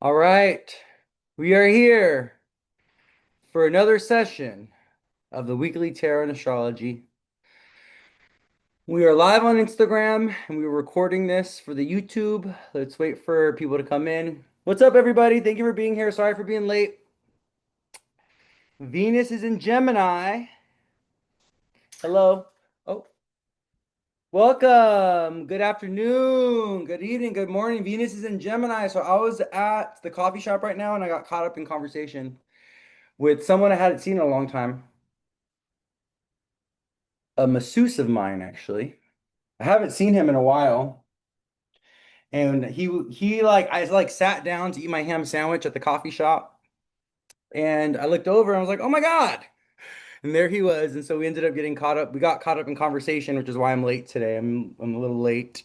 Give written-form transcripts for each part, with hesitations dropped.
All right, we are here for another session of the weekly tarot and astrology. We are live on Instagram and we are recording this for the YouTube. Let's wait for people to come in. What's up, everybody? Thank you for being here. Sorry for being late. Venus is in Gemini. Hello. Oh, welcome. Good afternoon. Good evening. Good morning. Venus is in Gemini. So I was at the coffee shop right now and I got caught up in conversation with someone I hadn't seen in a long time. A masseuse of mine, actually. I haven't seen him in a while. And he like I like sat down to eat my ham sandwich at the coffee shop and I looked over and I was like, "Oh my God." And there he was. And so we ended up getting caught up. We got caught up in conversation, which is why I'm late today. I'm a little late.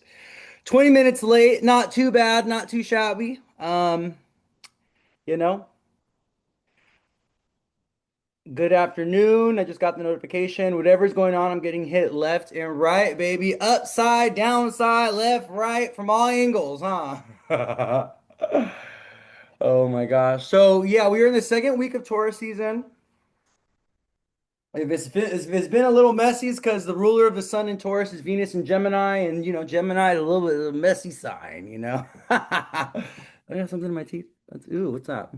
20 minutes late, not too bad, not too shabby. You know, good afternoon. I just got the notification. Whatever's going on, I'm getting hit left and right, baby. Upside, downside, left, right, from all angles, huh? Oh my gosh. So yeah, we are in the second week of Taurus season. If it's been a little messy, it's because the ruler of the sun in Taurus is Venus and Gemini, and Gemini is a little bit of a messy sign. I got something in my teeth. Ooh, what's that?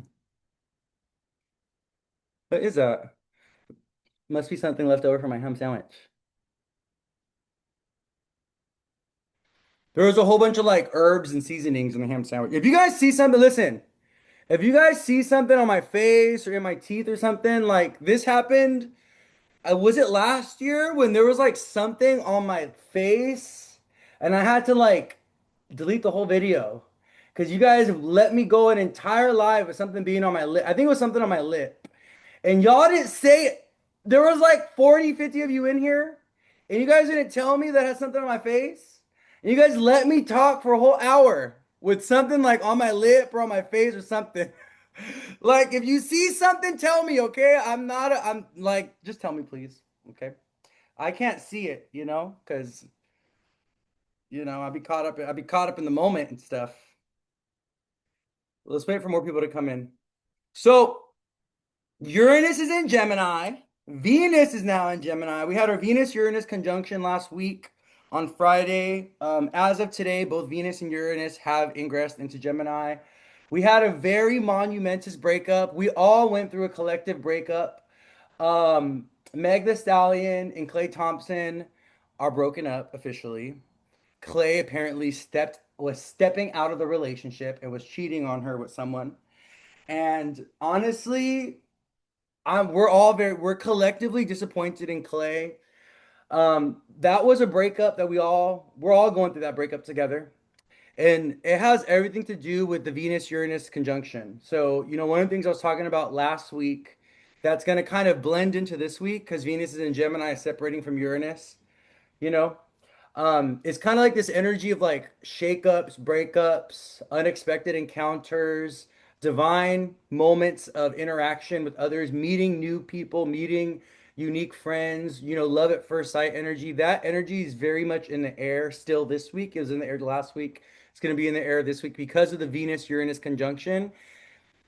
What is that? Must be something left over from my ham sandwich. There was a whole bunch of like herbs and seasonings in the ham sandwich. If you guys see something, listen. If you guys see something on my face or in my teeth or something, like this happened. Was it last year when there was like something on my face and I had to like delete the whole video because you guys let me go an entire live with something being on my lip. I think it was something on my lip. And y'all didn't say it. There was like 40, 50 of you in here and you guys didn't tell me that had something on my face. And you guys let me talk for a whole hour with something like on my lip or on my face or something. Like, if you see something, tell me, okay? I'm like, just tell me, please, okay? I can't see it, because I'd be caught up in the moment and stuff. Let's wait for more people to come in. So, Uranus is in Gemini. Venus is now in Gemini. We had our Venus-Uranus conjunction last week on Friday. As of today, both Venus and Uranus have ingressed into Gemini. We had a very monumentous breakup. We all went through a collective breakup. Meg Thee Stallion and Klay Thompson are broken up officially. Klay apparently was stepping out of the relationship and was cheating on her with someone. And honestly, we're collectively disappointed in Klay. That was a breakup that we're all going through that breakup together. And it has everything to do with the Venus Uranus conjunction. So, one of the things I was talking about last week that's going to kind of blend into this week because Venus is in Gemini separating from Uranus, you know? It's kind of like this energy of like shakeups, breakups, unexpected encounters, divine moments of interaction with others, meeting new people, meeting unique friends, love at first sight energy. That energy is very much in the air still this week. It was in the air last week. It's going to be in the air this week because of the Venus Uranus conjunction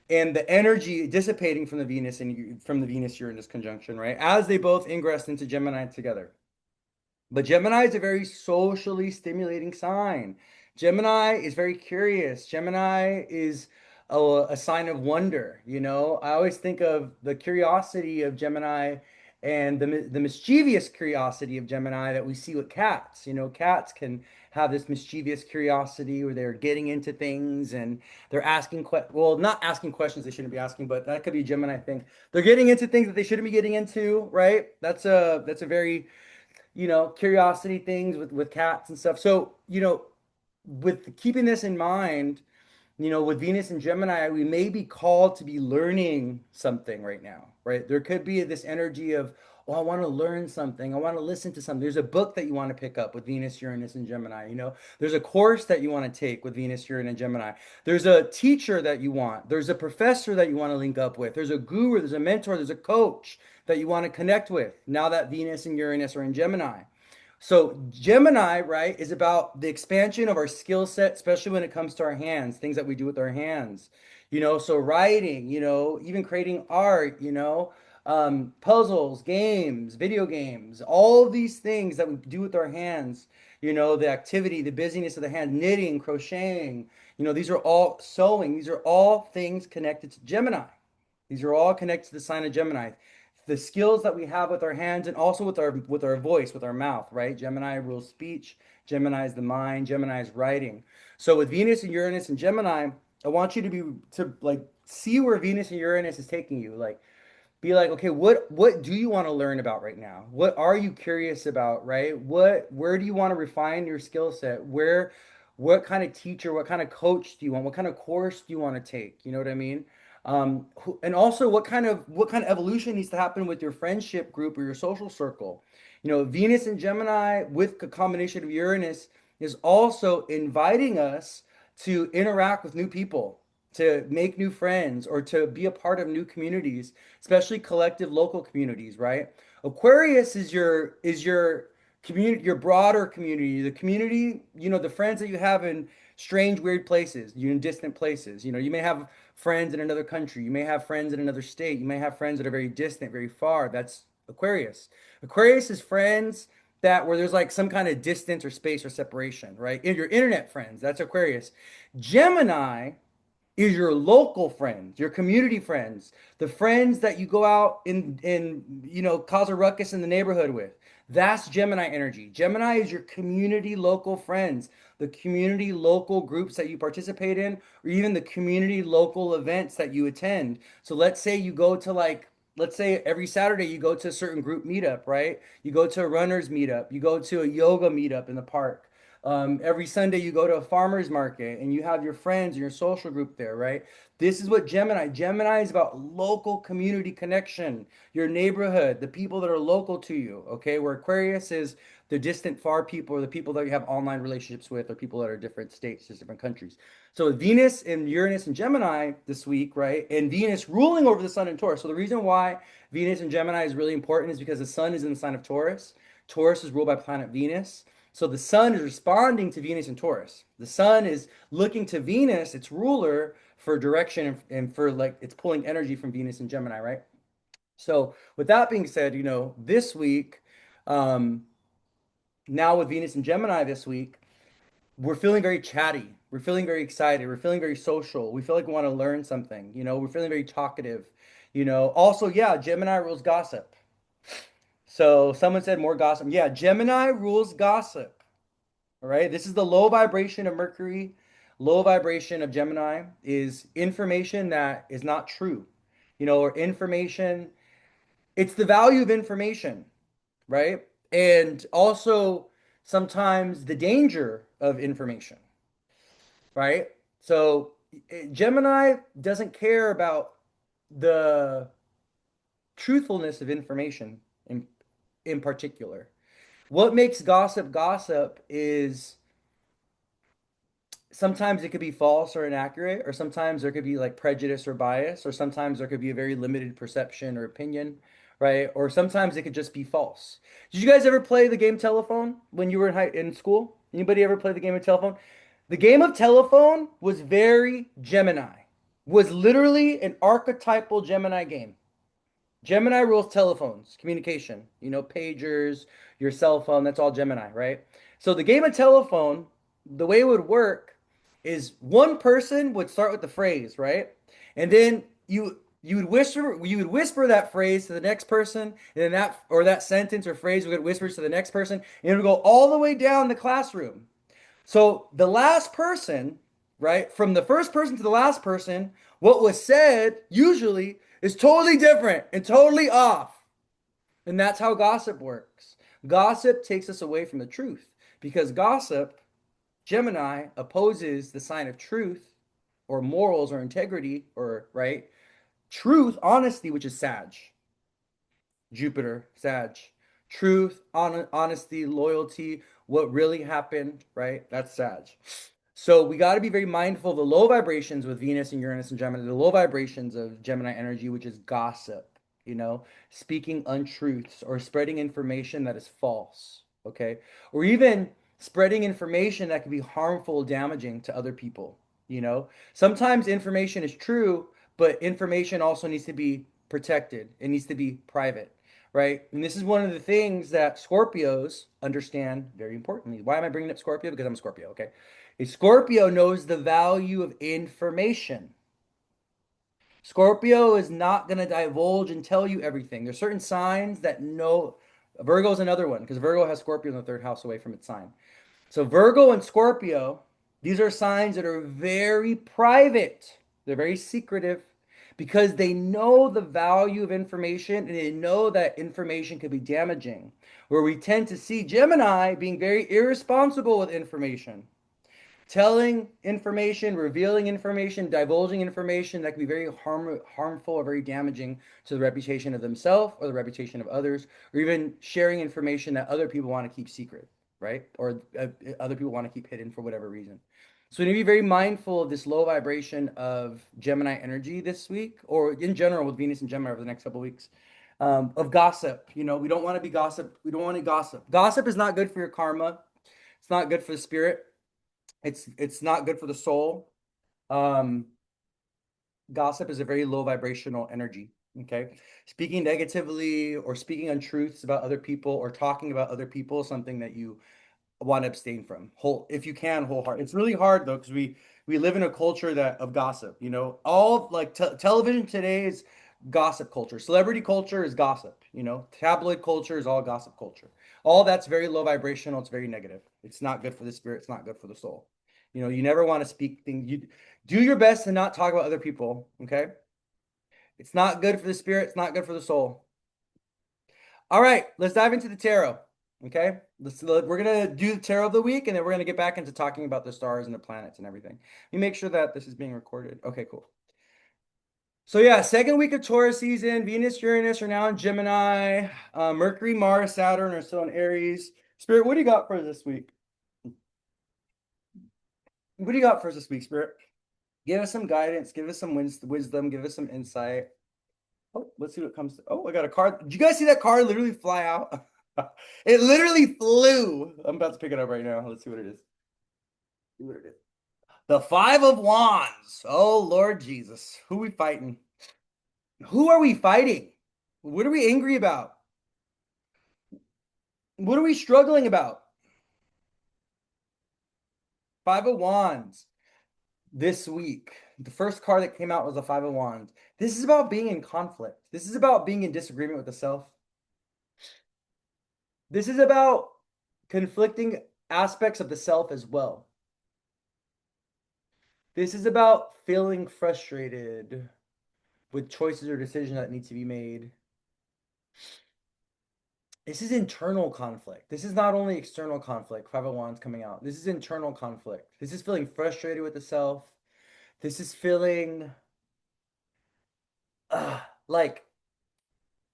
and the energy dissipating from the Venus Uranus conjunction, right? As they both ingress into Gemini together. But Gemini is a very socially stimulating sign. Gemini is very curious. Gemini is a sign of wonder. I always think of the curiosity of Gemini and the mischievous curiosity of Gemini that we see with cats. Cats can have this mischievous curiosity where they're getting into things and they're well, not asking questions they shouldn't be asking, but that could be a Gemini thing. They're getting into things that they shouldn't be getting into, right? That's a very curiosity things with cats and stuff. So, with keeping this in mind, with Venus and Gemini, we may be called to be learning something right now, right? There could be this energy of, oh, I want to learn something. I want to listen to something. There's a book that you want to pick up with Venus, Uranus, and Gemini. There's a course that you want to take with Venus, Uranus, and Gemini. There's a teacher that you want. There's a professor that you want to link up with. There's a guru, there's a mentor, there's a coach that you want to connect with now that Venus and Uranus are in Gemini. So Gemini, right, is about the expansion of our skill set, especially when it comes to our hands, things that we do with our hands. So writing, even creating art, puzzles, games, video games, all of these things that we do with our hands, the activity, the busyness of the hand, knitting, crocheting, these are all sewing, these are all things connected to Gemini. These are all connected to the sign of Gemini. The skills that we have with our hands and also with our voice, with our mouth, right? Gemini rules speech, Gemini is the mind, Gemini is writing. So with Venus and Uranus and Gemini, I want you to like see where Venus and Uranus is taking you. Like be like, okay, what do you want to learn about right now? What are you curious about, right? Where do you want to refine your skill set? What kind of teacher, what kind of coach do you want? What kind of course do you want to take? You know what I mean? And also what kind of evolution needs to happen with your friendship group or your social circle? Venus and Gemini with a combination of Uranus is also inviting us to interact with new people, to make new friends, or to be a part of new communities, especially collective local communities, right? Aquarius is your community, your broader community, the community, the friends that you have in strange, weird places, in distant places. You may have friends in another country, you may have friends in another state, you may have friends that are very distant, very far. That's Aquarius. Aquarius is friends that where there's like some kind of distance or space or separation, right? In your internet friends, that's Aquarius. Gemini is your local friends, your community friends, the friends that you go out and cause a ruckus in the neighborhood with. That's Gemini energy. Gemini is your community local friends, the community local groups that you participate in, or even the community local events that you attend. So let's say you go to let's say every Saturday you go to a certain group meetup, right? You go to a runners meetup, you go to a yoga meetup in the park. Every Sunday you go to a farmer's market and you have your friends and your social group there, right? This is what Gemini is about local community connection, your neighborhood, the people that are local to you, okay? Where Aquarius is the distant far people or the people that you have online relationships with or people that are different states, just different countries. So Venus and Uranus and Gemini this week, right? And Venus ruling over the sun in Taurus. So the reason why Venus and Gemini is really important is because the sun is in the sign of Taurus. Taurus is ruled by planet Venus. So the sun is responding to Venus and Taurus. The sun is looking to Venus, its ruler, for direction and for like it's pulling energy from Venus and Gemini, right? So with that being said, this week, um, now with Venus and Gemini this week, we're feeling very chatty. We're feeling very excited. We're feeling very social. We feel like we want to learn something. We're feeling very talkative. Also, yeah, Gemini rules gossip. So someone said more gossip. Yeah, Gemini rules gossip. All right. This is the low vibration of Mercury. Low vibration of Gemini is information that is not true, or information. It's the value of information, right? And also sometimes the danger of information, right? So Gemini doesn't care about the truthfulness of information in particular. What makes gossip gossip is sometimes it could be false or inaccurate, or sometimes there could be like prejudice or bias, or sometimes there could be a very limited perception or opinion, right? Or sometimes it could just be false. Did you guys ever play the game telephone when you were in school? Anybody ever play the game of telephone? The game of telephone was very Gemini, was literally an archetypal Gemini game. Gemini rules telephones, communication, pagers, your cell phone, that's all Gemini, right? So the game of telephone, the way it would work is one person would start with the phrase, right? And then you would whisper that phrase to the next person, and then that sentence or phrase would get whispered to the next person, and it would go all the way down the classroom. So the last person, right, from the first person to the last person, what was said usually is totally different and totally off. And that's how gossip works. Gossip takes us away from the truth because gossip, Gemini, opposes the sign of truth or morals or integrity or, right, truth, honesty, which is Sag. Jupiter, Sag. Truth, honesty, loyalty, what really happened, right? That's Sag. So we got to be very mindful of the low vibrations with Venus and Uranus and Gemini, the low vibrations of Gemini energy, which is gossip, speaking untruths or spreading information that is false. okay? Or even spreading information that can be harmful, damaging to other people, you know? Sometimes information is true, but information also needs to be protected. It needs to be private, right? And this is one of the things that Scorpios understand very importantly. Why am I bringing up Scorpio? Because I'm a Scorpio, okay? A Scorpio knows the value of information. Scorpio is not going to divulge and tell you everything. There's certain signs that know. Virgo is another one because Virgo has Scorpio in the third house away from its sign. So Virgo and Scorpio, these are signs that are very private. They're very secretive because they know the value of information and they know that information could be damaging. Where we tend to see Gemini being very irresponsible with information, telling information, revealing information, divulging information that can be very harmful or very damaging to the reputation of themselves or the reputation of others, or even sharing information that other people want to keep secret, right? Or other people want to keep hidden for whatever reason. So we need to be very mindful of this low vibration of Gemini energy this week, or in general with Venus and Gemini over the next couple of weeks. Of gossip, we don't want to be gossip. We don't want to gossip. Gossip is not good for your karma. It's not good for the spirit. It's not good for the soul. Um, Gossip is a very low vibrational energy. Okay. Speaking negatively or speaking untruths about other people or talking about other people is something that you want to abstain from. If you can, wholehearted. It's really hard though, because we live in a culture that of gossip. All like television today is gossip culture. Celebrity culture is gossip. Tabloid culture is all gossip culture. All that's very low vibrational. It's very negative. It's not good for the spirit. It's not good for the soul. You never want to speak things. You do your best to not talk about other people. Okay. It's not good for the spirit. It's not good for the soul. All right, let's dive into the tarot. Okay, we're gonna do the tarot of the week, and then we're gonna get back into talking about the stars and the planets and everything. Let me make sure that this is being recorded. Okay, cool. So yeah, second week of Taurus season. Venus, Uranus are now in Gemini. Mercury, Mars, Saturn are still in Aries. Spirit, what do you got for us this week? What do you got for us this week, Spirit? Give us some guidance. Give us some wisdom. Give us some insight. Oh, let's see what comes. Oh, I got a card. Did you guys see that card literally fly out? It literally flew. I'm about to pick it up right now. Let's see what it is. See what it is. The Five of Wands. Oh, Lord Jesus. Who are we fighting? Who are we fighting? What are we angry about? What are we struggling about? Five of Wands this week. The first card that came out was the Five of Wands. This is about being in conflict. This is about being in disagreement with the self. This is about conflicting aspects of the self as well. This is about feeling frustrated with choices or decisions that need to be made. This is internal conflict. This is not only external conflict, Five of Wands coming out. This is internal conflict. This is feeling frustrated with the self. This is feeling like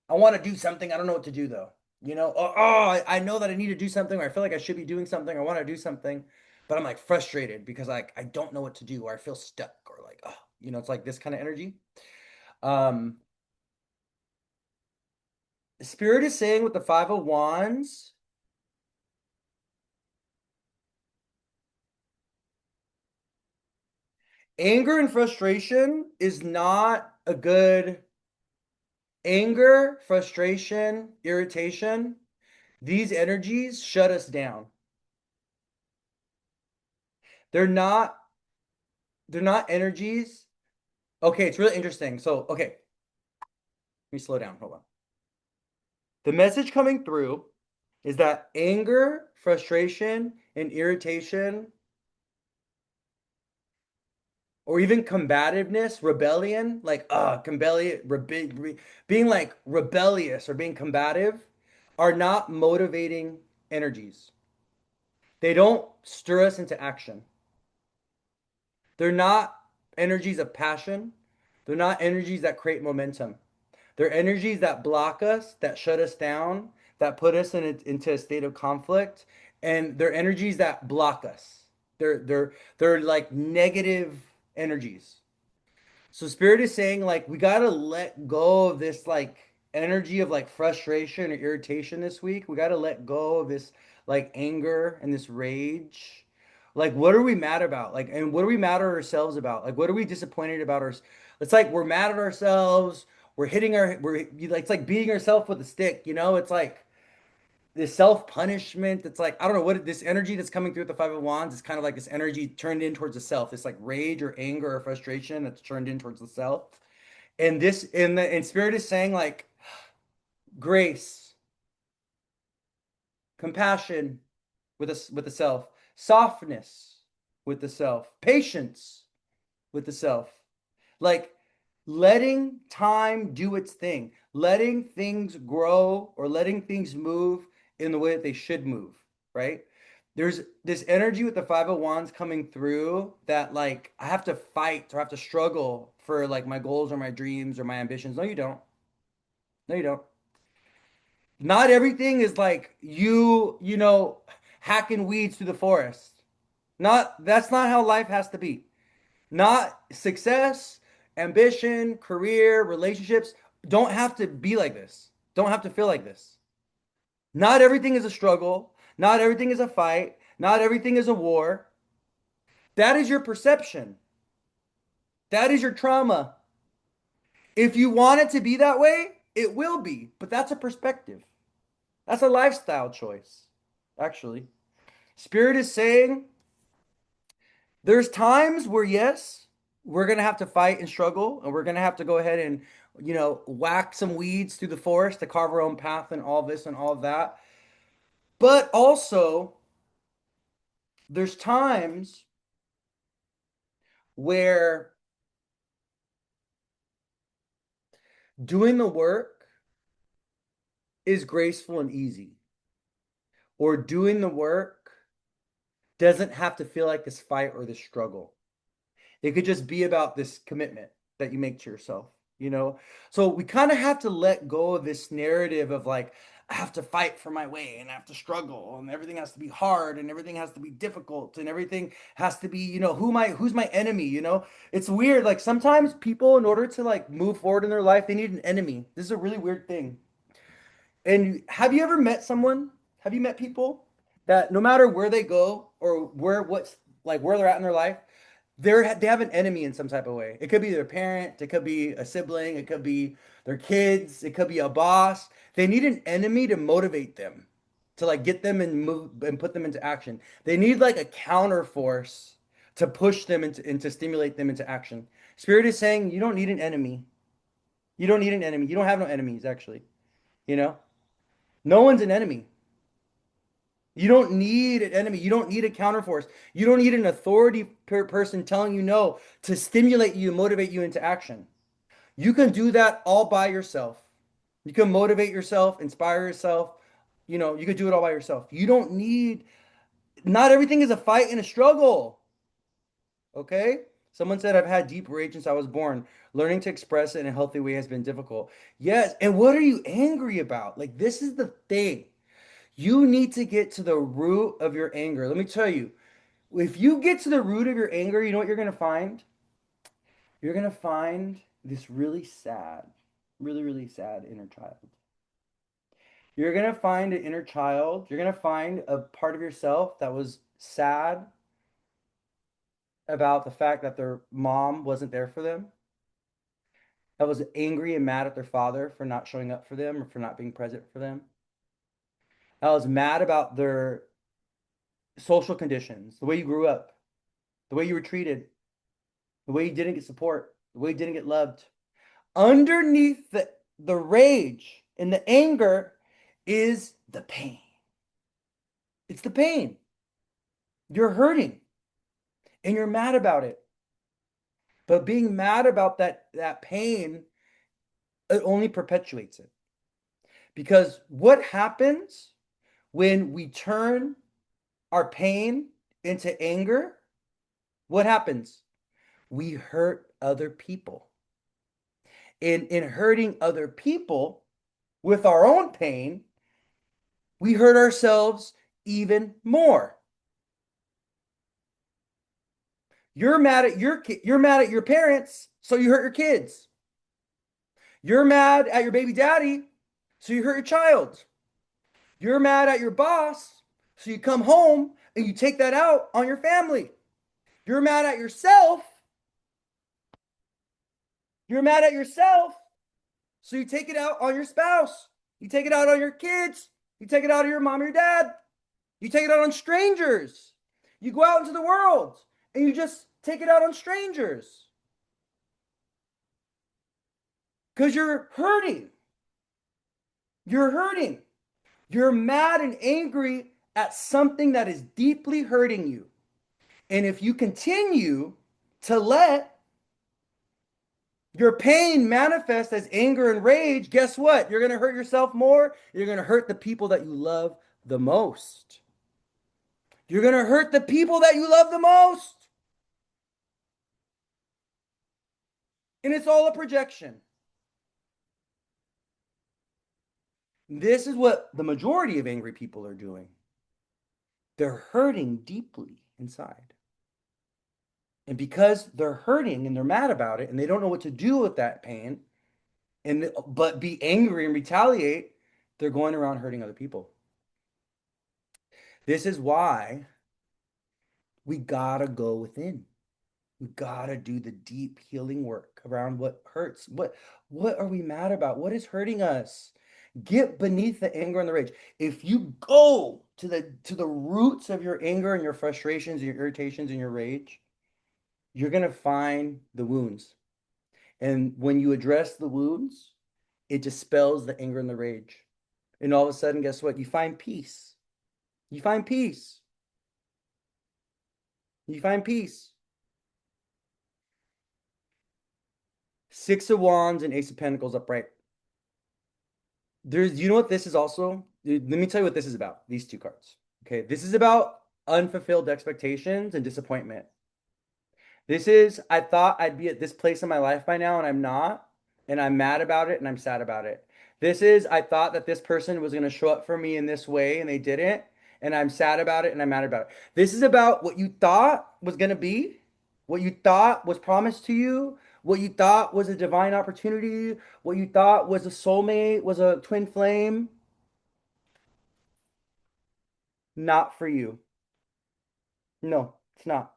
I want to do something. I don't know what to do though. I know that I need to do something, or I feel like I should be doing something. I want to do something, but I'm like frustrated because like I don't know what to do, or I feel stuck, or like, it's like this kind of energy. Um, Spirit is saying with the Five of Wands, anger and frustration is not a good anger, frustration, irritation. These energies shut us down. They're not they're not energies. Okay, it's really interesting. So, okay, let me slow down. Hold on. The message coming through is that anger, frustration, and irritation, or even combativeness, rebellion, like being like rebellious or being combative, are not motivating energies. They don't stir us into action. They're not energies of passion. They're not energies that create momentum. They're energies that block us, that shut us down, that put us into a state of conflict, and they're energies that block us. They're like negative energies. So Spirit is saying like we gotta let go of this like energy of like frustration or irritation this week. We gotta let go of this like anger and this rage. Like, what are we mad about? Like, and what are we mad at ourselves about? Like, what are we disappointed about our? It's like we're mad at ourselves. We're hitting our. It's like beating ourselves with a stick. You know, it's like this self-punishment. It's like I don't know what this energy that's coming through at the Five of Wands is kind of like this energy turned in towards the self. This like rage or anger or frustration that's turned in towards the self. And this in spirit is saying like grace, compassion with the self, softness with the self, patience with the self. Like letting time do its thing, letting things grow or letting things move in the way that they should move, right? There's this energy with the Five of Wands coming through that like I have to fight or have to struggle for like my goals or my dreams or my ambitions. No, you don't. No, you don't. Not everything is like you know, hacking weeds through the forest. Not that's not how life has to be. Not success, ambition, career, relationships don't have to be like this. Don't have to feel like this. Not everything is a struggle. Not everything is a fight. Not everything is a war. That is your perception. That is your trauma. If you want it to be that way, it will be. But that's a perspective. That's a lifestyle choice, actually. Spirit is saying there's times where, yes, we're going to have to fight and struggle, and we're going to have to go ahead and, whack some weeds through the forest to carve our own path and all this and all of that. But also, there's times where doing the work is graceful and easy, or doing the work doesn't have to feel like this fight or this struggle. It could just be about this commitment that you make to yourself, you know? So we kind of have to let go of this narrative of like, I have to fight for my way and I have to struggle and everything has to be hard and everything has to be difficult and everything has to be, who's my enemy, you know? It's weird. Like sometimes people, in order to like move forward in their life, they need an enemy. This is a really weird thing. And have you ever met someone? Have you met people that no matter where they go or where they're at in their life, they have an enemy in some type of way. It could be their parent, it could be a sibling, it could be their kids, it could be a boss. They need an enemy to motivate them, to like get them and move and put them into action. They need like a counter force to push them into and to stimulate them into action. Spirit is saying you don't need an enemy. You don't need an enemy. You don't have no enemies, actually. You know? No one's an enemy. You don't need an enemy. You don't need a counterforce. You don't need an authority person telling you no to stimulate you, motivate you into action. You can do that all by yourself. You can motivate yourself, inspire yourself. You can do it all by yourself. You don't need, not everything is a fight and a struggle. Okay? Someone said, I've had deep rage since I was born. Learning to express it in a healthy way has been difficult. Yes. And what are you angry about? Like, this is the thing. You need to get to the root of your anger. Let me tell you, if you get to the root of your anger, you know what you're going to find? You're going to find this really sad, really, really sad inner child. You're going to find an inner child. You're going to find a part of yourself that was sad about the fact that their mom wasn't there for them, that was angry and mad at their father for not showing up for them or for not being present for them, that was mad about their social conditions, the way you grew up, the way you were treated, the way you didn't get support, the way you didn't get loved. Underneath the rage and the anger is the pain. It's the pain. You're hurting and you're mad about it. But being mad about that pain, it only perpetuates it. Because what happens when we turn our pain into anger? What happens? We hurt other people. In hurting other people with our own pain, we hurt ourselves even more. You're mad at your parents, so you hurt your kids. You're mad at your baby daddy, so you hurt your child. You're mad at your boss, So you come home and you take that out on your family. You're mad at yourself. You're mad at yourself. So you take it out on your spouse. You take it out on your kids. You take it out on your mom or your dad. You take it out on strangers. You go out into the world and you just take it out on strangers because you're hurting. You're hurting. You're mad and angry at something that is deeply hurting you. And if you continue to let your pain manifest as anger and rage, guess what? You're going to hurt yourself more. You're going to hurt the people that you love the most. You're going to hurt the people that you love the most. And it's all a projection. This is what the majority of angry people are doing. They're hurting deeply inside. And because they're hurting and they're mad about it and they don't know what to do with that pain, but be angry and retaliate, they're going around hurting other people. This is why we gotta go within. We gotta do the deep healing work around what hurts. What are we mad about? What is hurting us? Get beneath the anger and the rage. If you go to the roots of your anger and your frustrations and your irritations and your rage, you're gonna find the wounds. And when you address the wounds, it dispels the anger and the rage. And all of a sudden, guess what? You find peace. You find peace. You find peace. Six of Wands and Ace of Pentacles upright. You know what this is also? Let me tell you what this is about, these two cards. Okay, this is about unfulfilled expectations and disappointment. This is, I thought I'd be at this place in my life by now, and I'm not. And I'm mad about it, and I'm sad about it. This is, I thought that this person was going to show up for me in this way, and they didn't. And I'm sad about it, and I'm mad about it. This is about what you thought was going to be, what you thought was promised to you, what you thought was a divine opportunity, what you thought was a soulmate, was a twin flame. Not for you. No, it's not.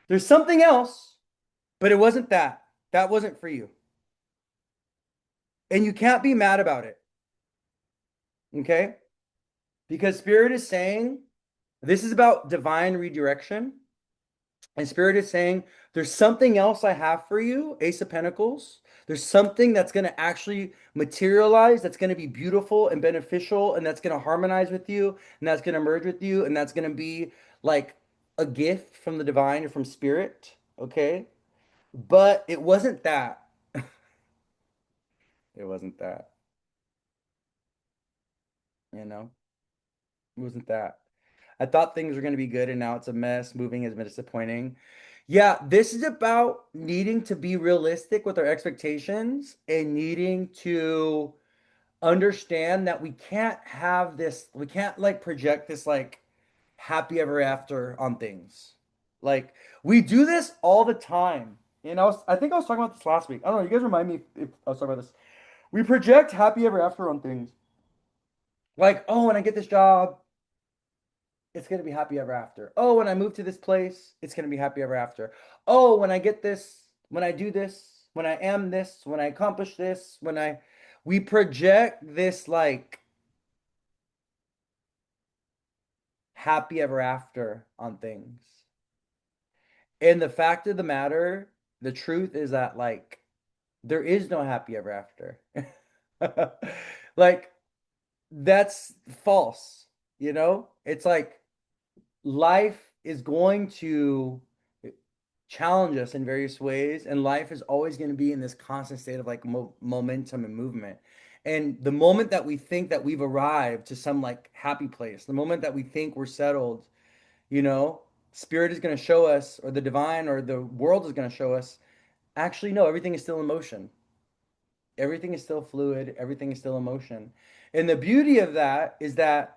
There's something else, but it wasn't that. That wasn't for you. And you can't be mad about it. Okay? Because Spirit is saying this is about divine redirection. And Spirit is saying there's something else I have for you, Ace of Pentacles. There's something that's going to actually materialize, that's going to be beautiful and beneficial, and that's going to harmonize with you, and that's going to merge with you, and that's going to be like a gift from the divine or from Spirit. Okay? But it wasn't that. It wasn't that, you know? It wasn't that. I thought things were going to be good and now it's a mess. Moving has been disappointing. Yeah, this is about needing to be realistic with our expectations and needing to understand that we can't have this, we can't like project this like happy ever after on things. Like we do this all the time. And I think I was talking about this last week. I don't know, you guys remind me if I was talking about this. We project happy ever after on things. Like, oh, when I get this job, it's going to be happy ever after. Oh, when I move to this place, it's going to be happy ever after. Oh, when I get this, when I do this, when I am this, when I accomplish this, we project this like happy ever after on things. And the fact of the matter, the truth is that like there is no happy ever after. Like that's false, you know? It's like life is going to challenge us in various ways, and life is always going to be in this constant state of like momentum and movement. And the moment that we think that we've arrived to some like happy place, the moment that we think we're settled, you know, Spirit is going to show us, or the divine or the world is going to show us, actually, no, everything is still in motion. Everything is still fluid. Everything is still in motion. And the beauty of that is that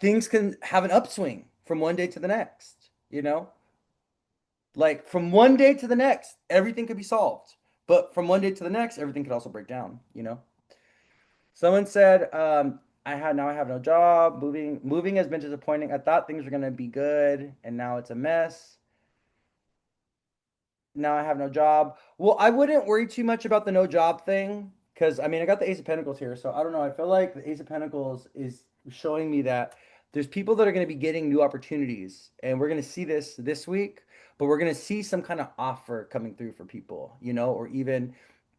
things can have an upswing from one day to the next, you know? Like from one day to the next, everything could be solved. But from one day to the next, everything could also break down, you know? Someone said, I have no job. Moving has been disappointing. I thought things were gonna be good, and now it's a mess. Now I have no job. Well, I wouldn't worry too much about the no job thing because I mean I got the Ace of Pentacles here, so I don't know. I feel like the Ace of Pentacles is showing me that there's people that are going to be getting new opportunities, and we're going to see this week, but we're going to see some kind of offer coming through for people, or even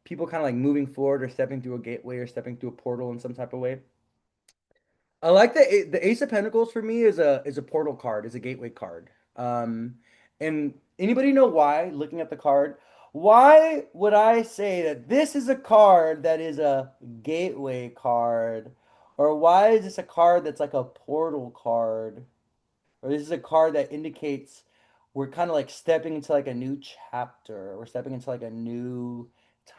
people kind of like moving forward or stepping through a gateway or stepping through a portal in some type of way. I like the Ace of Pentacles for me is a portal card, is a gateway card. And anybody know why, looking at the card, why would I say that this is a card that is a gateway card? Or why is this a card that's like a portal card? Or this is a card that indicates we're kind of like stepping into like a new chapter. We're stepping into like a new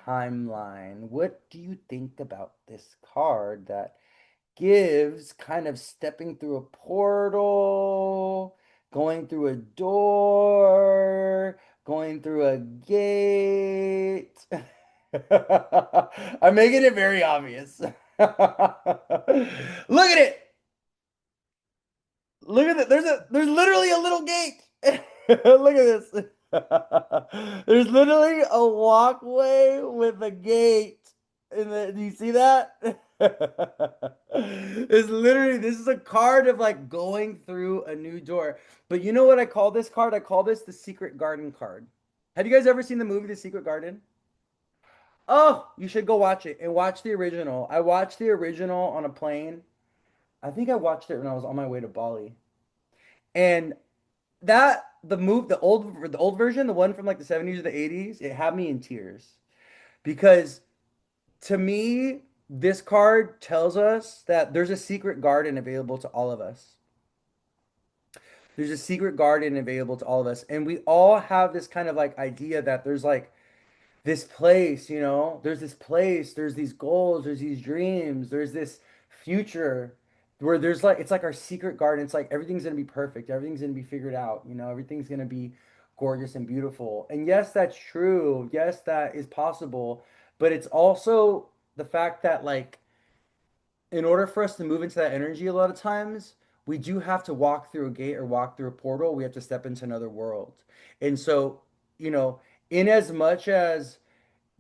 timeline. What do you think about this card that gives kind of stepping through a portal, going through a door, going through a gate? I'm making it very obvious. Look at it. Look at it. There's literally a little gate. Look at this. There's literally a walkway with a gate. Do you see that? It's literally this is a card of like going through a new door. But you know what I call this card? I call this the Secret Garden card. Have you guys ever seen the movie The Secret Garden? Oh, you should go watch it and watch the original. I watched the original on a plane. I think I watched it when I was on my way to Bali. And the old version, the one from like the 70s or the 80s, it had me in tears because to me, this card tells us that there's a secret garden available to all of us. There's a secret garden available to all of us. And we all have this kind of like idea that there's like this place, there's this place, there's these goals, there's these dreams, there's this future where there's like, it's like our secret garden. It's like everything's going to be perfect. Everything's going to be figured out. Everything's going to be gorgeous and beautiful. And yes, that's true. Yes, that is possible. But it's also the fact that, like, in order for us to move into that energy, a lot of times we do have to walk through a gate or walk through a portal. We have to step into another world. And so, you know, in as much as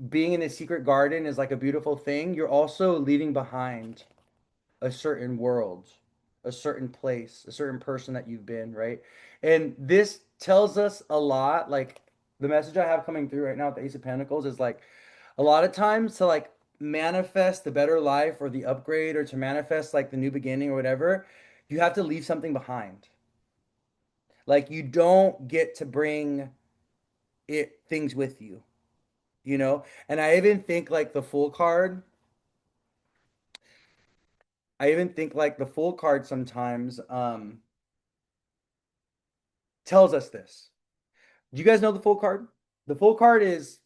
being in a secret garden is like a beautiful thing, you're also leaving behind a certain world, a certain place, a certain person that you've been, right? And this tells us a lot. Like the message I have coming through right now with the Ace of Pentacles is like a lot of times to like manifest the better life or the upgrade or to manifest like the new beginning or whatever, you have to leave something behind. Like you don't get to bring it things with you. And I even think like the Fool card, I even think like the Fool card sometimes tells us this. Do you guys know the Fool card? The Fool card is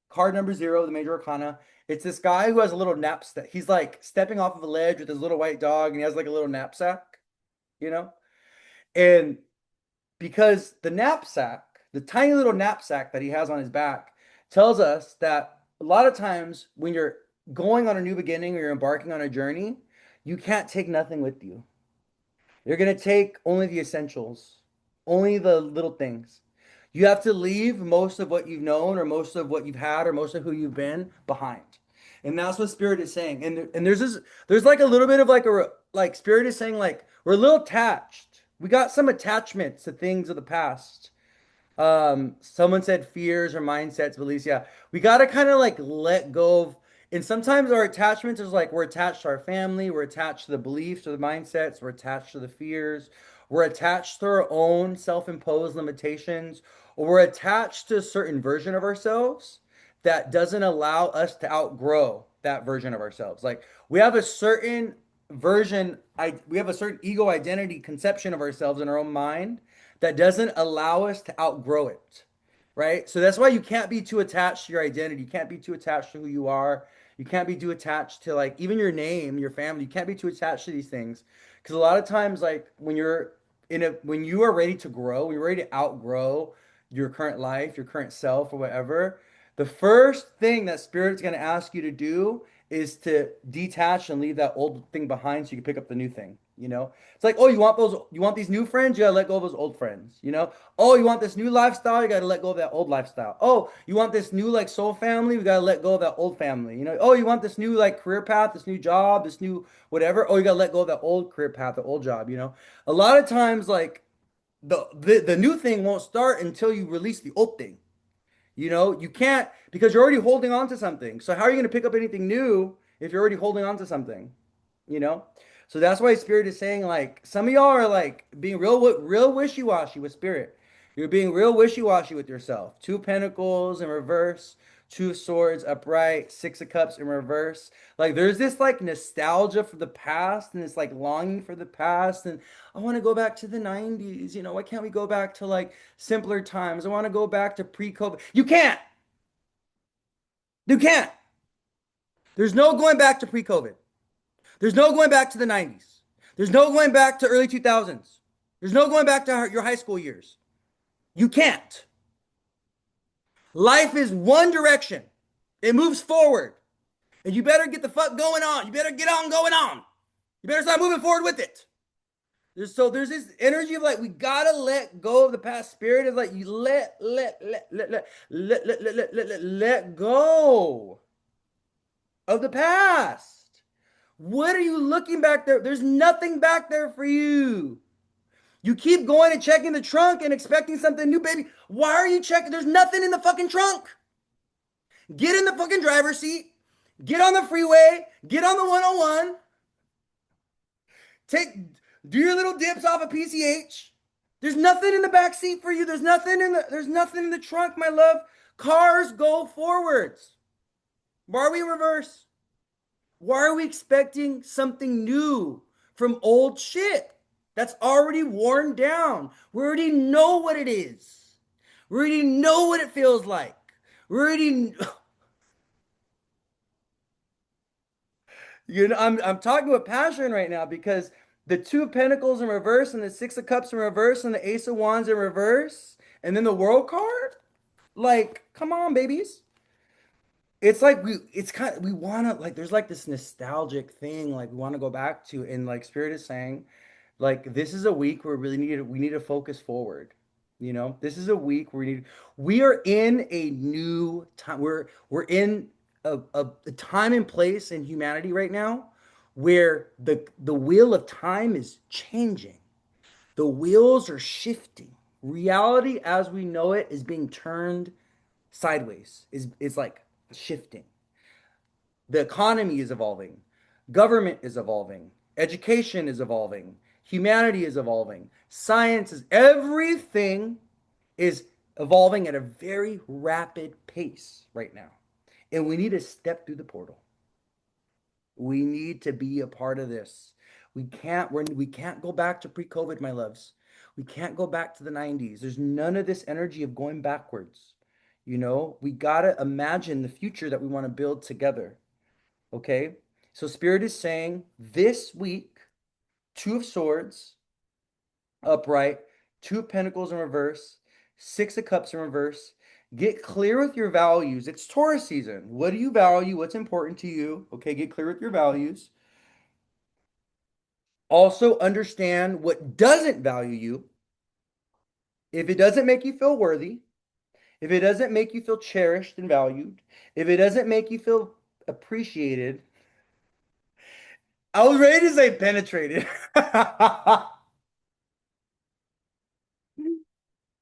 card number 0, the major arcana. It's this guy who has a little knapsack. He's like stepping off of a ledge with his little white dog, and he has like a little knapsack, you know? And because the knapsack, the tiny little knapsack that he has on his back, tells us that a lot of times when you're going on a new beginning or you're embarking on a journey, you can't take nothing with you. You're going to take only the essentials, only the little things. You have to leave most of what you've known or most of what you've had or most of who you've been behind. And that's what Spirit is saying. And there's like a little bit of like Spirit is saying like we're a little attached. We got some attachments to things of the past. Someone said fears or mindsets, beliefs. Yeah, we got to kind of like let go of, and sometimes our attachments is like we're attached to our family, we're attached to the beliefs or the mindsets, we're attached to the fears, we're attached to our own self-imposed limitations, or we're attached to a certain version of ourselves that doesn't allow us to outgrow that version of ourselves. Like we have a certain we have a certain ego identity conception of ourselves in our own mind that doesn't allow us to outgrow it, right? So that's why you can't be too attached to your identity. You can't be too attached to who you are. You can't be too attached to like even your name, your family. You can't be too attached to these things because a lot of times, like when you are ready to grow, when you're ready to outgrow your current life, your current self, or whatever, the first thing that Spirit's going to ask you to do is to detach and leave that old thing behind so you can pick up the new thing, you know? It's like, oh, you want these new friends, you gotta let go of those old friends, you know? Oh, you want this new lifestyle, you gotta let go of that old lifestyle. Oh, you want this new like soul family, we gotta let go of that old family, you know? Oh, you want this new like career path, this new job, this new whatever. Oh, you gotta let go of that old career path, the old job, you know? A lot of times, like the new thing won't start until you release the old thing. You know, you can't because you're already holding on to something. So how are you going to pick up anything new if you're already holding on to something? You know? So that's why Spirit is saying like some of y'all are like being real wishy-washy with Spirit. You're being real wishy-washy with yourself. Two pentacles in reverse, two of swords upright, six of cups in reverse. Like there's this like nostalgia for the past and this like longing for the past and I want to go back to the 90s, you know, why can't we go back to like simpler times? I want to go back to pre-COVID. You can't. You can't. There's no going back to pre-COVID. There's no going back to the 90s. There's no going back to early 2000s. There's no going back to your high school years. You can't. Life is one direction. It moves forward. And you better get the fuck going on. You better get on going on. You better start moving forward with it. There's this energy of like we gotta let go of the past. Spirit is like you let go of the past. What are you looking back there? There's nothing back there for you. You keep going and checking the trunk and expecting something new, baby. Why are you checking? There's nothing in the fucking trunk. Get in the fucking driver's seat. Get on the freeway. Get on the 101. Take do your little dips off of PCH. There's nothing in the back seat for you. There's nothing in the trunk, my love. Cars go forwards. Why are we in reverse? Why are we expecting something new from old shit that's already worn down? We already know what it is. We already know what it feels like. We already I'm talking with passion right now because the two of pentacles in reverse and the six of cups in reverse and the ace of wands in reverse and then the world card, like come on babies. It's like it's kind of we want to like there's like this nostalgic thing like we want to go back to and like Spirit is saying like this is a week where we need to focus forward. You know, this is a week where we are in a new time. We're in a time and place in humanity right now where the wheel of time is changing. The wheels are shifting. Reality as we know it is being turned sideways. Is like shifting. The economy is evolving. Government is evolving. Education is evolving. Humanity is evolving. Science is everything is evolving at a very rapid pace right now. And we need to step through the portal. We need to be a part of this. We can't go back to pre-COVID, my loves. We can't go back to the 90s. There's none of this energy of going backwards. You know, we got to imagine the future that we want to build together. Okay? So Spirit is saying this week, two of swords upright, two of pentacles in reverse, six of cups in reverse. Get clear with your values. It's Taurus season. What do you value? What's important to you? Okay, get clear with your values. Also understand what doesn't value you. If it doesn't make you feel worthy, if it doesn't make you feel cherished and valued, if it doesn't make you feel appreciated, I was ready to say penetrated.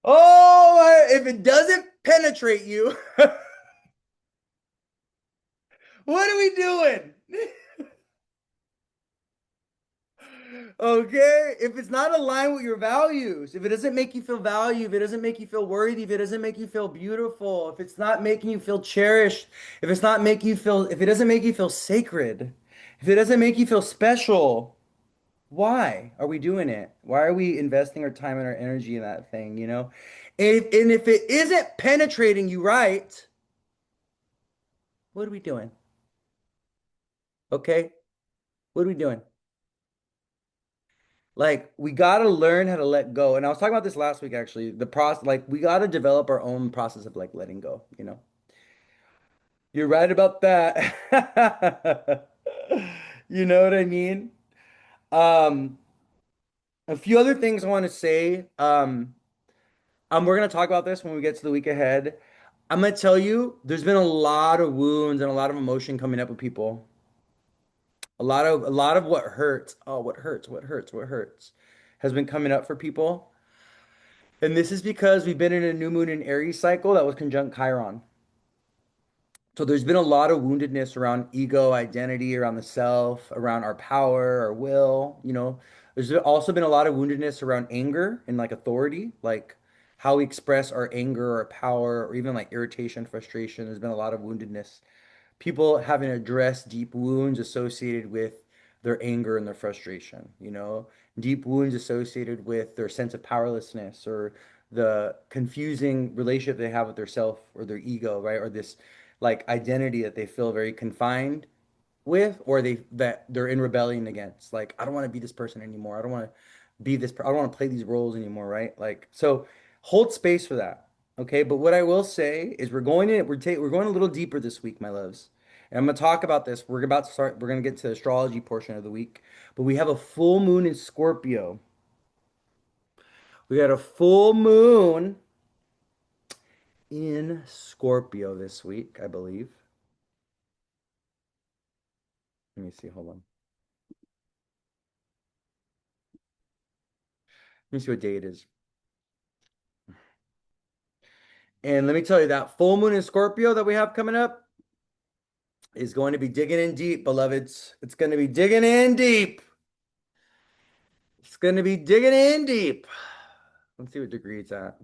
Oh, if it doesn't penetrate you, what are we doing? Okay, if it's not aligned with your values, if it doesn't make you feel valued, if it doesn't make you feel worthy, if it doesn't make you feel beautiful, if it's not making you feel cherished, if it's not making you feel, if it doesn't make you feel sacred, if it doesn't make you feel special, why are we doing it? Why are we investing our time and our energy in that thing, you know? And if it isn't penetrating you right, what are we doing? Okay? What are we doing? Like we gotta learn how to let go. And I was talking about this last week actually. The process, like we gotta develop our own process of like letting go, you know. You're right about that. You know what I mean? Um, a few other things I want to say. We're gonna talk about this when we get to the week ahead. I'm gonna tell you, there's been a lot of wounds and a lot of emotion coming up with people. A lot of what hurts. Oh, what hurts has been coming up for people. And this is because we've been in a new moon in Aries cycle that was conjunct Chiron. So there's been a lot of woundedness around ego, identity, around the self, around our power, our will, you know. There's also been a lot of woundedness around anger and like authority, like how we express our anger or power or even like irritation, frustration. There's been a lot of woundedness, people having addressed deep wounds associated with their anger and their frustration, you know, deep wounds associated with their sense of powerlessness or the confusing relationship they have with their self or their ego, right? Or this like identity that they feel very confined with, or they're in rebellion against. Like, I don't want to be this person anymore. I don't want to I don't want to play these roles anymore, right? Like, so hold space for that. Okay, but what I will say is we're going a little deeper this week, my loves. And I'm gonna talk about this. We're gonna get to the astrology portion of the week, but we have a full moon in Scorpio. We got a full moon in Scorpio this week, I believe. Let me see, hold on. Let me see what day it is. And let me tell you, that full moon in Scorpio that we have coming up is going to be digging in deep, beloveds. It's going to be digging in deep. It's going to be digging in deep. Let's see what degree it's at.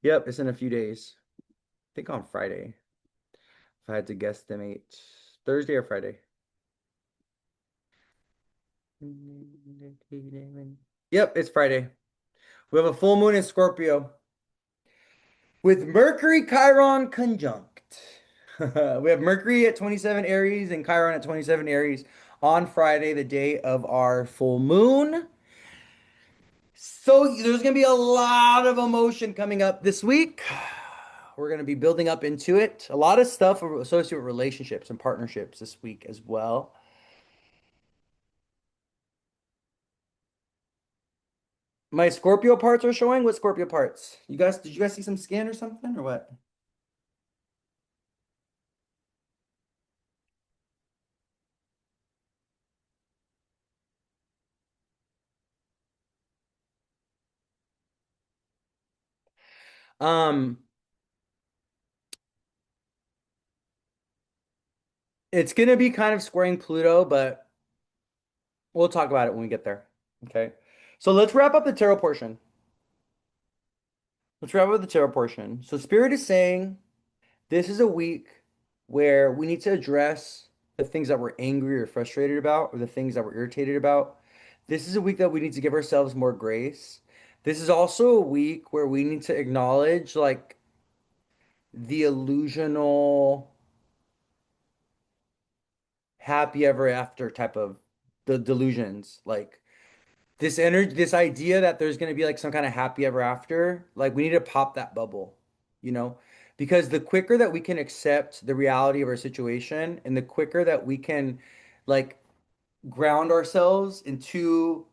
Yep, it's in a few days. I think on Friday, if I had to guesstimate. Thursday or Friday. Yep, it's Friday. We have a full moon in Scorpio with Mercury Chiron conjunct. We have Mercury at 27 Aries and Chiron at 27 Aries on Friday, the day of our full moon. So there's going to be a lot of emotion coming up this week. We're going to be building up into it. A lot of stuff associated with relationships and partnerships this week as well. My Scorpio parts are showing. What Scorpio parts? Did you guys see some skin or something or what? Um, it's going to be kind of squaring Pluto, but we'll talk about it when we get there. Okay. So let's wrap up the tarot portion. Let's wrap up the tarot portion. So Spirit is saying this is a week where we need to address the things that we're angry or frustrated about, or the things that we're irritated about. This is a week that we need to give ourselves more grace. This is also a week where we need to acknowledge like the illusional happy ever after type of the delusions. Like this energy, this idea that there's going to be like some kind of happy ever after, like we need to pop that bubble, you know? Because the quicker that we can accept the reality of our situation and the quicker that we can like ground ourselves into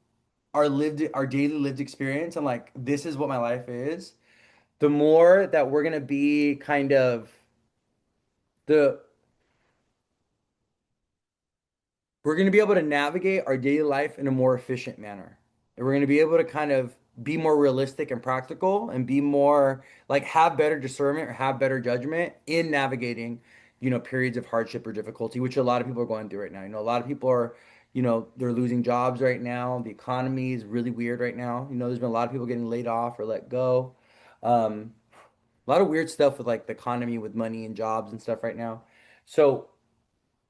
our daily lived experience and like this is what my life is, the more that we're going to be kind of the we're going to be able to navigate our daily life in a more efficient manner. And we're going to be able to kind of be more realistic and practical and be more like have better discernment or have better judgment in navigating, you know, periods of hardship or difficulty, which a lot of people are going through right now. You know, a lot of people are, you know, they're losing jobs right now. The economy is really weird right now. You know, there's been a lot of people getting laid off or let go. A lot of weird stuff with like the economy with money and jobs and stuff right now. So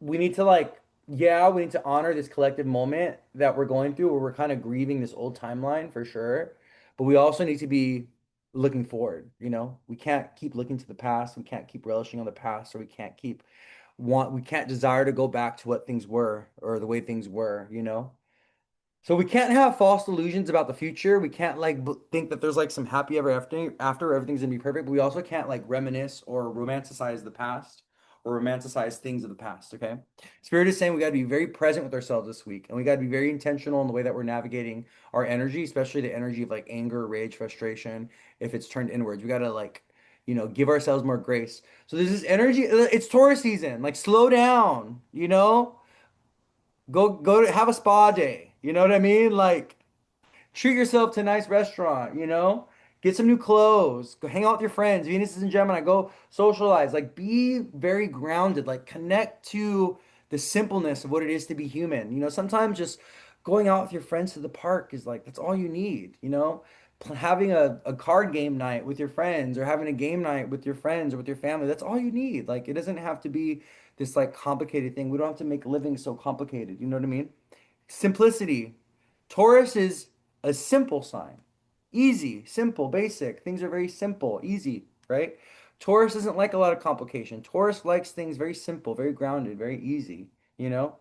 we need to like yeah, we need to honor this collective moment that we're going through where we're kind of grieving this old timeline for sure. But we also need to be looking forward, you know? We can't keep looking to the past. We can't keep relishing on the past, or we can't desire to go back to what things were or the way things were, you know? So we can't have false illusions about the future. We can't like think that there's like some happy ever after everything's gonna be perfect. But we also can't like reminisce or romanticize the past or romanticize things of the past. Okay. Spirit is saying we got to be very present with ourselves this week, and we got to be very intentional in the way that we're navigating our energy, especially the energy of like anger, rage, frustration. If it's turned inwards, we got to like, give ourselves more grace. So there's this energy. It's Taurus season. Like slow down. Go to have a spa day. You know what I mean? Like treat yourself to a nice restaurant. Get some new clothes, go hang out with your friends. Venus is in Gemini, go socialize. Like be very grounded, like connect to the simpleness of what it is to be human. Sometimes just going out with your friends to the park is like that's all you need. Having a card game night with your friends or having a game night with your friends or with your family, that's all you need. Like it doesn't have to be this like complicated thing. We don't have to make living so complicated. You know what I mean? Simplicity. Taurus is a simple sign. Easy, simple, basic. Things are very simple, easy, right? Taurus doesn't like a lot of complication. Taurus likes things very simple, very grounded, very easy, you know?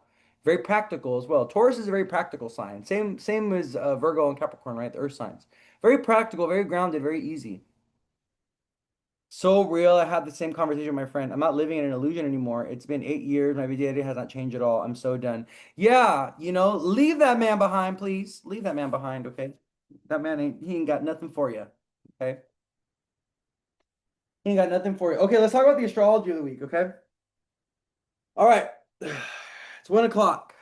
Very practical as well. Taurus is a very practical sign. Same as Virgo and Capricorn, right? The earth signs. Very practical, very grounded, very easy. So real. I had the same conversation with my friend. I'm not living in an illusion anymore. It's been 8 years. My identity has not changed at all. I'm so done. Yeah, leave that man behind, please. Leave that man behind, okay? That man he ain't got nothing for you. Okay? He ain't got nothing for you. Okay, let's talk about the astrology of the week, okay? All right. It's 1 o'clock.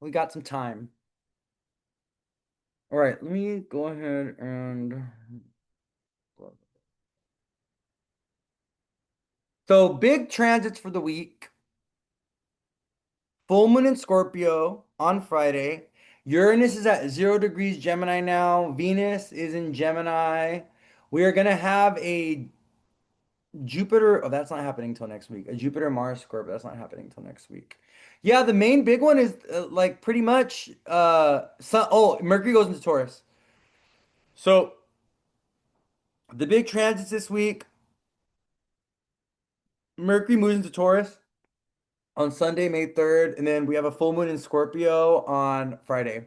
We got some time. All right, let me go ahead and so big transits for the week. Full moon in Scorpio on Friday. Uranus is at 0 degrees Gemini now. Venus is in Gemini. We are going to have a Jupiter. Oh, that's not happening till next week. A Jupiter Mars Scorpio. That's not happening till next week. Yeah, the main big one is like pretty much Mercury goes into Taurus. So the big transits this week, Mercury moves into Taurus on Sunday, May 3rd, and then we have a full moon in Scorpio on Friday.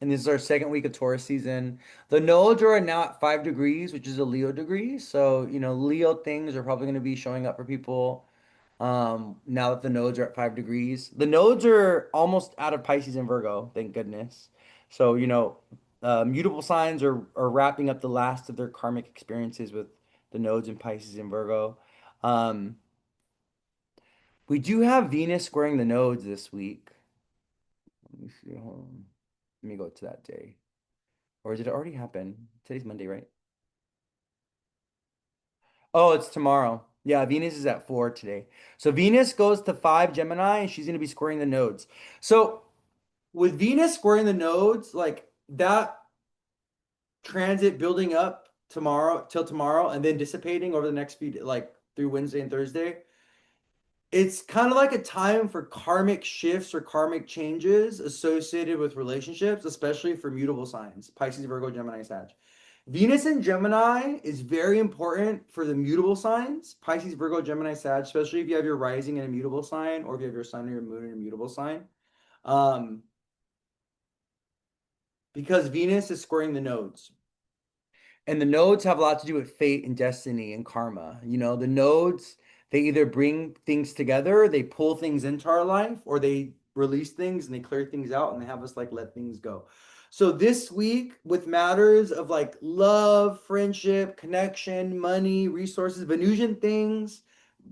And this is our second week of Taurus season. The nodes are now at 5 degrees, which is a Leo degree. So, Leo things are probably going to be showing up for people now that the nodes are at 5 degrees. The nodes are almost out of Pisces and Virgo, thank goodness. So, mutable signs are wrapping up the last of their karmic experiences with the nodes in Pisces and Virgo. Um, we do have Venus squaring the nodes this week. Let me see. Hold on. Let me go to that day. Or did it already happen? Today's Monday, right? Oh, it's tomorrow. Yeah, Venus is at 4 today. So Venus goes to 5 Gemini and she's going to be squaring the nodes. So with Venus squaring the nodes, like that transit building up tomorrow till tomorrow and then dissipating over the next like through Wednesday and Thursday, it's kind of like a time for karmic shifts or karmic changes associated with relationships, especially for mutable signs, Pisces, Virgo, Gemini, Sag. Venus in Gemini is very important for the mutable signs, Pisces, Virgo, Gemini, Sag, especially if you have your rising in a mutable sign or if you have your sun or your moon in a mutable sign. Um, because Venus is squaring the nodes. And the nodes have a lot to do with fate and destiny and karma. The nodes, they either bring things together, they pull things into our life, or they release things and they clear things out and they have us like let things go. So this week, with matters of like love, friendship, connection, money, resources, Venusian things,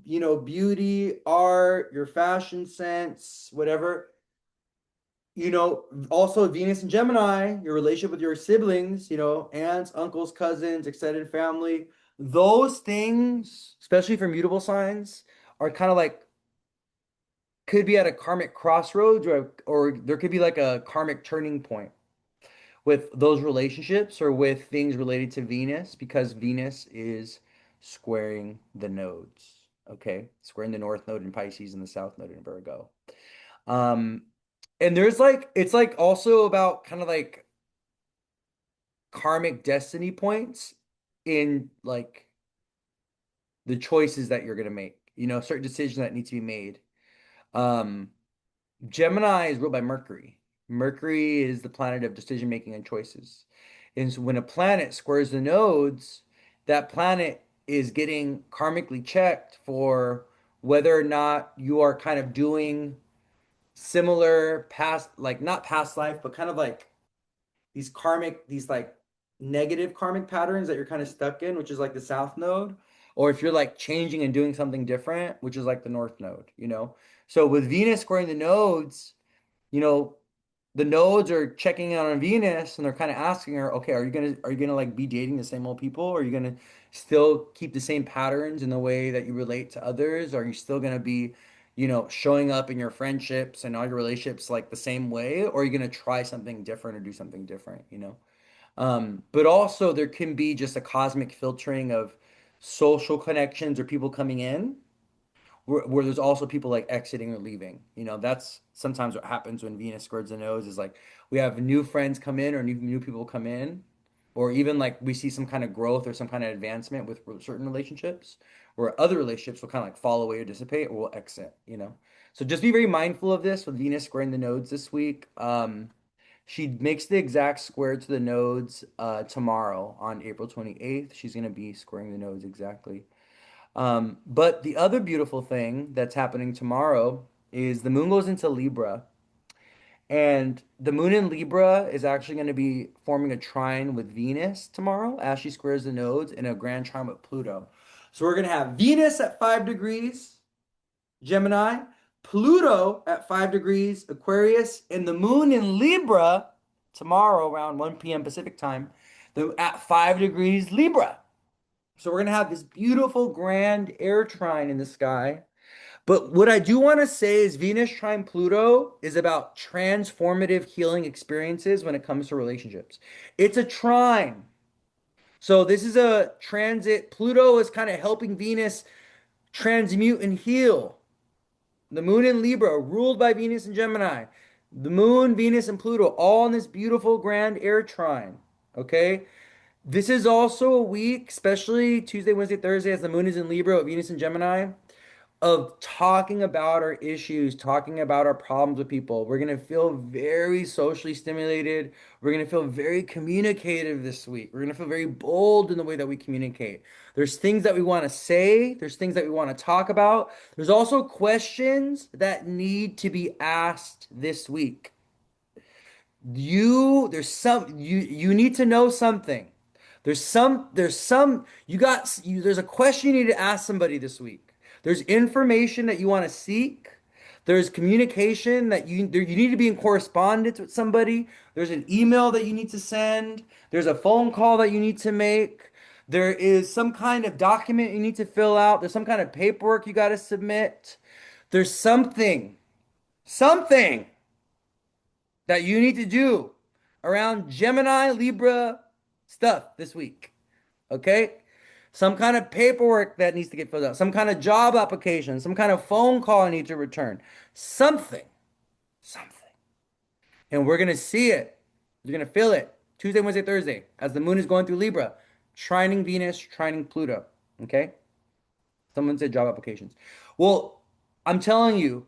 beauty, art, your fashion sense, whatever, also Venus and Gemini, your relationship with your siblings, aunts, uncles, cousins, extended family, those things, especially for mutable signs, are kind of like could be at a karmic crossroads or there could be like a karmic turning point with those relationships or with things related to Venus because Venus is squaring the nodes. Okay, squaring the North Node in Pisces and the South Node in Virgo. Um, and there's like it's like also about kind of like karmic destiny points in like the choices that you're gonna make, certain decisions that need to be made. Um, Gemini is ruled by Mercury. Mercury is the planet of decision making and choices. And so when a planet squares the nodes, that planet is getting karmically checked for whether or not you are kind of doing similar past, like not past life, but kind of like these like negative karmic patterns that you're kind of stuck in, which is like the south node, or if you're like changing and doing something different, which is like the north node, you know? So with Venus squaring the nodes, you know, the nodes are checking out on Venus and they're kind of asking her, okay, are you gonna like be dating the same old people? Or are you gonna still keep the same patterns in the way that you relate to others? Are you still gonna be, showing up in your friendships and all your relationships like the same way? Or are you gonna try something different or do something different, you know? But also there can be just a cosmic filtering of social connections or people coming in where there's also people like exiting or leaving. That's sometimes what happens when Venus squares the nose is like we have new friends come in or new people come in, or even like we see some kind of growth or some kind of advancement with certain relationships, where other relationships will kind of like fall away or dissipate or will exit. So just be very mindful of this with Venus squaring the nodes this week. She makes the exact square to the nodes tomorrow on April 28th. She's going to be squaring the nodes exactly. But the other beautiful thing that's happening tomorrow is the moon goes into Libra, and the moon in Libra is actually going to be forming a trine with Venus tomorrow as she squares the nodes in a grand trine with Pluto. So we're going to have Venus at 5 degrees Gemini, Pluto at 5 degrees Aquarius, and the moon in Libra tomorrow around 1 p.m. Pacific time, at 5 degrees Libra. So we're gonna have this beautiful grand air trine in the sky. But what I do want to say is Venus trine Pluto is about transformative healing experiences when it comes to relationships. It's a trine. So this is a transit. Pluto is kind of helping Venus transmute and heal. The moon in Libra, ruled by Venus and Gemini. The moon, Venus, and Pluto, all in this beautiful grand air trine. Okay? This is also a week, especially Tuesday, Wednesday, Thursday, as the moon is in Libra with Venus and Gemini, of talking about our issues, talking about our problems with people. We're going to feel very socially stimulated. We're going to feel very communicative this week. We're going to feel very bold in the way that we communicate. There's things that we want to say, there's things that we want to talk about. There's also questions that need to be asked this week. You need to know something. There's a question you need to ask somebody this week. There's information that you want to seek. There's communication that you need to be in correspondence with somebody. There's an email that you need to send. There's a phone call that you need to make. There is some kind of document you need to fill out. There's some kind of paperwork you got to submit. There's something that you need to do around Gemini, Libra stuff this week. Okay? Some kind of paperwork that needs to get filled out, some kind of job application, some kind of phone call I need to return. Something, something. And we're going to see it. You're going to feel it Tuesday, Wednesday, Thursday as the moon is going through Libra, trining Venus, trining Pluto. Okay? Someone said job applications. Well, I'm telling you,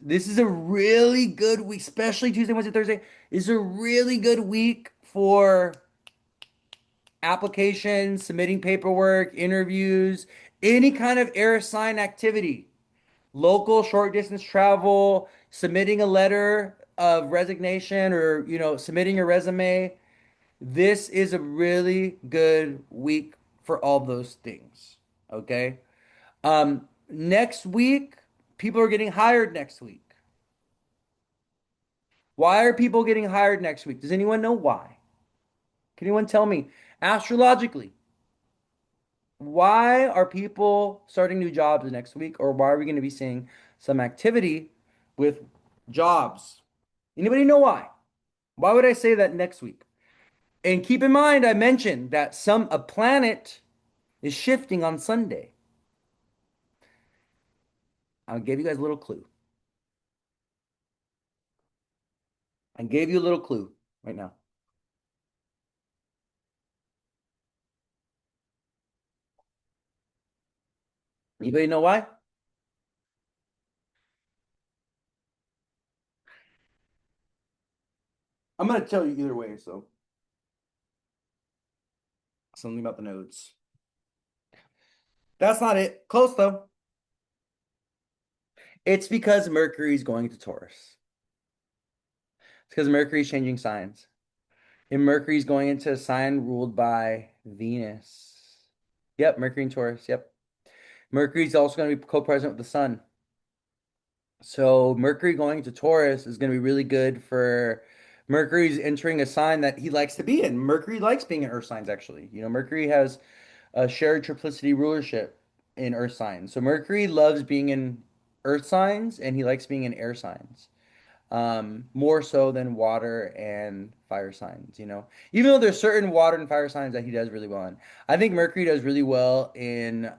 this is a really good week, especially Tuesday, Wednesday, Thursday. Is a really good week for applications, submitting paperwork, interviews, any kind of air sign activity, local short distance travel, submitting a letter of resignation or, submitting your resume. This is a really good week for all those things. Okay. Next week, people are getting hired next week. Why are people getting hired next week? Does anyone know why? Can anyone tell me astrologically, why are people starting new jobs next week, or why are we going to be seeing some activity with jobs? Anybody know why? Why would I say that next week? And keep in mind, I mentioned that a planet is shifting on Sunday. I'll give you guys a little clue. I gave you a little clue right now. Anybody know why? I'm gonna tell you either way, so something about the nodes. That's not it. Close though. It's because Mercury's going to Taurus. It's because Mercury's changing signs. And Mercury's going into a sign ruled by Venus. Yep, Mercury and Taurus. Yep. Mercury's also going to be co-present with the sun. So Mercury going to Taurus is going to be really good for Mercury's entering a sign that he likes to be in. Mercury likes being in earth signs, actually. Mercury has a shared triplicity rulership in earth signs. So Mercury loves being in earth signs and he likes being in air signs. More so than water and fire signs. Even though there's certain water and fire signs that he does really well in. I think Mercury does really well in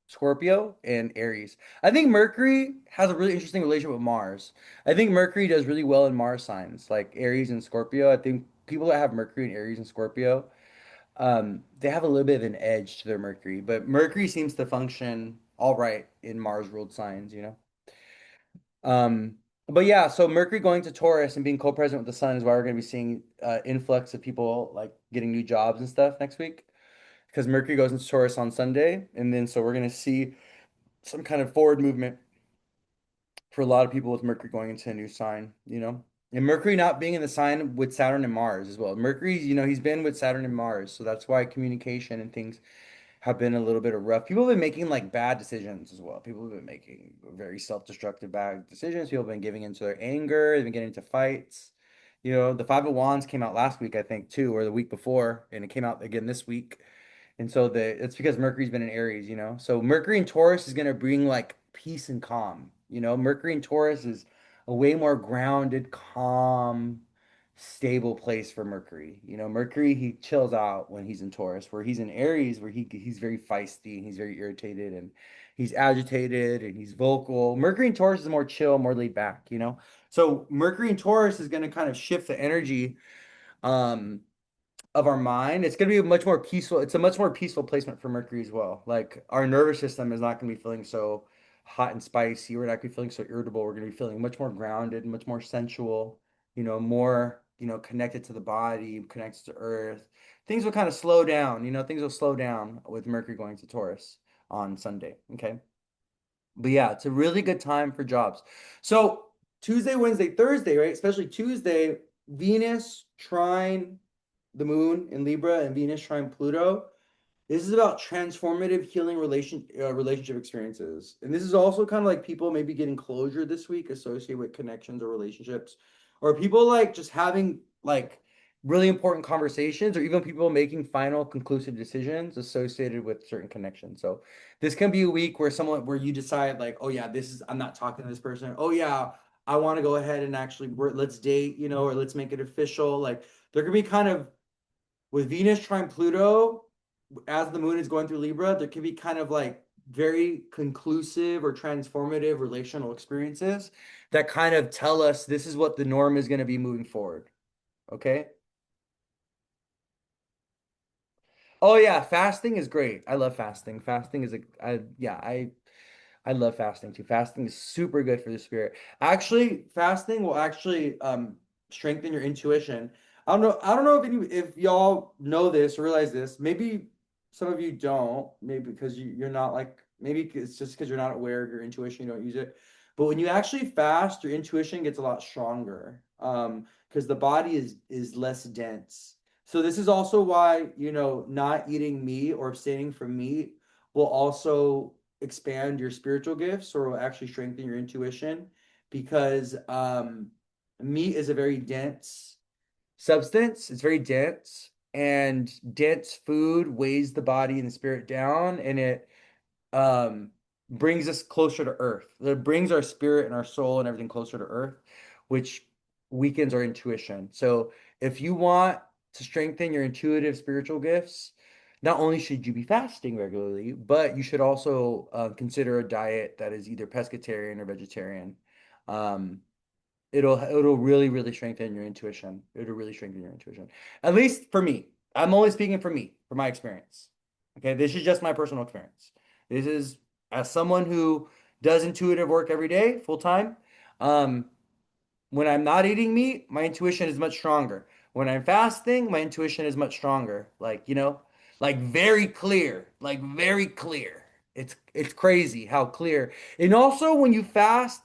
Scorpio and Aries. I think Mercury has a really interesting relationship with Mars. I think Mercury does really well in Mars signs, like Aries and Scorpio. I think people that have Mercury and Aries and Scorpio, they have a little bit of an edge to their Mercury, but Mercury seems to function all right in Mars ruled signs. Um, but yeah, so Mercury going to Taurus and being co-present with the sun is why we're going to be seeing influx of people like getting new jobs and stuff next week because Mercury goes into Taurus on Sunday, and then so we're going to see some kind of forward movement for a lot of people with Mercury going into a new sign. And Mercury not being in the sign with Saturn and Mars as well. Mercury, he's been with Saturn and Mars, so that's why communication and things have been a little bit of rough. People have been making like bad decisions as well. People have been making very self-destructive bad decisions. People have been giving into their anger. They've been getting into fights. The Five of Wands came out last week, I think, too, or the week before, and it came out again this week. And so it's because Mercury's been in Aries. So Mercury and Taurus is gonna bring like peace and calm. Mercury and Taurus is a way more grounded, calm, stable place for Mercury. Mercury he chills out when he's in Taurus, where he's in Aries, where he's very feisty and he's very irritated and he's agitated and he's vocal. Mercury and Taurus is more chill, more laid back. So Mercury and Taurus is gonna kind of shift the energy. Um, of our mind. It's going to be a much more peaceful. It's a much more peaceful placement for Mercury as well. Like our nervous system is not going to be feeling so hot and spicy. We're not going to be feeling so irritable. We're going to be feeling much more grounded, much more sensual, more, connected to the body, connected to earth. Things will kind of slow down. Things will slow down with Mercury going to Taurus on Sunday. Okay. But yeah, it's a really good time for jobs. So Tuesday, Wednesday, Thursday, right? Especially Tuesday, Venus trine the moon in Libra and Venus trine Pluto. This is about transformative healing relationship experiences. And this is also kind of like people maybe getting closure this week associated with connections or relationships, or people like just having like really important conversations, or even people making final conclusive decisions associated with certain connections. So this can be a week where you decide like, oh yeah, I'm not talking to this person. Oh yeah, I want to go ahead and actually let's date, or let's make it official. Like there could be kind of with Venus trine Pluto, as the moon is going through Libra, there can be kind of like very conclusive or transformative relational experiences that kind of tell us this is what the norm is going to be moving forward. Okay. Oh yeah, fasting is great. I love fasting. Fasting is I love fasting too. Fasting is super good for the spirit. Actually, fasting will actually strengthen your intuition. I don't know if y'all know this or realize this. Maybe some of you don't, maybe because you're not like maybe it's just because you're not aware of your intuition, you don't use it. But when you actually fast, your intuition gets a lot stronger. Because the body is less dense. So this is also why, not eating meat or abstaining from meat will also expand your spiritual gifts or will actually strengthen your intuition because meat is a very dense substance. It's very dense, and dense food weighs the body and the spirit down, and it um brings us closer to earth. It brings our spirit and our soul and everything closer to earth, which weakens our intuition. So if you want to strengthen your intuitive spiritual gifts, not only should you be fasting regularly, but you should also consider a diet that is either pescatarian or vegetarian. Um, it'll really, really strengthen your intuition. It'll really strengthen your intuition. At least for me. I'm only speaking for me, for my experience. Okay, this is just my personal experience. This is as someone who does intuitive work every day, full time. Um, When I'm not eating meat, my intuition is much stronger. When I'm fasting, my intuition is much stronger. Like very clear, like very clear. It's crazy how clear. And also when you fast,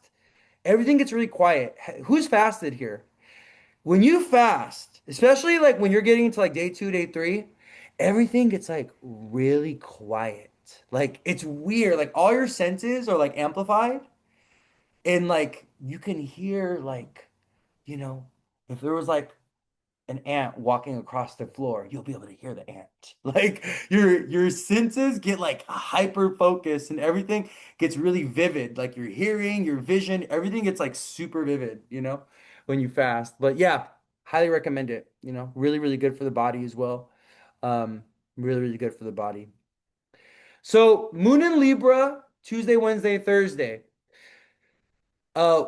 everything gets really quiet. Who's fasted here? When you fast, especially like when you're getting into like day two, day three, everything gets like really quiet. Like it's weird. Like all your senses are like amplified and like you can hear like, you know, if there was like an ant walking across the floor, you'll be able to hear the ant. Like your senses get like hyper focused and everything gets really vivid. Like your hearing, your vision, everything gets like super vivid, when you fast. But yeah, highly recommend it. Really, really good for the body as well. Really, really good for the body. So Moon in Libra, Tuesday, Wednesday, Thursday. Uh,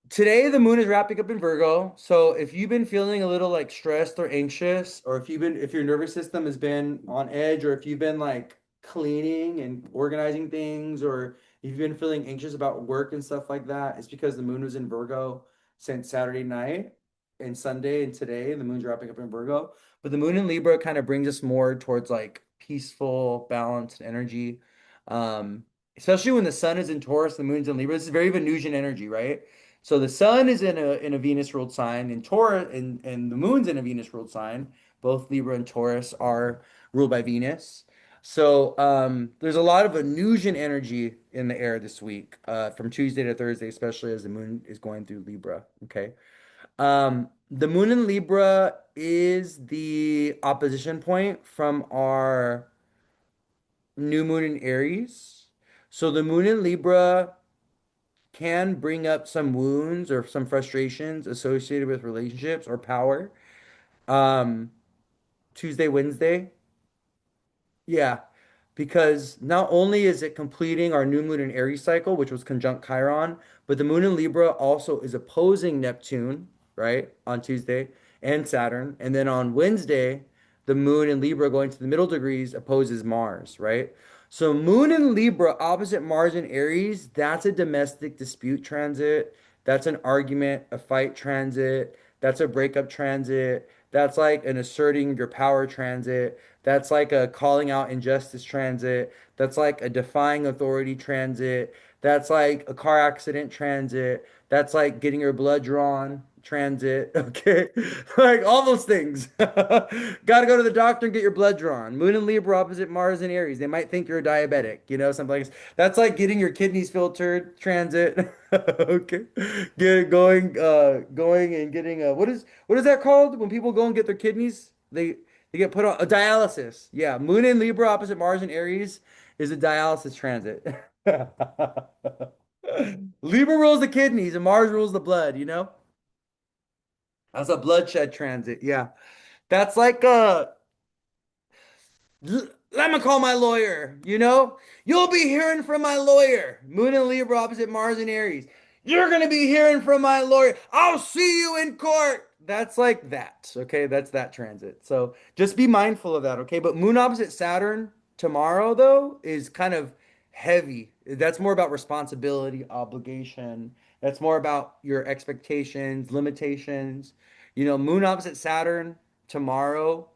Today the moon is wrapping up in Virgo. So if you've been feeling a little like stressed or anxious, or if your nervous system has been on edge, or if you've been like cleaning and organizing things, or if you've been feeling anxious about work and stuff like that, it's because the moon was in Virgo since Saturday night and Sunday and today. The moon's wrapping up in Virgo. But the moon in Libra kind of brings us more towards like peaceful, balanced energy. Um, Especially when the sun is in Taurus, the moon's in Libra. This is very Venusian energy, right? So the sun is in a Venus ruled sign, and Taurus and the moon's in a Venus ruled sign. Both Libra and Taurus are ruled by Venus. So there's a lot of Venusian energy in the air this week, from Tuesday to Thursday, especially as the moon is going through Libra. Okay. The moon in Libra is the opposition point from our new moon in Aries. So the moon in Libra can bring up some wounds or some frustrations associated with relationships or power. Um, Tuesday, Wednesday. Yeah, because not only is it completing our new moon in Aries cycle, which was conjunct Chiron, but the moon in Libra also is opposing Neptune, right, on Tuesday and Saturn. And then on Wednesday, the moon in Libra going to the middle degrees opposes Mars, right? So moon in Libra opposite Mars in Aries, that's a domestic dispute transit. That's an argument, a fight transit. That's a breakup transit. That's like an asserting your power transit. That's like a calling out injustice transit. That's like a defying authority transit. That's like a car accident transit. That's like getting your blood drawn transit. Okay. Like all those things. Got to go to the doctor and get your blood drawn. Moon and Libra opposite Mars and Aries. They might think you're a diabetic, something like that's like getting your kidneys filtered transit. Okay. Going and getting what is that called when people go and get their kidneys? They get put on a dialysis. Yeah, Moon in Libra opposite Mars and Aries is a dialysis transit. Libra rules the kidneys and Mars rules the blood. That's a bloodshed transit. Yeah. That's like let me call my lawyer. You'll be hearing from my lawyer. Moon and Libra opposite Mars and Aries. You're going to be hearing from my lawyer. I'll see you in court. That's like that. Okay. That's that transit. So just be mindful of that. Okay. But Moon opposite Saturn tomorrow, though, is kind of heavy. That's more about responsibility, obligation. That's more about your expectations, limitations. Moon opposite Saturn tomorrow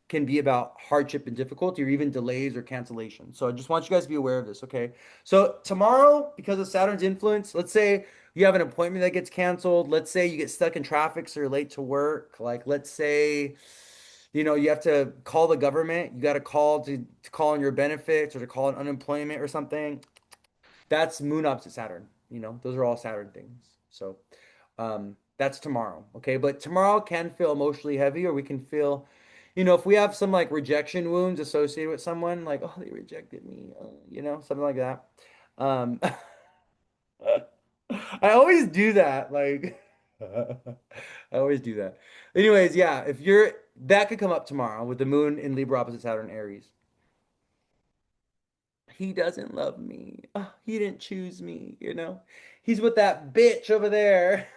can be about hardship and difficulty or even delays or cancellation. So I just want you guys to be aware of this, okay? So tomorrow, because of Saturn's influence, let's say you have an appointment that gets canceled. Let's say you get stuck in traffic, so you're late to work. Like, let's say, you have to call the government. You got to call to call on your benefits or to call on unemployment or something. That's moon opposite Saturn. Those are all Saturn things. So that's tomorrow. Okay. But tomorrow can feel emotionally heavy, or we can feel, if we have some like rejection wounds associated with someone, like, oh, they rejected me, something like that. Um, I always do that. Like, I always do that. Anyways, yeah, that could come up tomorrow with the moon in Libra opposite Saturn Aries. He doesn't love me. Oh, he didn't choose me. He's with that bitch over there.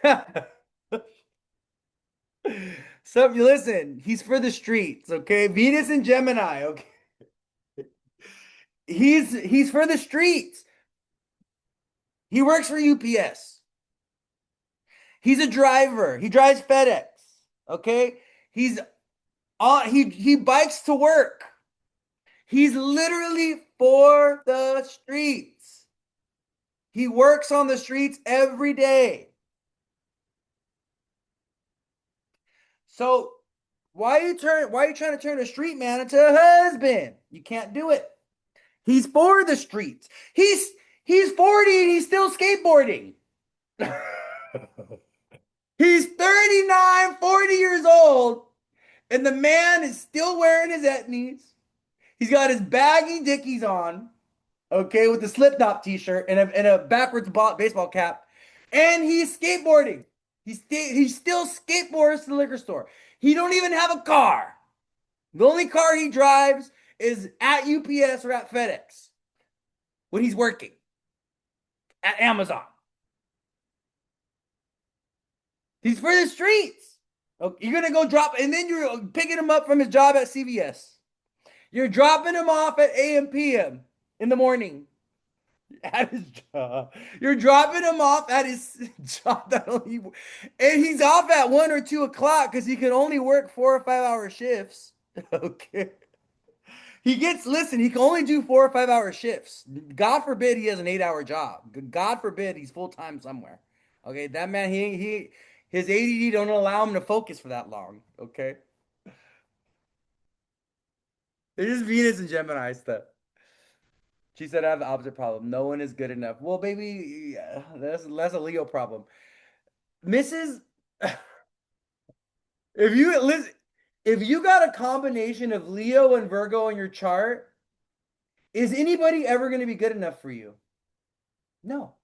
So listen, he's for the streets, okay? Venus and Gemini, okay? He's for the streets. He works for UPS. He's a driver. He drives FedEx. Okay? He's he bikes to work. He's literally for the streets. He works on the streets every day. So why are you trying to turn a street man into a husband? You can't do it. He's for the streets. He's 40 and he's still skateboarding. He's 39, 40 years old, and the man is still wearing his etnies. He's got his baggy dickies on, okay, with the slip knot t-shirt and a backwards baseball cap, and he's skateboarding. He still skateboards to the liquor store. He don't even have a car. The only car he drives is at UPS or at FedEx when he's working at Amazon. He's for the streets. Okay, you're gonna go drop, and then you're picking him up from his job at CVS. You're dropping him off at AM PM in the morning at his job. You're dropping him off at his job that only, and he's off at 1 or 2 o'clock because he can only work 4 or 5 hour shifts. Okay. Listen, he can only do 4 or 5 hour shifts. God forbid he has an 8 hour job. God forbid he's full time somewhere. Okay, that man, his ADD don't allow him to focus for that long. Okay, it's just Venus and Gemini stuff. She said I have the opposite problem. No one is good enough. Well, baby, yeah, that's a Leo problem. Mrs. If you listen, if you got a combination of Leo and Virgo in your chart, is anybody ever going to be good enough for you? No.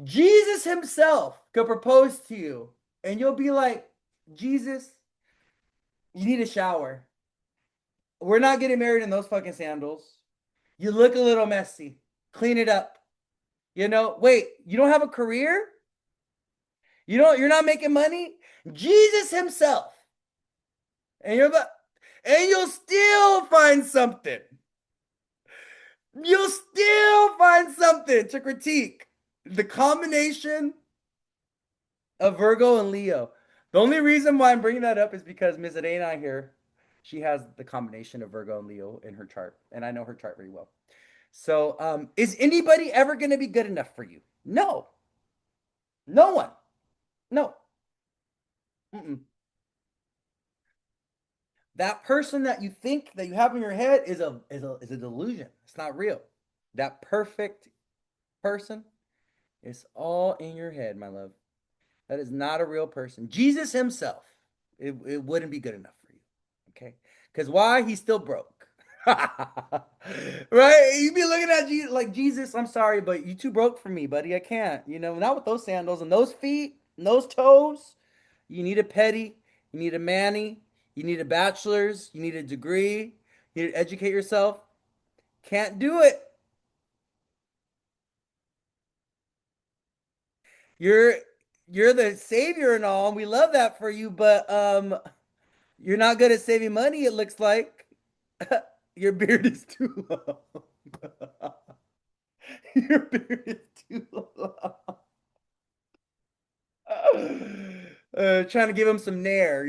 Jesus himself could propose to you, and you'll be like, Jesus, you need a shower. We're not getting married in those fucking sandals. You look a little messy. Clean it up. Wait, you don't have a career? You're not making money? Jesus himself. And you'll still find something. You'll still find something to critique. The combination of Virgo and Leo. The only reason why I'm bringing that up is because Miss Adena here, she has the combination of Virgo and Leo in her chart, and I know her chart very well. So, is anybody ever going to be good enough for you? No, no one. No. Mm-mm. That person that you think that you have in your head is a delusion. It's not real. That perfect person is all in your head, my love. That is not a real person. Jesus himself, it wouldn't be good enough for you. Okay? Because why? He's still broke. Right? You'd be looking at Jesus like, Jesus, I'm sorry, but you too broke for me, buddy. I can't. Not with those sandals and those feet and those toes. You need a petty. You need a manny. You need a bachelor's. You need a degree. You need to educate yourself. Can't do it. You're you're the savior and all, and we love that for you, but you're not good at saving money, it looks like. Your beard is too long. Your beard is too long. Trying to give him some nair,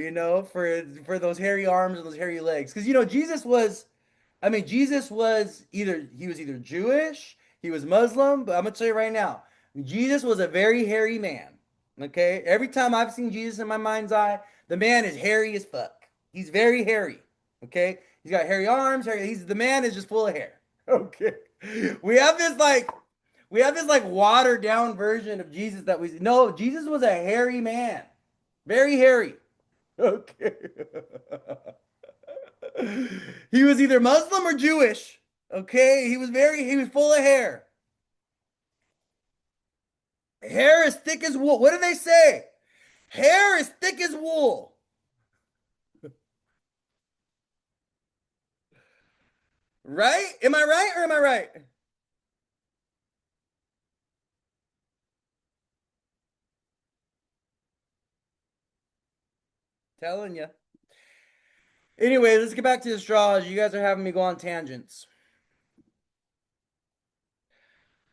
for those hairy arms and those hairy legs. Because Jesus was either Jewish, he was Muslim, but I'm gonna tell you right now, Jesus was a very hairy man. Okay, every time I've seen Jesus in my mind's eye, the man is hairy as fuck. He's very hairy. Okay, he's got hairy arms. The man is just full of hair. Okay, we have this like watered down version of Jesus that we no. Jesus was a hairy man, very hairy. Okay. He was either Muslim or Jewish. Okay, he was full of hair. Hair as thick as wool. What do they say? Hair as thick as wool. Right? Am I right or am I right? Telling you. Anyway, let's get back to astrology. You guys are having me go on tangents.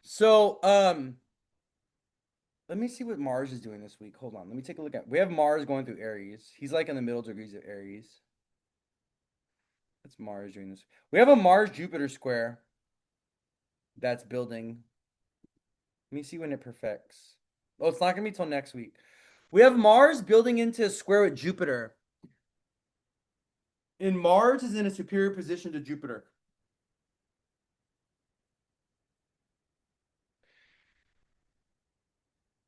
So, Let me see what Mars is doing this week. Hold on. Let me take a look at. We have Mars going through Aries. He's like in the middle degrees of Aries. That's Mars doing this. We have a Mars Jupiter square that's building. Let me see when it perfects. Oh, it's not gonna be till next week. We have Mars building into a square with Jupiter. And Mars is in a superior position to Jupiter.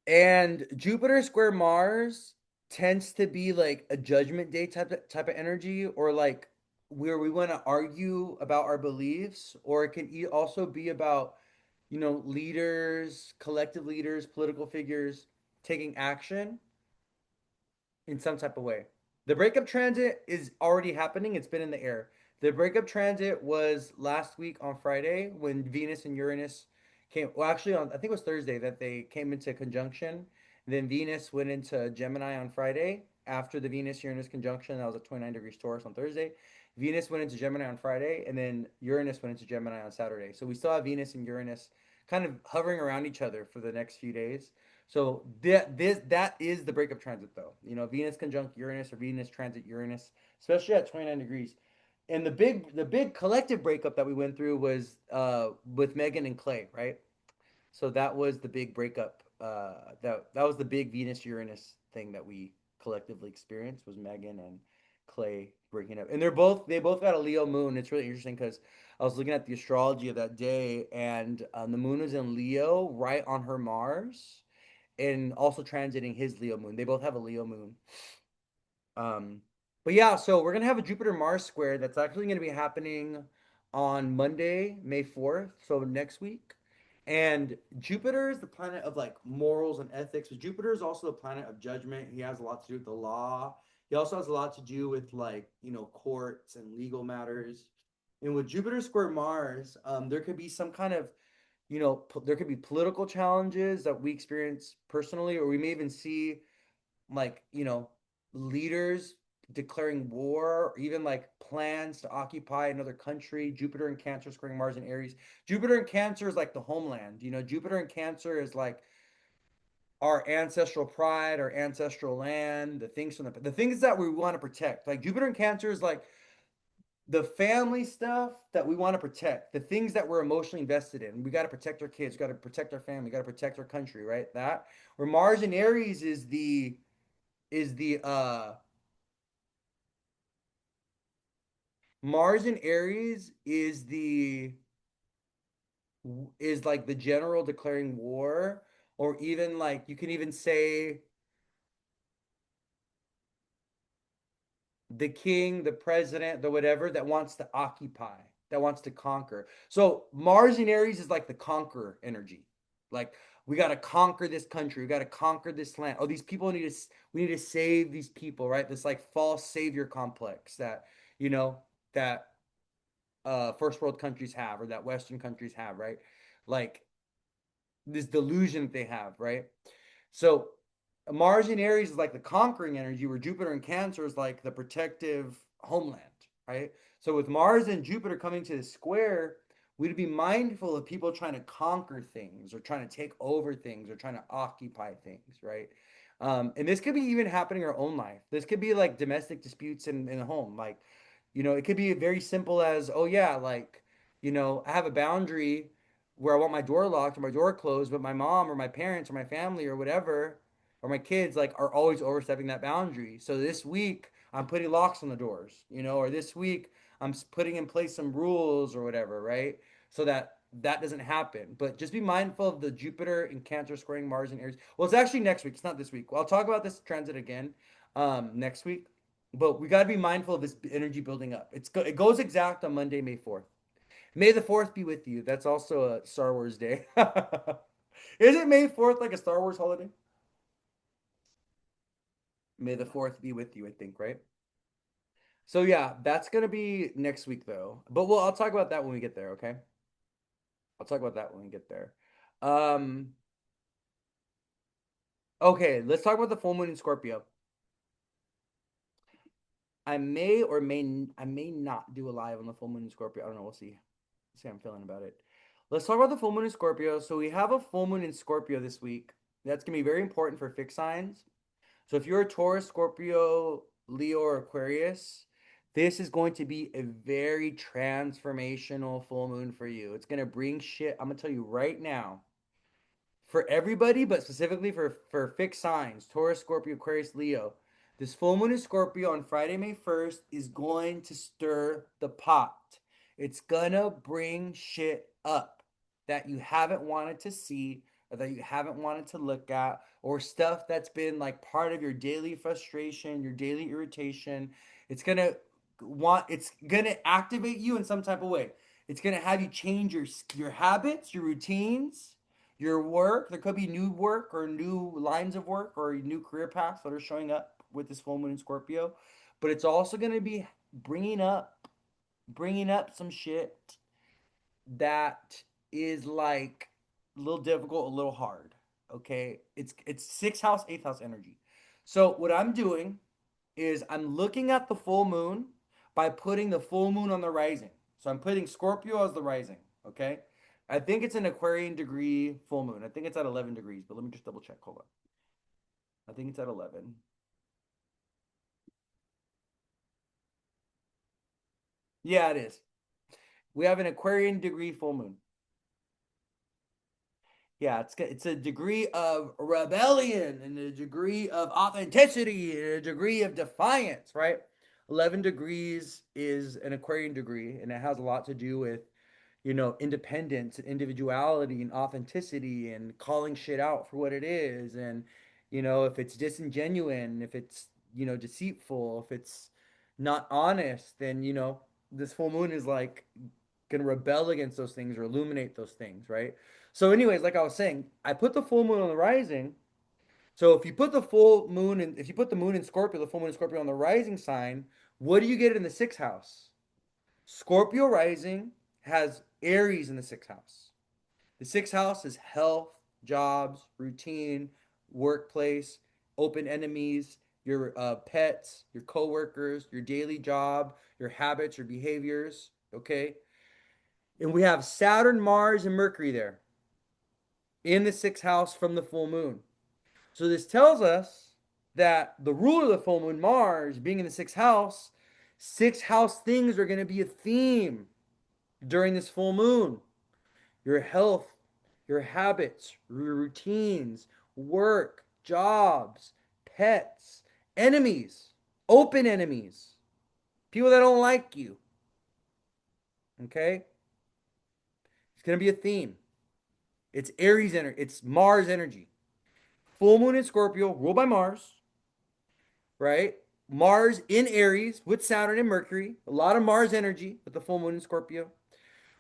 And Jupiter square Mars tends to be like a judgment day type of energy, or like where we want to argue about our beliefs, or it can also be about, leaders, collective leaders, political figures taking action in some type of way. The breakup transit is already happening. It's been in the air. The breakup transit was last week on Friday when Venus and Uranus came. Well, actually, I think it was Thursday that they came into conjunction. Then Venus went into Gemini on Friday after the Venus Uranus conjunction. That was at 29 degrees Taurus on Thursday. Venus went into Gemini on Friday, and then Uranus went into Gemini on Saturday. So we still have Venus and Uranus kind of hovering around each other for the next few days. So that is the breakup transit though. Venus conjunct Uranus or Venus transit Uranus, especially at 29 degrees. And the big collective breakup that we went through was with Megan and Clay, right? So that was the big breakup. That was the big Venus Uranus thing that we collectively experienced was Megan and Clay breaking up. And they both got a Leo moon. It's really interesting because I was looking at the astrology of that day, and the moon is in Leo, right on her Mars, and also transiting his Leo moon. They both have a Leo moon. Um, but yeah, so we're gonna have a Jupiter Mars square that's actually gonna be happening on Monday, May 4th, so next week. And Jupiter is the planet of like morals and ethics, but Jupiter is also the planet of judgment. He has a lot to do with the law. He also has a lot to do with like, courts and legal matters. And with Jupiter square Mars, there could be some kind of, there could be political challenges that we experience personally, or we may even see like, leaders declaring war, or even like plans to occupy another country. Jupiter and Cancer squaring Mars and Aries. Jupiter and Cancer is like the homeland. Jupiter and Cancer is like our ancestral pride, our ancestral land, the things that we want to protect. Like Jupiter and Cancer is like the family stuff that we want to protect, the things that we're emotionally invested in. We got to protect our kids, got to protect our family, got to protect our country, right? That where Mars and Aries is the Mars in Aries is like the general declaring war, or even like you can even say the king, the president, the whatever that wants to occupy, that wants to conquer. So Mars in Aries is like the conqueror energy. Like we got to conquer this country, we got to conquer this land. Oh, these people we need to save these people, right? This like false savior complex that, you know, that first world countries have, or that Western countries have, right? Like this delusion that they have, right? So Mars in Aries is like the conquering energy, where Jupiter in Cancer is like the protective homeland, right? So with Mars and Jupiter coming to the square, we'd be mindful of people trying to conquer things, or trying to take over things, or trying to occupy things, right? And this could be even happening in our own life. This could be like domestic disputes in the home. Like, it could be very simple as, oh yeah, like, I have a boundary where I want my door locked or my door closed, but my mom or my parents or my family or whatever, or my kids like are always overstepping that boundary. So this week I'm putting locks on the doors, or this week I'm putting in place some rules or whatever, right? So that that doesn't happen. But just be mindful of the Jupiter and Cancer squaring Mars and Aries. Well, it's actually next week. It's not this week. Well, I'll talk about this transit again next week. But we got to be mindful of this energy building up. It goes exact on Monday, May 4th. May the 4th be with you. That's also a Star Wars day. Isn't May 4th like a Star Wars holiday? May the 4th be with you, I think, right? So yeah, that's gonna be next week though. But I'll talk about that when we get there, okay? I'll talk about that when we get there. Um, okay, let's talk about the full moon in Scorpio. I may not do a live on the full moon in Scorpio. I don't know. We'll see. See how I'm feeling about it. Let's talk about the full moon in Scorpio. So we have a full moon in Scorpio this week. That's going to be very important for fixed signs. So if you're a Taurus, Scorpio, Leo, or Aquarius, this is going to be a very transformational full moon for you. It's going to bring shit. I'm going to tell you right now, for everybody, but specifically for fixed signs, Taurus, Scorpio, Aquarius, Leo. This full moon in Scorpio on Friday, May 1st is going to stir the pot. It's gonna bring shit up that you haven't wanted to see or that you haven't wanted to look at, or stuff that's been like part of your daily frustration, your daily irritation. It's gonna activate you in some type of way. It's gonna have you change your habits, your routines, your work. There could be new work or new lines of work or new career paths that are showing up with this full moon in Scorpio. But it's also going to be bringing up bringing up some shit that is like a little difficult, a little hard. Okay, it's sixth house, eighth house energy. So what I'm doing is I'm looking at the full moon by putting the full moon on the rising. So I'm putting Scorpio as the rising. Okay, I think it's an Aquarian degree full moon. I think it's at 11 degrees, but let me just double check. Hold on. I think it's at 11. Yeah, it is. We have an Aquarian degree full moon. Yeah, it's a degree of rebellion and a degree of authenticity and a degree of defiance, right? 11 degrees is an Aquarian degree, and it has a lot to do with, independence and individuality and authenticity and calling shit out for what it is. And, if it's disingenuine, if it's, deceitful, if it's not honest, then, this full moon is like going to rebel against those things or illuminate those things, right? So, anyways, like I was saying, I put the full moon on the rising. So if you put the moon in Scorpio, the full moon in Scorpio on the rising sign, what do you get in the sixth house? Scorpio rising has Aries in the sixth house. The sixth house is health, jobs, routine, workplace, open enemies, your pets, your coworkers, your daily job, your habits, your behaviors. Okay. And we have Saturn, Mars, and Mercury there in the sixth house from the full moon. So this tells us that the ruler of the full moon, Mars, being in the sixth house things are going to be a theme during this full moon. Your health, your habits, your routines, work, jobs, pets, enemies, open enemies, people that don't like you. Okay? It's going to be a theme. It's Aries energy, it's Mars energy. Full moon in Scorpio, ruled by Mars, right? Mars in Aries with Saturn and Mercury. A lot of Mars energy with the full moon in Scorpio.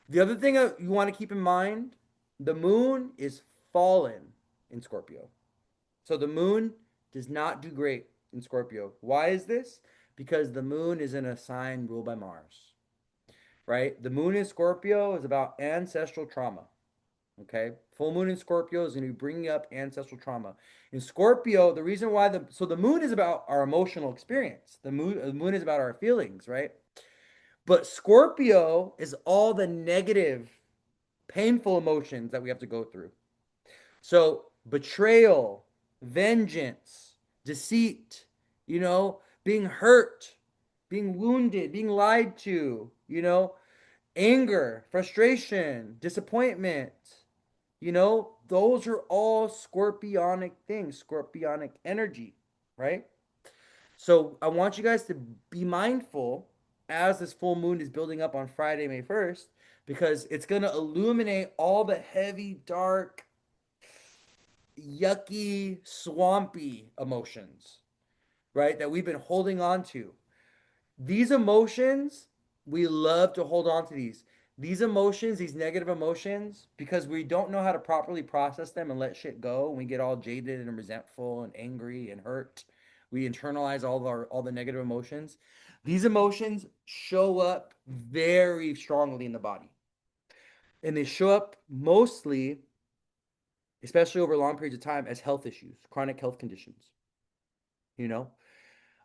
The other thing you want to keep in mind, the moon is fallen in Scorpio. So the moon does not do great in Scorpio. Why is this? Because the moon is in a sign ruled by Mars, right? The moon in Scorpio is about ancestral trauma. Okay, full moon in Scorpio is going to be bringing up ancestral trauma. In Scorpio, the reason why the moon is about our emotional experience. The moon is about our feelings, right? But Scorpio is all the negative, painful emotions that we have to go through. So betrayal, vengeance, deceit, being hurt, being wounded, being lied to, anger, frustration, disappointment. Those are all scorpionic things, scorpionic energy, right? So I want you guys to be mindful as this full moon is building up on Friday, May 1st, because it's going to illuminate all the heavy, dark, yucky, swampy emotions, right? That we've been holding on to. These emotions, we love to hold on to these emotions, these negative emotions, because we don't know how to properly process them and let shit go. And we get all jaded and resentful and angry and hurt. We internalize all the negative emotions. These emotions show up very strongly in the body. And they show up mostly, especially over long periods of time, as health issues, chronic health conditions. You know,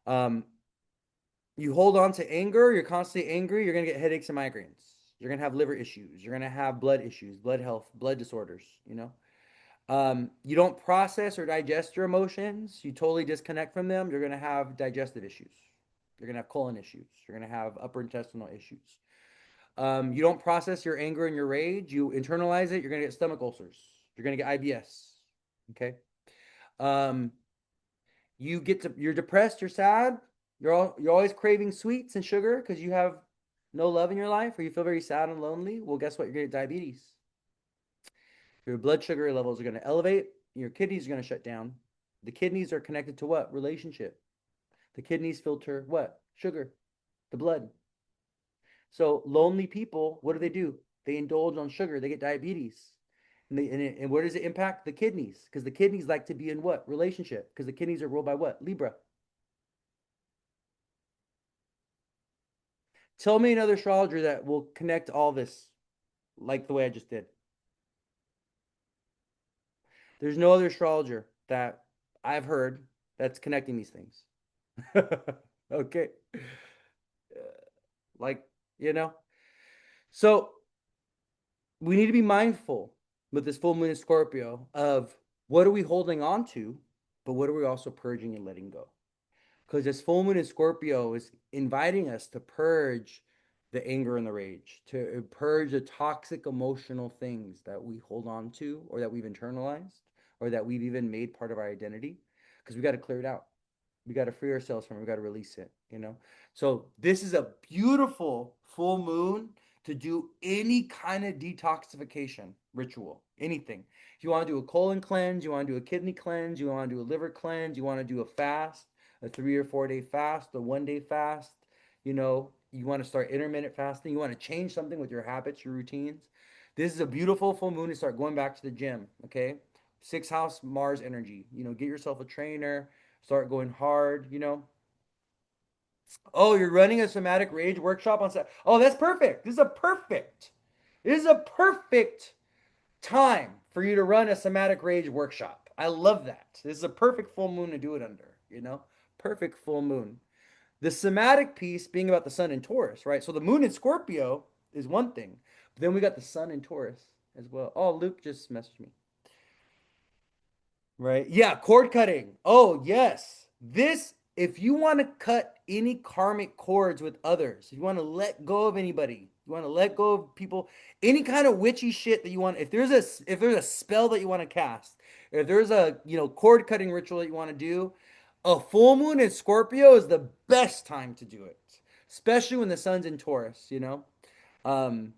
um, you hold on to anger, you're constantly angry, you're going to get headaches and migraines. You're going to have liver issues. You're going to have blood issues, blood health, blood disorders, You don't process or digest your emotions. You totally disconnect from them. You're going to have digestive issues. You're going to have colon issues. You're going to have upper intestinal issues. You don't process your anger and your rage. You internalize it. You're going to get stomach ulcers. You're going to get IBS. Okay. Um, you're depressed. You're sad. You're always craving sweets and sugar because you have no love in your life, or you feel very sad and lonely. Well, guess what? You're going to get diabetes. Your blood sugar levels are going to elevate. Your kidneys are going to shut down. The kidneys are connected to what? Relationship. The kidneys filter what? Sugar, the blood. So lonely people, what do? They indulge on sugar. They get diabetes. And where does it impact? The kidneys. Because the kidneys like to be in what? Relationship. Because the kidneys are ruled by what? Libra. Tell me another astrologer that will connect all this like the way I just did. There's no other astrologer that I've heard that's connecting these things. Okay. Like, you know. So we need to be mindful with this full moon in Scorpio of what are we holding on to, but what are we also purging and letting go? Because this full moon in Scorpio is inviting us to purge the anger and the rage, to purge the toxic emotional things that we hold on to or that we've internalized or that we've even made part of our identity. Because we got to clear it out. We got to free ourselves from it. We got to release it, you know? So this is a beautiful full moon to do any kind of detoxification ritual, anything. If you want to do a colon cleanse, you want to do a kidney cleanse, you want to do a liver cleanse, you want to do a fast, a 3 or 4 day fast, a 1 day fast, you know, you want to start intermittent fasting, you want to change something with your habits, your routines. This is a beautiful full moon to start going back to the gym, okay? Sixth house Mars energy. You know, get yourself a trainer, start going hard, you know. Oh, you're running a somatic rage workshop on Saturday. Oh, that's perfect. This is a perfect time for you to run a somatic rage workshop. I love that. This is a perfect full moon to do it under, you know? Perfect full moon. The somatic piece being about the sun in Taurus, right? So the moon in Scorpio is one thing, but then we got the sun in Taurus as well. Oh, Luke just messaged me. Right. Yeah, cord cutting. Oh, yes. This, if you want to cut any karmic cords with others, if you want to let go of anybody, you want to let go of people, any kind of witchy shit that you want, if there's a spell that you want to cast, if there's a, cord cutting ritual that you want to do, a full moon in Scorpio is the best time to do it. Especially when the sun's in Taurus, you know? Um,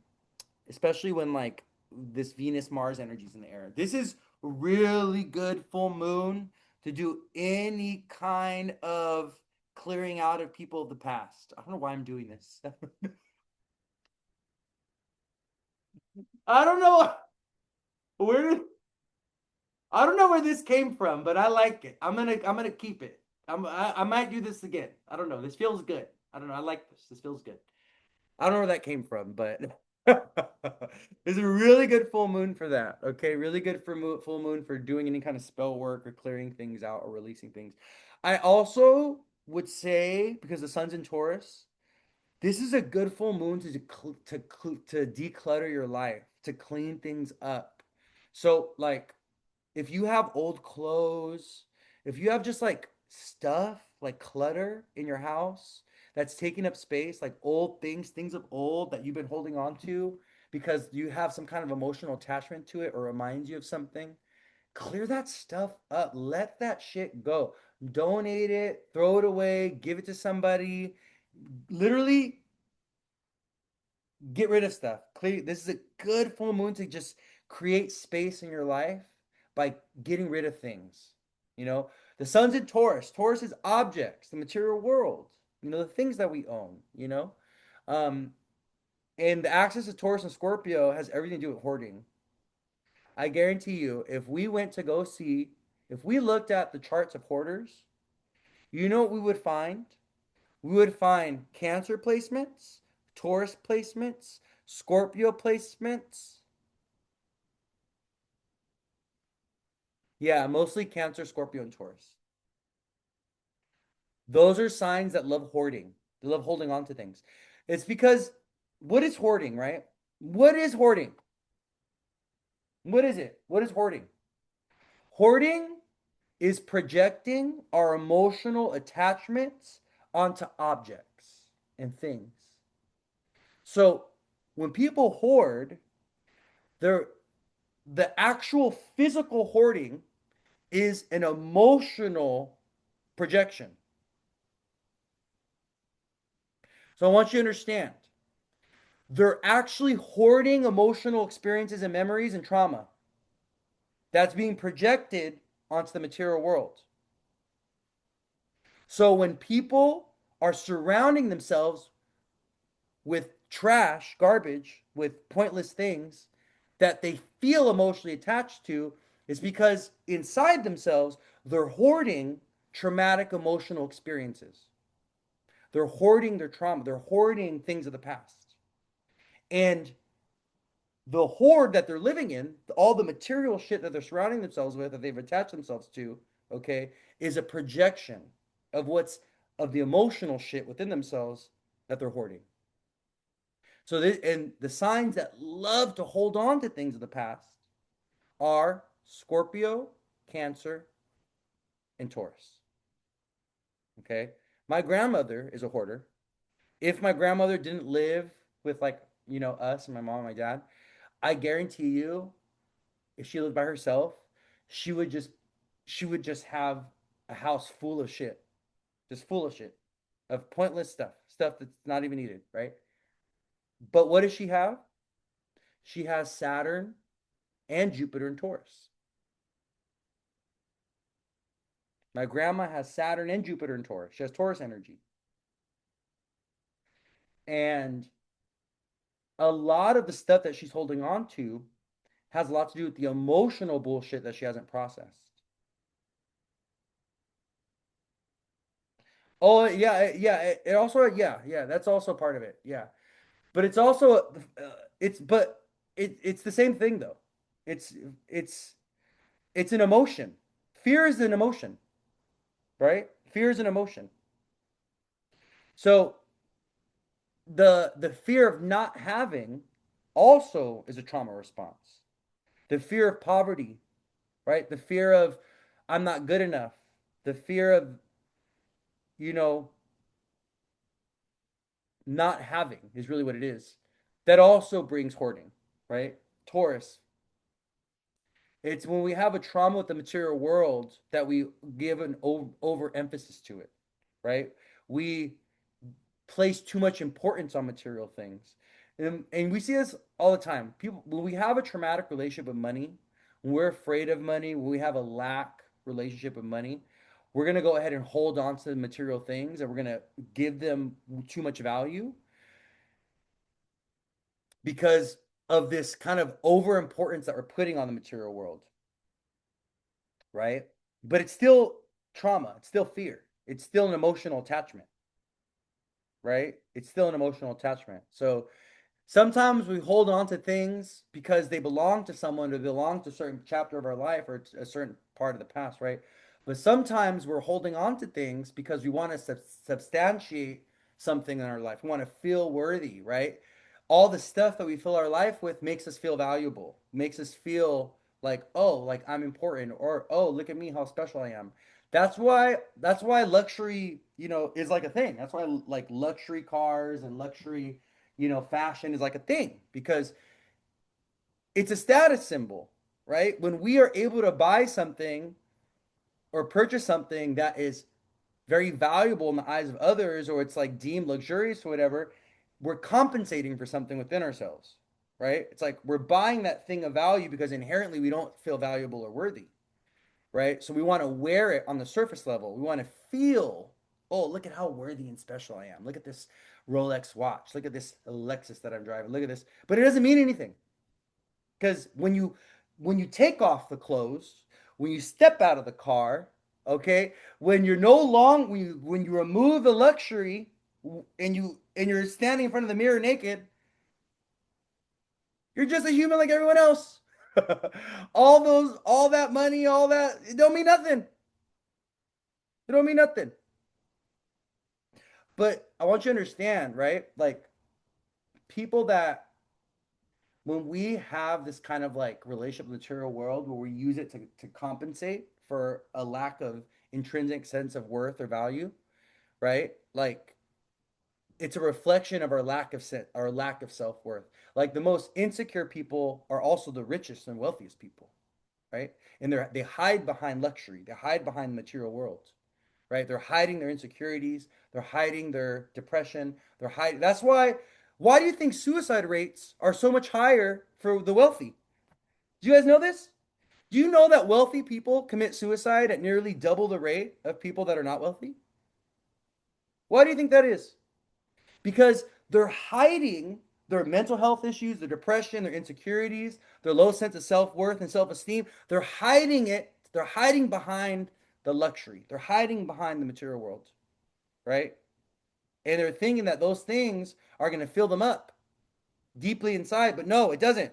especially when like this Venus Mars energy is in the air. This is really good full moon to do any kind of clearing out of people of the past. I don't know why I'm doing this. I don't know where did I don't know where this came from, but I like it. I'm gonna keep it. I might do this again. I don't know. This feels good. I don't know. I like this. This feels good. I don't know where that came from, but it's a really good full moon for that. Okay, really good for full moon for doing any kind of spell work or clearing things out or releasing things. I also would say because the sun's in Taurus, this is a good full moon to declutter your life, to clean things up. So like if you have old clothes, if you have just like stuff, like clutter in your house that's taking up space, like old things, things of old that you've been holding on to because you have some kind of emotional attachment to it or reminds you of something, clear that stuff up. Let that shit go. Donate it, throw it away, give it to somebody. Literally get rid of stuff. Clear. This is a good full moon to just create space in your life by getting rid of things. You know, the sun's in Taurus. Taurus is objects, the material world. You know, the things that we own. Um, and the axis of Taurus and Scorpio has everything to do with hoarding. I guarantee you, if we looked at the charts of hoarders, you know what we would find? We would find Cancer placements, Taurus placements, Scorpio placements. Yeah, mostly Cancer, Scorpio, and Taurus. Those are signs that love hoarding. They love holding on to things. It's because what is hoarding, right? What is hoarding? What is it? What is hoarding? Hoarding is projecting our emotional attachments onto objects and things. So when people hoard, they're the actual physical hoarding is an emotional projection. So I want you to understand they're actually hoarding emotional experiences and memories and trauma that's being projected onto the material world. So when people are surrounding themselves with trash, garbage, with pointless things that they feel emotionally attached to, is because inside themselves they're hoarding traumatic emotional experiences. They're hoarding their trauma, they're hoarding things of the past. And the hoard that they're living in, all the material shit that they're surrounding themselves with, that they've attached themselves to, okay, is a projection of what's of the emotional shit within themselves that they're hoarding. So this, and the signs that love to hold on to things of the past are Scorpio, Cancer, and Taurus. Okay, my grandmother is a hoarder. If my grandmother didn't live with like us and my mom and my dad, I guarantee you if she lived by herself, she would just she would just have a house full of shit, just full of shit, of pointless stuff, stuff that's not even needed, right? But what does she have? She has Saturn and Jupiter in Taurus. My grandma has Saturn and Jupiter in Taurus. She has Taurus energy. And a lot of the stuff that she's holding on to has a lot to do with the emotional bullshit that she hasn't processed. Oh yeah, yeah. It also yeah. That's also part of it. Yeah, but it's also it's but it's the same thing though. It's it's it's an emotion. Fear is an emotion, right? Fear is an emotion. So the fear of not having also is a trauma response. The fear of poverty, right? The fear of I'm not good enough. The fear of you know not having is really what it is. That also brings hoarding, right? Taurus. It's when we have a trauma with the material world that we give an overemphasis to it, right? We place too much importance on material things. And we see this all the time. People, when we have a traumatic relationship with money, when we're afraid of money, when we have a lack relationship with money, we're going to go ahead and hold on to the material things and we're going to give them too much value because of this kind of over importance that we're putting on the material world, right? But it's still trauma, it's still fear, it's still an emotional attachment, right? It's still an emotional attachment. So sometimes we hold on to things because they belong to someone or belong to a certain chapter of our life or a certain part of the past, right? But sometimes we're holding on to things because we want to substantiate something in our life. We want to feel worthy, right? All the stuff that we fill our life with makes us feel valuable, makes us feel like, oh, like I'm important, or oh, look at me, how special I am. That's why luxury, is like a thing. That's why like luxury cars and luxury fashion is like a thing because it's a status symbol, right? When we are able to buy something or purchase something that is very valuable in the eyes of others, or it's like deemed luxurious or whatever, we're compensating for something within ourselves, right? It's like we're buying that thing of value because inherently we don't feel valuable or worthy, right? So we want to wear it on the surface level. We want to feel, oh, look at how worthy and special I am. Look at this Rolex watch. Look at this Lexus that I'm driving. Look at this. But it doesn't mean anything because when you take off the clothes, when you step out of the car, okay, when you're no long when you remove the luxury and you're standing in front of the mirror naked, you're just a human like everyone else. All that money, all that, it don't mean nothing. It don't mean nothing. But I want you to understand, right? Like people that when we have this kind of like relationship with the material world where we use it to compensate for a lack of intrinsic sense of worth or value, right? Like it's a reflection of our lack of self-worth. Like the most insecure people are also the richest and wealthiest people, right? And they hide behind luxury. They hide behind the material world, right? They're hiding their insecurities. They're hiding their depression. They're hiding. That's why. Why do you think suicide rates are so much higher for the wealthy? Do you guys know this? Do you know that wealthy people commit suicide at nearly double the rate of people that are not wealthy? Why do you think that is? Because they're hiding their mental health issues, their depression, their insecurities, their low sense of self-worth and self-esteem. They're hiding it. They're hiding behind the luxury. They're hiding behind the material world, right? And they're thinking that those things are going to fill them up deeply inside, but no, it doesn't.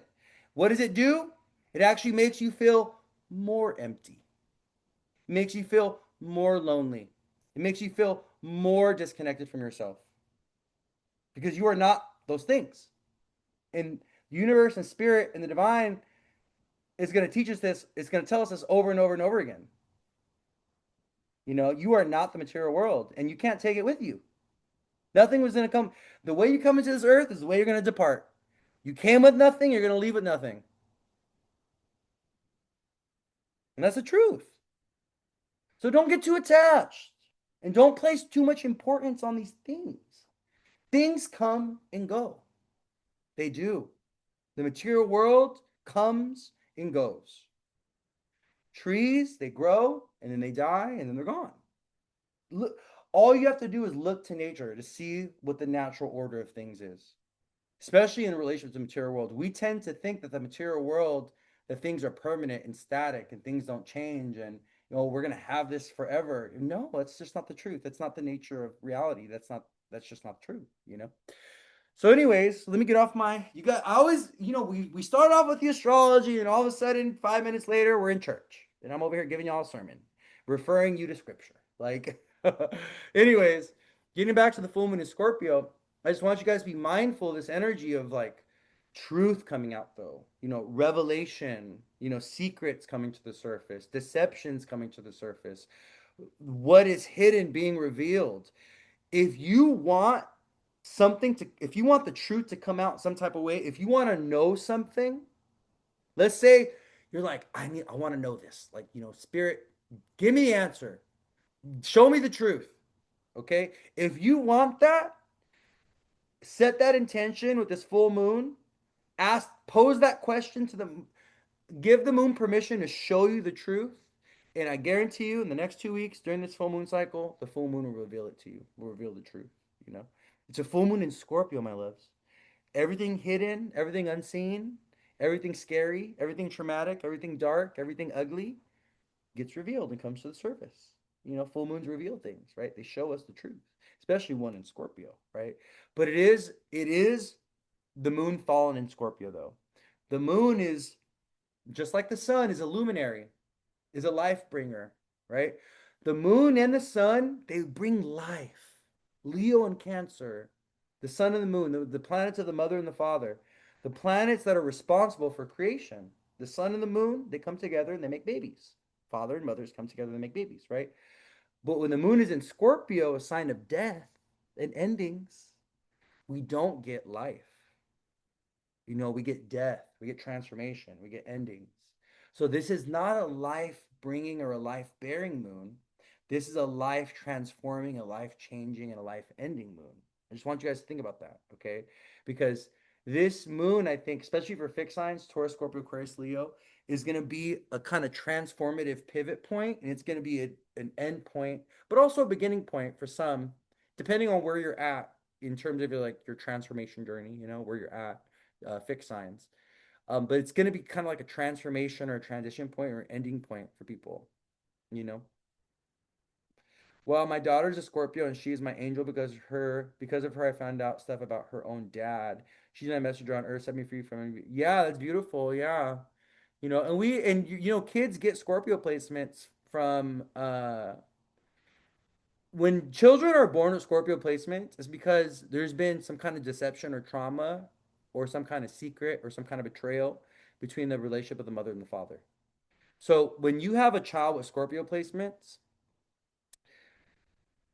What does it do? It actually makes you feel more empty. It makes you feel more lonely. It makes you feel more disconnected from yourself because you are not those things. And the universe and spirit and the divine is going to teach us this. It's going to tell us this over and over and over again. You know, you are not the material world and you can't take it with you. Nothing was going to come. The way you come into this earth is the way you're going to depart. You came with nothing, you're going to leave with nothing. And that's the truth. So don't get too attached and don't place too much importance on these things. Things come and go. They do. The material world comes and goes. Trees, they grow and then they die and then they're gone. Look, all you have to do is look to nature to see what the natural order of things is. Especially in relation to the material world. We tend to think that the material world, that things are permanent and static and things don't change and we're gonna have this forever. No, that's just not the truth. That's not the nature of reality. That's just not true, you know. So, anyways, let me get off my. You got. I always, we start off with the astrology, and all of a sudden, 5 minutes later, we're in church, and I'm over here giving y'all a sermon, referring you to scripture. Like, anyways, getting back to the full moon in Scorpio, I just want you guys to be mindful of this energy of like truth coming out, though. Revelation. Secrets coming to the surface, deceptions coming to the surface, what is hidden being revealed. If you want the truth to come out some type of way, if you want to know something, let's say you're like, I want to know this. Like, spirit, give me the answer. Show me the truth. Okay? If you want that, set that intention with this full moon. Pose that question to the give the moon permission to show you the truth. And I guarantee you, in the next 2 weeks during this full moon cycle, the full moon will reveal it to you. Will reveal the truth. You know, it's a full moon in Scorpio, my loves. Everything hidden, everything unseen, everything scary, everything traumatic, everything dark, everything ugly gets revealed and comes to the surface. Full moons reveal things, right? They show us the truth, especially one in Scorpio, right? But it is the moon fallen in Scorpio though. The moon is just like the sun is a luminary, is a life bringer, right? The moon and the sun, they bring life. Leo and Cancer, the sun and the moon, the planets of the mother and the father, the planets that are responsible for creation. The sun and the moon, they come together and they make babies. Father and mothers come together and they make babies, right? But when the moon is in Scorpio, a sign of death and endings, we don't get life. We get death, we get transformation, we get endings. So this is not a life bringing or a life bearing moon. This is a life transforming, a life changing, and a life ending moon. I just want you guys to think about that, okay? Because this moon, I think, especially for fixed signs, Taurus, Scorpio, Aquarius, Leo, is going to be a kind of transformative pivot point, and it's going to be an end point, but also a beginning point for some, depending on where you're at in terms of your transformation journey, where you're at, fixed signs. But it's going to be kind of like a transformation or a transition point or an ending point for people, you know. Well, my daughter's a Scorpio and she's my angel because of her I found out stuff about her own dad. She's my messenger on earth, set me free from him. Yeah, that's beautiful. Yeah. Kids get Scorpio placements from when children are born with Scorpio placements, it's because there's been some kind of deception or trauma or some kind of secret or some kind of betrayal between the relationship of the mother and the father. So when you have a child with Scorpio placements,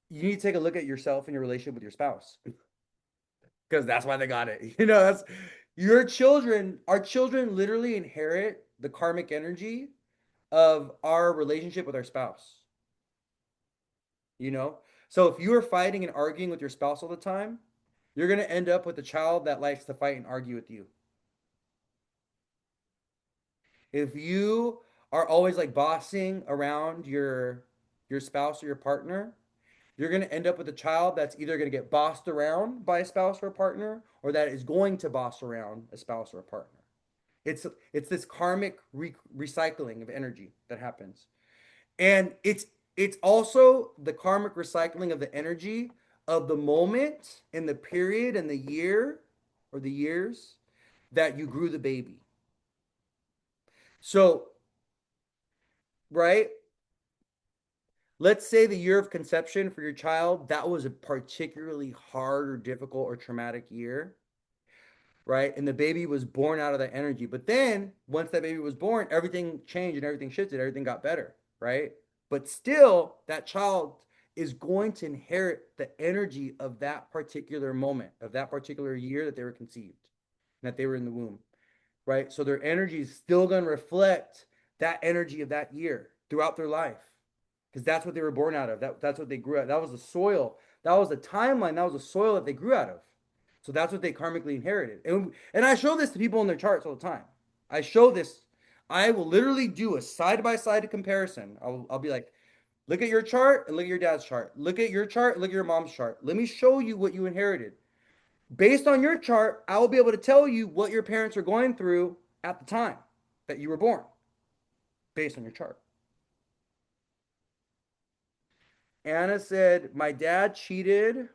you need to take a look at yourself and your relationship with your spouse because that's why they got it. That's your children. Our children literally inherit the karmic energy of our relationship with our spouse. You know, so if you are fighting and arguing with your spouse all the time, you're going to end up with a child that likes to fight and argue with you. If you are always like bossing around your spouse or your partner, you're going to end up with a child that's either going to get bossed around by a spouse or a partner, or that is going to boss around a spouse or a partner. It's this karmic recycling of energy that happens. And it's also the karmic recycling of the energy of the moment and the period and the year or the years that you grew the baby. So, right? Let's say the year of conception for your child, that was a particularly hard or difficult or traumatic year, right? And the baby was born out of that energy. But then once that baby was born, everything changed and everything shifted, everything got better, right? But still, that child is going to inherit the energy of that particular moment, of that particular year that they were conceived, and that they were in the womb, right? So their energy is still going to reflect that energy of that year throughout their life because that's what they were born out of. That's what they grew out. That was the soil. That was the timeline. That was the soil that they grew out of. So that's what they karmically inherited. And I show this to people in their charts all the time. I show this. I will literally do a side by side comparison. I'll be like, look at your chart and look at your dad's chart. Look at your chart, look at your mom's chart. Let me show you what you inherited. Based on your chart, I will be able to tell you what your parents are going through at the time that you were born, based on your chart. Anna said, my dad cheated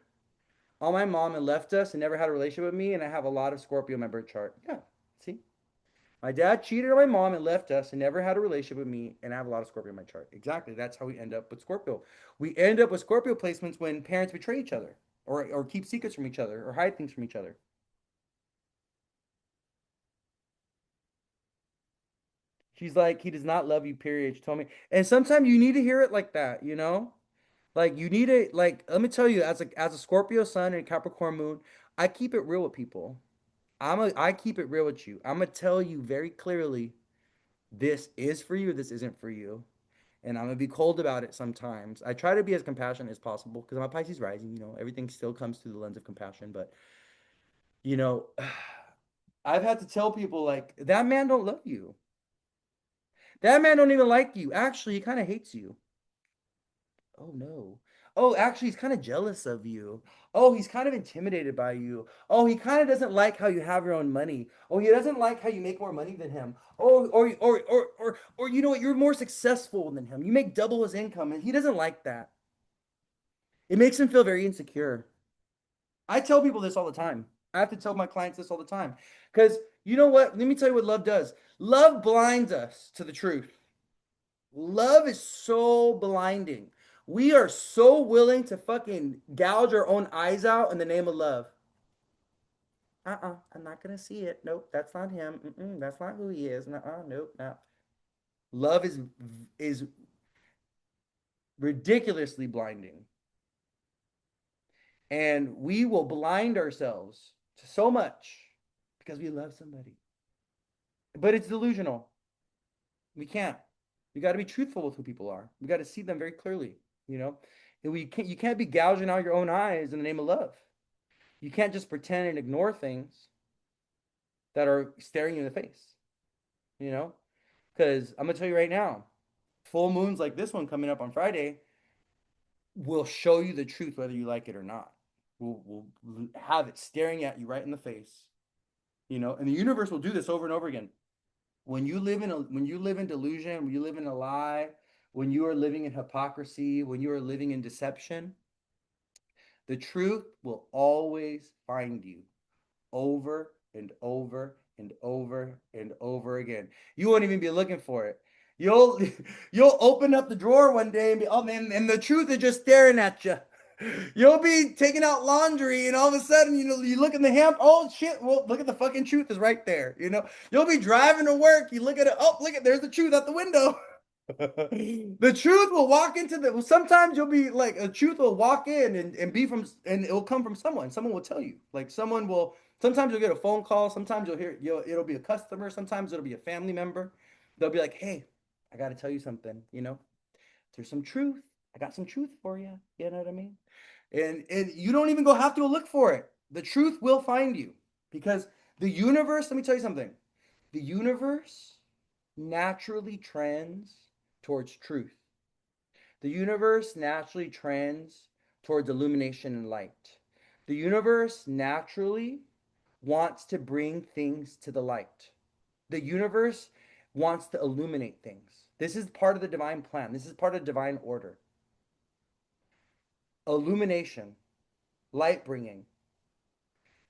on my mom and left us and never had a relationship with me, and I have a lot of Scorpio in my birth chart. Yeah, see? My dad cheated on my mom and left us and never had a relationship with me, and I have a lot of Scorpio in my chart. Exactly. That's how we end up with Scorpio. We end up with Scorpio placements when parents betray each other or keep secrets from each other or hide things from each other. She's like, he does not love you, period. She told me. And sometimes you need to hear it like that, you know? Like you need to like let me tell you, as a Scorpio sun and Capricorn moon, I keep it real with people. I keep it real with you. I'm gonna tell you very clearly, this is for you, this isn't for you. And I'm gonna be cold about it sometimes. I try to be as compassionate as possible because I'm a Pisces rising, everything still comes through the lens of compassion. But you know, I've had to tell people like that man don't love you. That man don't even like you. Actually, he kind of hates you. Oh no. Oh, actually, he's kind of jealous of you. Oh, he's kind of intimidated by you. Oh, he kind of doesn't like how you have your own money. Oh, he doesn't like how you make more money than him. Oh, or you know what? You're more successful than him. You make double his income, and he doesn't like that. It makes him feel very insecure. I tell people this all the time. I have to tell my clients this all the time. Because you know what? Let me tell you what love does. Love blinds us to the truth. Love is so blinding. We are so willing to fucking gouge our own eyes out in the name of love. I'm not gonna see it. Nope, that's not him. That's not who he is. Nope, no. Love is ridiculously blinding, and we will blind ourselves to so much because we love somebody. But it's delusional. We can't. We got to be truthful with who people are. We got to see them very clearly. You know, and you can't be gouging out your own eyes in the name of love. You can't just pretend and ignore things that are staring you in the face. You know, because I'm gonna tell you right now, full moons like this one coming up on Friday will show you the truth whether you like it or not. We'll have it staring at you right in the face. You know, and the universe will do this over and over again. When you live in delusion, when you live in a lie, when you are living in hypocrisy, when you are living in deception, the truth will always find you over and over and over and over again. You won't even be looking for it. You'll you'll open up the drawer one day and be, oh man, and the truth is just staring at you. You'll be taking out laundry, and all of a sudden, you look in the hamper. Oh shit! Well, look at the fucking truth is right there. You'll be driving to work. You look at it. Oh, look at there's the truth at the window. The truth will walk into the. Well, sometimes you'll be like a truth will walk in and be from, and it will come from someone. Someone will tell you. Like someone will. Sometimes you'll get a phone call. Sometimes it'll be a customer. Sometimes it'll be a family member. They'll be like, "Hey, I got to tell you something. There's some truth. I got some truth for you. You know what I mean?" And you don't even have to look for it. The truth will find you because the universe. Let me tell you something. The universe naturally trends towards truth. The universe naturally trends towards illumination and light. The universe naturally wants to bring things to the light. The universe wants to illuminate things. This is part of the divine plan. This is part of divine order. Illumination, light bringing.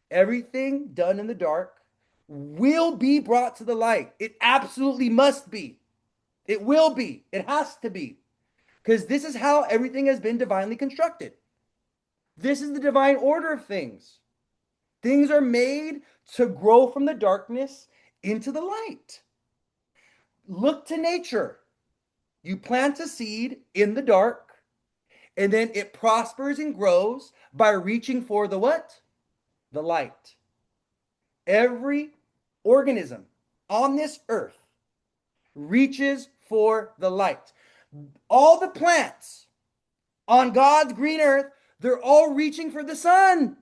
Everything done in the dark will be brought to the light. It absolutely must be. It will be. It has to be. Because this is how everything has been divinely constructed. This is the divine order of things. Things are made to grow from the darkness into the light. Look to nature. You plant a seed in the dark, and then it prospers and grows by reaching for the what? The light. Every organism on this earth reaches for the light. All the plants on God's green earth, they're all reaching for the sun.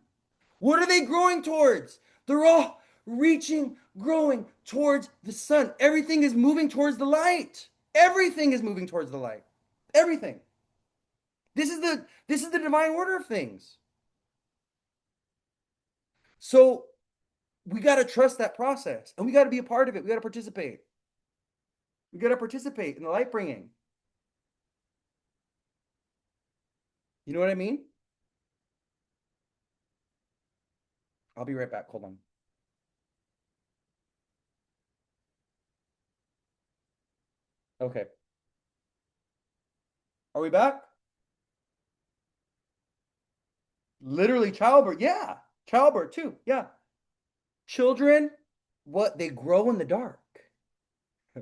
What are they growing towards? They're all growing towards the sun. Everything is moving towards the light. Everything is moving towards the light. Everything. This is the divine order of things. So we got to trust that process and we got to be a part of it. We got to participate. We got to participate in the light bringing. You know what I mean? I'll be right back. Hold on. Okay. Are we back? Literally childbirth. Yeah. Childbirth too. Yeah. Children, what they grow in the dark,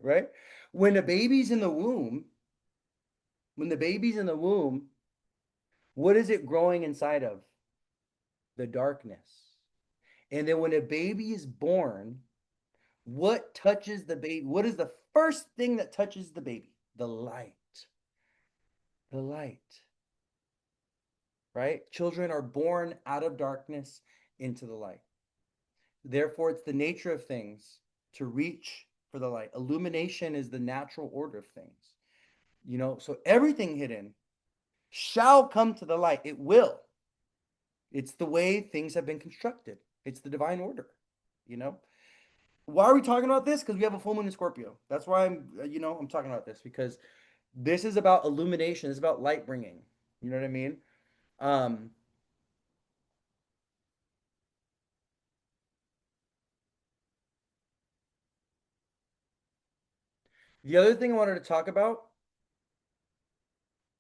right? When the baby's in the womb, when the baby's in the womb, what is it growing inside of? The darkness. And then when a baby is born, what touches the baby? What is the first thing that touches the baby? The light. The light, right? Children are born out of darkness into the light. Therefore, it's the nature of things to reach for the light. Illumination is the natural order of things. So everything hidden shall come to the light. It will. It's the way things have been constructed. It's the divine order, you know? Why are we talking about this? Because we have a full moon in Scorpio. That's why I'm talking about this because this is about illumination. It's about light bringing. You know what I mean? Um, the other thing I wanted to talk about,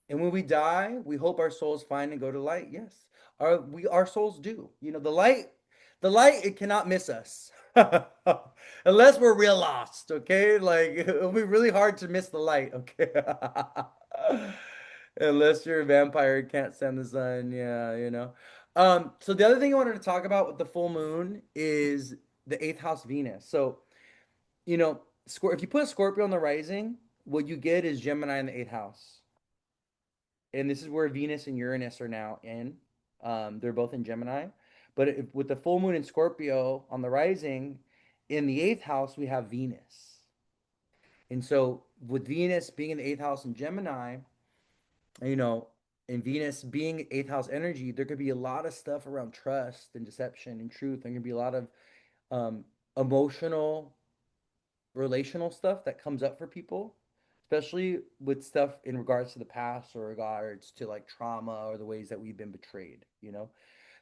and when we die, we hope our souls find and go to light. Yes, our souls do. The light, it cannot miss us, unless we're real lost. Okay, like it'll be really hard to miss the light. Okay, unless you're a vampire, you can't stand the sun. Yeah. So the other thing I wanted to talk about with the full moon is the eighth house Venus. So if you put a Scorpio on the rising, what you get is Gemini in the eighth house. And this is where Venus and Uranus are now in. They're both in Gemini. But with the full moon in Scorpio on the rising, in the eighth house, we have Venus. And so with Venus being in the eighth house in Gemini, you know, and Venus being eighth house energy, there could be a lot of stuff around trust and deception and truth. There could be a lot of um, emotional relational stuff that comes up for people, especially with stuff in regards to the past or regards to like trauma or the ways that we've been betrayed.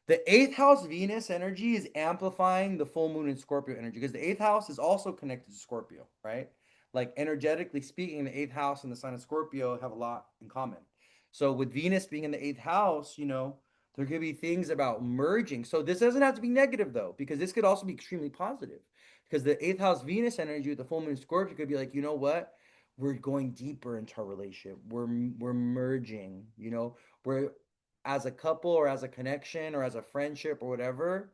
The eighth house Venus energy is amplifying the full moon in Scorpio energy because the eighth house is also connected to Scorpio, right? Like energetically speaking, the eighth house and the sign of Scorpio have a lot in common. So with Venus being in the eighth house, there could be things about merging. So this doesn't have to be negative though, because this could also be extremely positive. Because the eighth house Venus energy with the full moon Scorpio could be like, you know what? We're going deeper into our relationship. We're merging, we're as a couple or as a connection or as a friendship or whatever,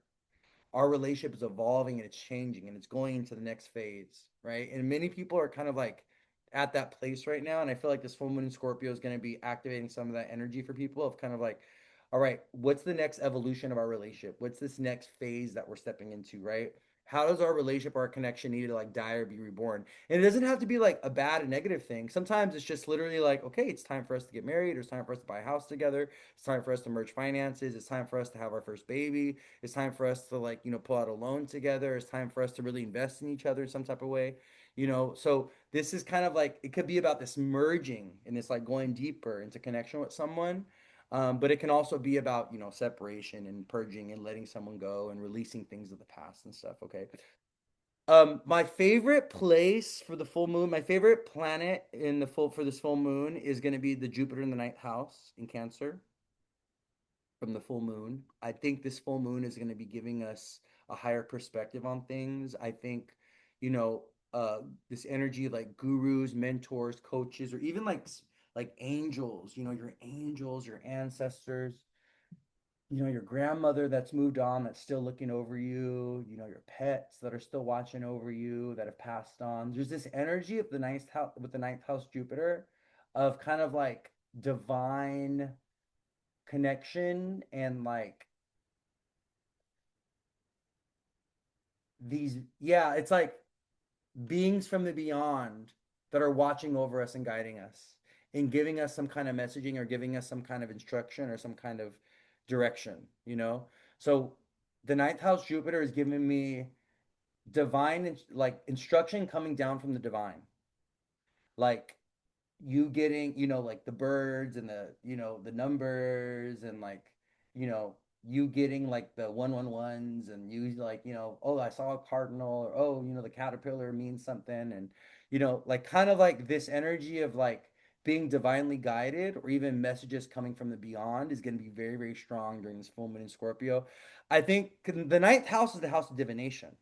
our relationship is evolving and it's changing and it's going into the next phase, right? And many people are kind of like at that place right now. And I feel like this full moon in Scorpio is going to be activating some of that energy for people of kind of like, all right, what's the next evolution of our relationship? What's this next phase that we're stepping into, right? How does our relationship, our connection need to like die or be reborn? And it doesn't have to be like a bad and negative thing. Sometimes it's just literally like, okay, it's time for us to get married, or it's time for us to buy a house together. It's time for us to merge finances. It's time for us to have our first baby. It's time for us to like, pull out a loan together. It's time for us to really invest in each other in some type of way. So this is kind of like it could be about this merging and this like going deeper into connection with someone. But it can also be about, separation and purging and letting someone go and releasing things of the past and stuff. Okay. My favorite place for the full moon, my favorite planet in the full for this full moon is going to be the Jupiter in the ninth house in Cancer from the full moon. I think this full moon is going to be giving us a higher perspective on things. I think, you know, uh, this energy like gurus, mentors, coaches, or even like angels. Your angels, your ancestors. Your grandmother that's moved on, that's still looking over you. Your pets that are still watching over you, that have passed on. There's this energy of the ninth house with the ninth house Jupiter, of kind of like divine connection and like yeah, it's like beings from the beyond that are watching over us and guiding us and giving us some kind of messaging or giving us some kind of instruction or some kind of direction. So the ninth house Jupiter is giving me divine like instruction coming down from the divine, like you getting, like the birds and the numbers and like, you know, you getting like the 111s and you like, oh, I saw a cardinal, or oh, the caterpillar means something. And, like kind of like this energy of like being divinely guided or even messages coming from the beyond is going to be very, very strong during this full moon in Scorpio. I think the ninth house is the house of divination.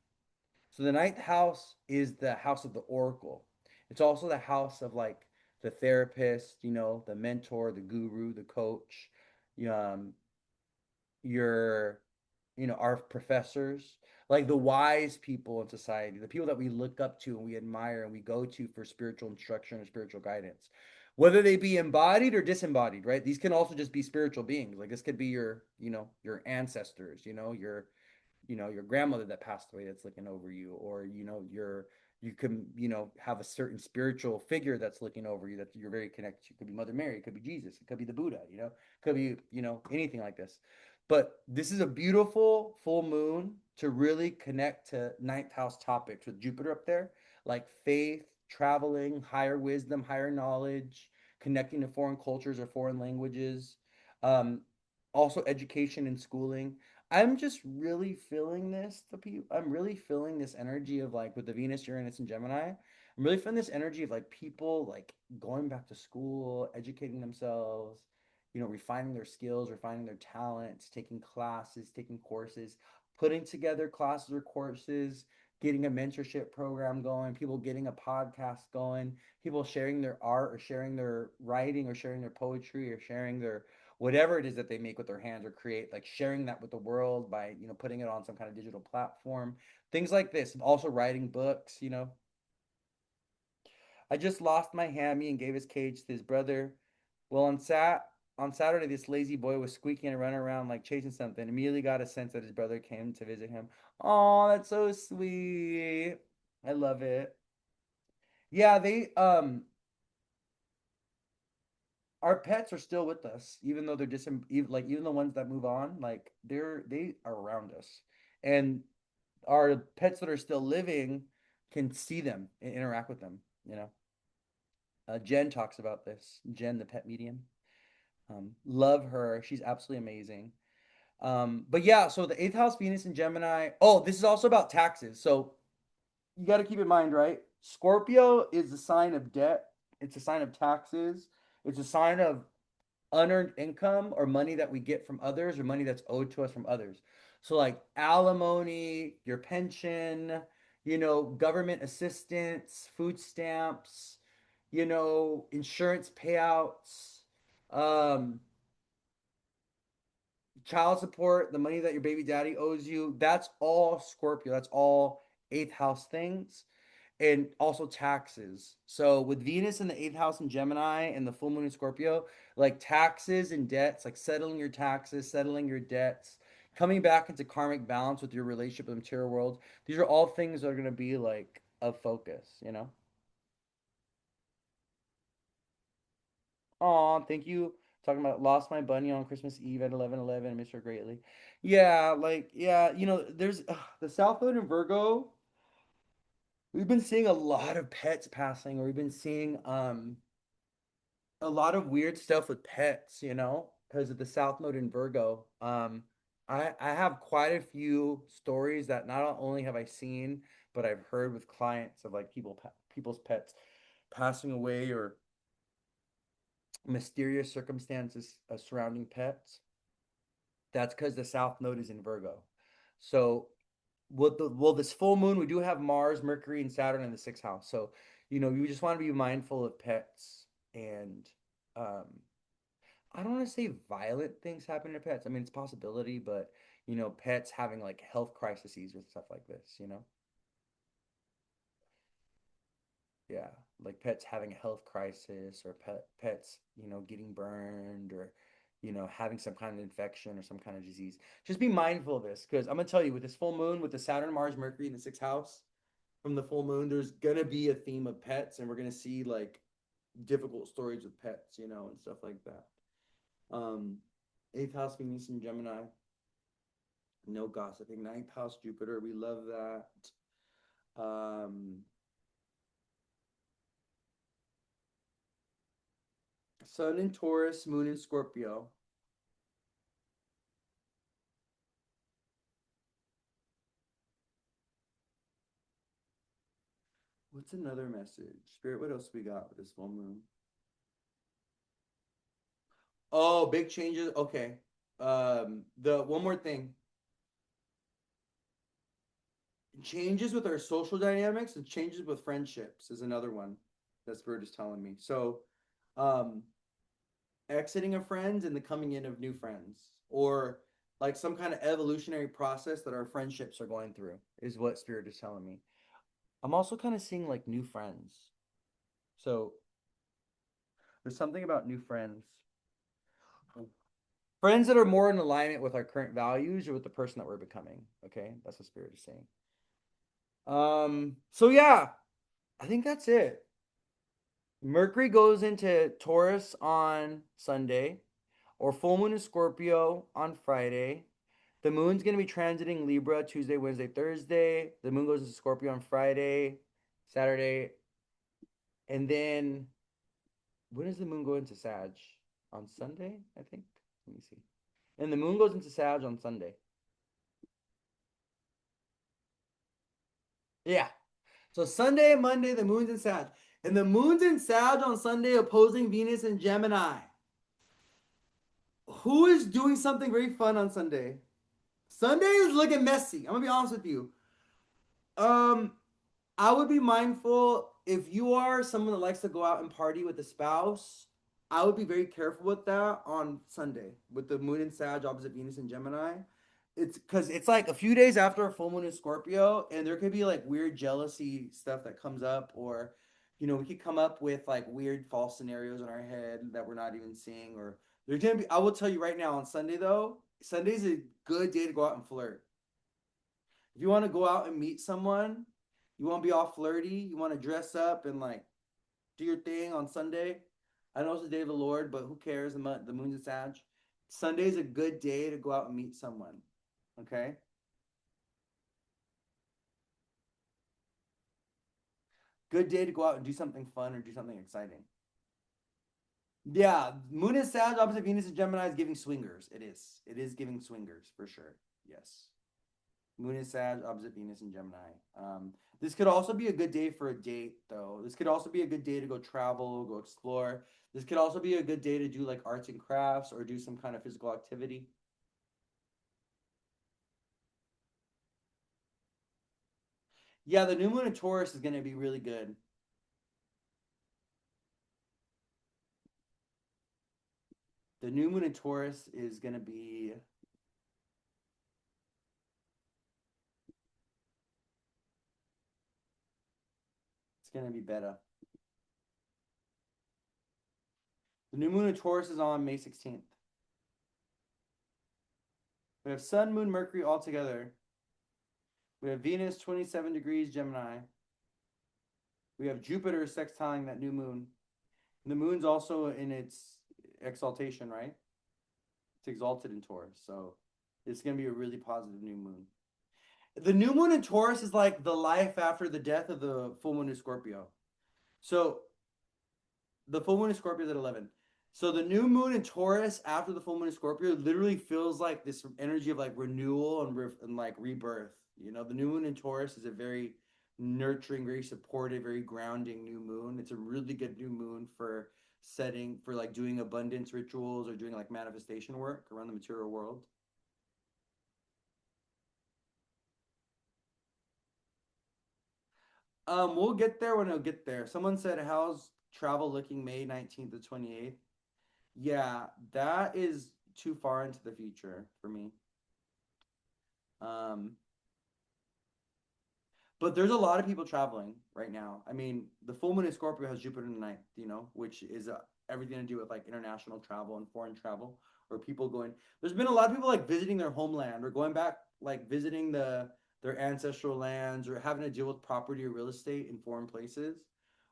So the ninth house is the house of the oracle. It's also the house of like the therapist, the mentor, the guru, the coach, um, your, our professors, like the wise people in society, the people that we look up to and we admire and we go to for spiritual instruction or spiritual guidance, whether they be embodied or disembodied, right? These can also just be spiritual beings. Like this could be your, your ancestors, your grandmother that passed away that's looking over you, or you can have a certain spiritual figure that's looking over you that you're very connected to. It could be Mother Mary, it could be Jesus, it could be the Buddha, it could be anything like this. But this is a beautiful full moon to really connect to ninth house topics with Jupiter up there, like faith, traveling, higher wisdom, higher knowledge, connecting to foreign cultures or foreign languages, um, also education and schooling. I'm just really feeling this. I'm really feeling this energy of like with the Venus, Uranus, and Gemini. I'm really feeling this energy of like people like going back to school, educating themselves, refining their skills, refining their talents, taking classes, taking courses, putting together classes or courses, getting a mentorship program going, people getting a podcast going, people sharing their art or sharing their writing or sharing their poetry or sharing their whatever it is that they make with their hands or create, like sharing that with the world by putting it on some kind of digital platform, things like this. Also writing books. I just lost my hammy and gave his cage to his brother. Well, on Saturday, this lazy boy was squeaking and running around like chasing something. Immediately got a sense that his brother came to visit him. Oh, that's so sweet. I love it. Yeah, they our pets are still with us, even though they're like even the ones that move on, like they are around us, and our pets that are still living can see them and interact with them. Jen talks about this. Jen, the pet medium, love her. She's absolutely amazing. But yeah, so the eighth house Venus and Gemini. Oh, this is also about taxes. So you got to keep in mind, right? Scorpio is a sign of debt. It's a sign of taxes. It's a sign of unearned income or money that we get from others or money that's owed to us from others. So like alimony, your pension, government assistance, food stamps, insurance payouts, um, child support, the money that your baby daddy owes you. That's all Scorpio. That's all eighth house things. And also taxes. So with Venus in the eighth house in Gemini and the full moon in Scorpio, like taxes and debts, like settling your taxes, settling your debts, coming back into karmic balance with your relationship with the material world. These are all things that are going to be like of focus. Aw, thank you. Talking about lost my bunny on Christmas Eve at 11:11. I miss her greatly. Yeah, like yeah, there's the South Node in Virgo. We've been seeing a lot of pets passing, or we've been seeing a lot of weird stuff with pets, because of the South Node in Virgo. I have quite a few stories that not only have I seen, but I've heard with clients of like people's pets passing away or mysterious circumstances surrounding pets. That's because the South Node is in Virgo. So, this full moon, we do have Mars, Mercury, and Saturn in the sixth house. So, you just want to be mindful of pets and um, I don't want to say violent things happen to pets. I mean, it's a possibility, but pets having like health crises with stuff like this. Yeah, like pets having a health crisis or pets, getting burned or having some kind of infection or some kind of disease. Just be mindful of this because I'm gonna tell you with this full moon, with the Saturn, Mars, Mercury in the sixth house from the full moon, there's gonna be a theme of pets, and we're gonna see like difficult stories with pets, and stuff like that. Um, eighth house Venus in Gemini, no gossiping. Ninth house Jupiter, we love that. Sun in Taurus, Moon in Scorpio. What's another message? Spirit, what else we got with this full moon? Oh, big changes. Okay. The one more thing. Changes with our social dynamics and changes with friendships is another one that Spirit is telling me. So, um, exiting of friends and the coming in of new friends, or like some kind of evolutionary process that our friendships are going through, is what Spirit is telling me. I'm also kind of seeing like new friends. So, there's something about new friends. Friends that are more in alignment with our current values or with the person that we're becoming. Okay, that's what Spirit is saying. So yeah, I think that's it. Mercury goes into Taurus on Sunday, or full moon in Scorpio on Friday. The moon's gonna be transiting Libra Tuesday, Wednesday, Thursday. The moon goes into Scorpio on Friday, Saturday, and then when does the moon go into Sag? On Sunday, I think. Let me see. And the moon goes into Sag on Sunday. Yeah. So Sunday and Monday, the moon's in Sag. And the moon's in Sag on Sunday, opposing Venus and Gemini. Who is doing something very fun on Sunday? Sunday is looking messy. I'm gonna be honest with you. Um, I would be mindful if you are someone that likes to go out and party with a spouse. I would be very careful with that on Sunday with the moon in Sag opposite Venus and Gemini. It's because it's like a few days after a full moon in Scorpio, and there could be like weird jealousy stuff that comes up, or we could come up with like weird false scenarios in our head that we're not even seeing. Or there's gonna be. I will tell you right now on Sunday though, Sunday's a good day to go out and flirt. If you want to go out and meet someone, you want to be all flirty, you want to dress up and like do your thing on Sunday. I know it's the day of the Lord, but who cares? The moon's a Sag. Sunday's a good day to go out and meet someone. Okay. Good day to go out and do something fun or do something exciting. Yeah, Moon is Sag, opposite Venus and Gemini is giving swingers. It is. It is giving swingers for sure. Yes. Moon in Sag, opposite Venus in Gemini. This could also be a good day for a date, though. This could also be a good day to go travel, go explore. This could also be a good day to do like arts and crafts or do some kind of physical activity. Yeah, the new moon in Taurus is going to be really good. The new moon in Taurus is going to be, it's going to be better. The new moon in Taurus is on May 16th. We have Sun, Moon, Mercury all together. We have Venus 27 degrees Gemini. We have Jupiter sextiling that new moon. And the moon's also in its exaltation, right? It's exalted in Taurus. So it's going to be a really positive new moon. The new moon in Taurus is like the life after the death of the full moon in Scorpio. So the full moon in Scorpio is at 11. So the new moon in Taurus after the full moon in Scorpio literally feels like this energy of like renewal and like rebirth. You know, the new moon in Taurus is a very nurturing, very supportive, very grounding new moon. It's a really good new moon for setting for like doing abundance rituals or doing like manifestation work around the material world. We'll get there when it'll get there. Someone said, "How's travel looking May 19th to 28th?" Yeah, that is too far into the future for me. Um, but there's a lot of people traveling right now. I mean, the full moon in Scorpio has Jupiter in the ninth, you know, which is everything to do with like international travel and foreign travel, or people going. There's been a lot of people like visiting their homeland or going back, like visiting their ancestral lands or having to deal with property or real estate in foreign places,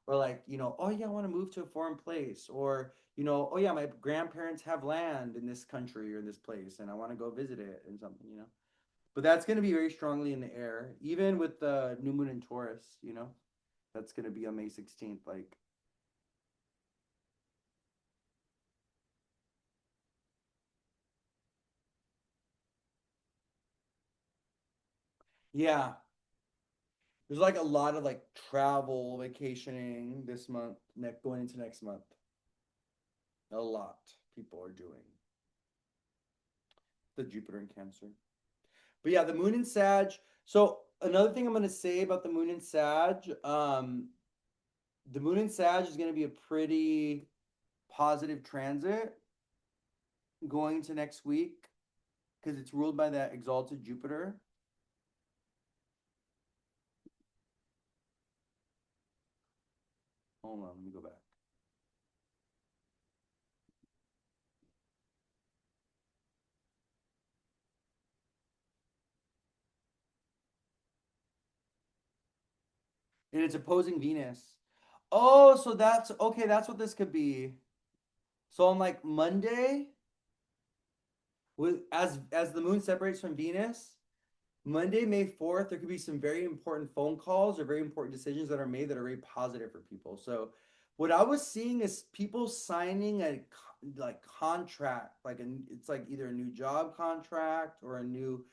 or like oh yeah, I want to move to a foreign place, or oh yeah, my grandparents have land in this country or this place, and I want to go visit it and something. But that's going to be very strongly in the air, even with the new moon in Taurus. That's going to be on May 16th. Like, yeah, there's like a lot of like travel, vacationing this month, going into next month. A lot people are doing the Jupiter in Cancer. But yeah, the moon in Sag. So another thing I'm going to say about the moon in Sag, the moon in Sag is going to be a pretty positive transit going to next week because it's ruled by that exalted Jupiter. Hold on, let me go back. And it's opposing Venus. Oh, so that's okay. That's what this could be. So on like Monday, with as the moon separates from Venus, Monday, May 4th, there could be some very important phone calls or very important decisions that are made that are very positive for people. So what I was seeing is people signing a like contract, it's like either a new job contract or a new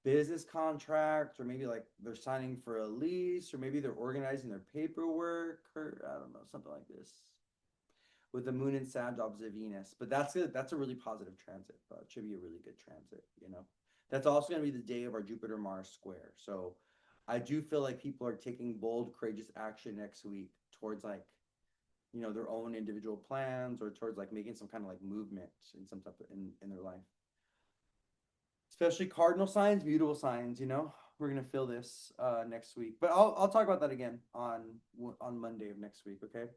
business contract, or maybe like they're signing for a lease, or maybe they're organizing their paperwork, or I don't know, something like this with the moon and Sag opposite Venus. But that's a really positive transit. It should be a really good transit. That's also going to be the day of our Jupiter Mars square. So I do feel like people are taking bold, courageous action next week towards like their own individual plans or towards like making some kind of like movement in some type of in their life. Especially cardinal signs, mutable signs. We're gonna feel this next week, but I'll talk about that again on Monday of next week. Okay.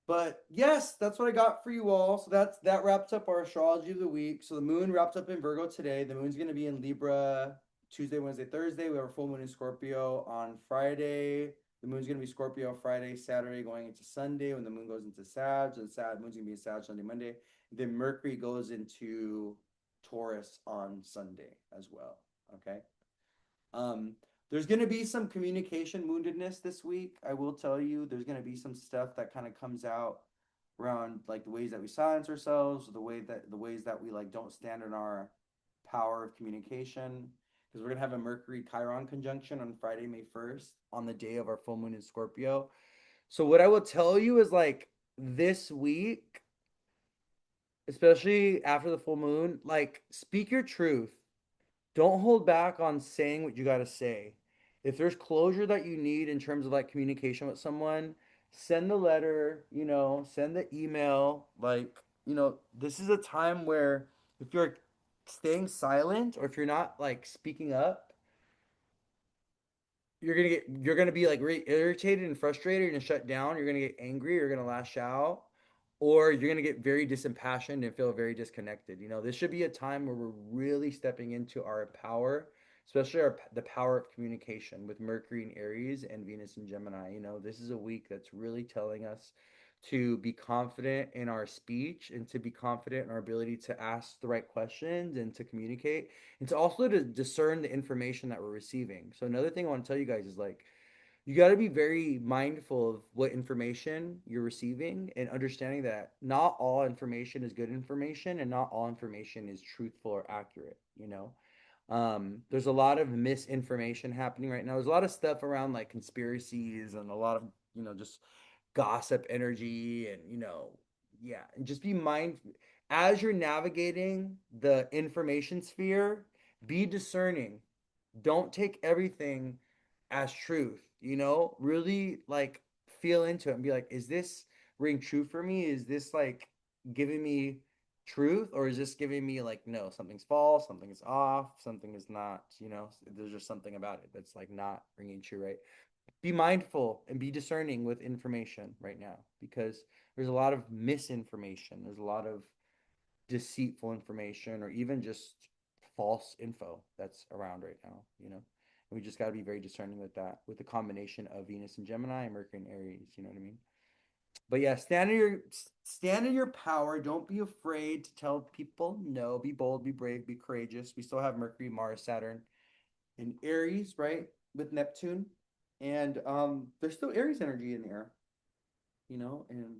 But yes, that's what I got for you all. So that wraps up our astrology of the week. So the moon wrapped up in Virgo today. The moon's gonna be in Libra Tuesday, Wednesday, Thursday. We have a full moon in Scorpio on Friday. The moon's gonna be Scorpio Friday, Saturday, going into Sunday when the moon goes into Sag. And moon's gonna be in Sag Sunday, Monday. Then Mercury goes into Taurus on Sunday as well. Okay. Um, there's going to be some communication woundedness this week. I will tell you, there's going to be some stuff that kind of comes out around like the ways that we silence ourselves, the ways that we like don't stand in our power of communication. because we're gonna have a Mercury Chiron conjunction on Friday, May 1st, on the day of our full moon in Scorpio. So what I will tell you is like this week, especially after the full moon, like speak your truth. Don't hold back on saying what you got to say. If there's closure that you need in terms of like communication with someone, send the letter, send the email. Like, this is a time where if you're staying silent or if you're not like speaking up, you're gonna be like really irritated and frustrated. You're gonna shut down. You're gonna get angry. You're gonna lash out, or you're gonna get very disimpassioned and feel very disconnected. This should be a time where we're really stepping into our power, especially the power of communication with Mercury and Aries and Venus and Gemini. This is a week that's really telling us to be confident in our speech and to be confident in our ability to ask the right questions and to communicate and to also to discern the information that we're receiving. So another thing I want to tell you guys is like you got to be very mindful of what information you're receiving and understanding that not all information is good information and not all information is truthful or accurate. There's a lot of misinformation happening right now. There's a lot of stuff around like conspiracies and a lot of, just gossip energy and, yeah, and just be mindful as you're navigating the information sphere, be discerning. Don't take everything as truth, really like feel into it and be like, is this ring true for me? Is this like giving me truth or is this giving me like, no, something's false, something is off, something is not, there's just something about it that's like not ringing true, right? Be mindful and be discerning with information right now because there's a lot of misinformation. There's a lot of deceitful information or even just false info that's around right now. And we just got to be very discerning with that, with the combination of Venus and Gemini and Mercury and Aries. You know what I mean? But yeah, stand in your power. Don't be afraid to tell people no. Be bold, be brave, be courageous. We still have Mercury, Mars, Saturn in Aries, right? With Neptune. And there's still Aries energy in the air, and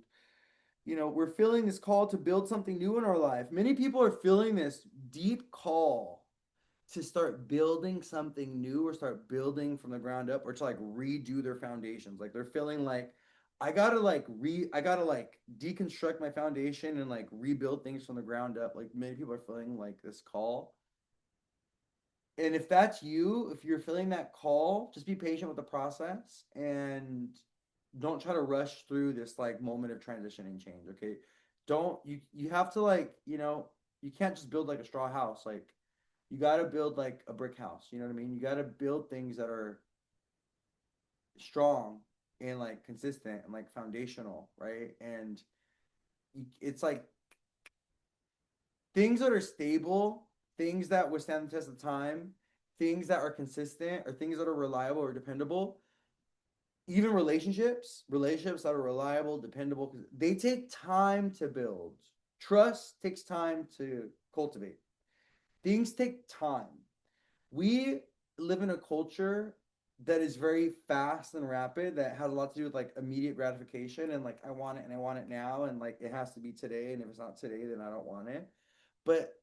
we're feeling this call to build something new in our life. Many people are feeling this deep call to start building something new or start building from the ground up or to like redo their foundations. Like they're feeling like I gotta like deconstruct my foundation and like rebuild things from the ground up. Like many people are feeling like this call. And if that's you, if you're feeling that call, just be patient with the process and don't try to rush through this like moment of transition and change. Okay. Don't you have to like, you can't just build like a straw house. Like you gotta build like a brick house. You know what I mean? You gotta build things that are strong and like consistent and like foundational, right? And it's like things that are stable, things that withstand the test of time, things that are consistent, or things that are reliable or dependable. Even relationships that are reliable, dependable, they take time to build. Trust takes time to cultivate. Things take time. We live in a culture that is very fast and rapid that has a lot to do with like immediate gratification and like I want it and I want it now and like it has to be today and if it's not today then I don't want it. But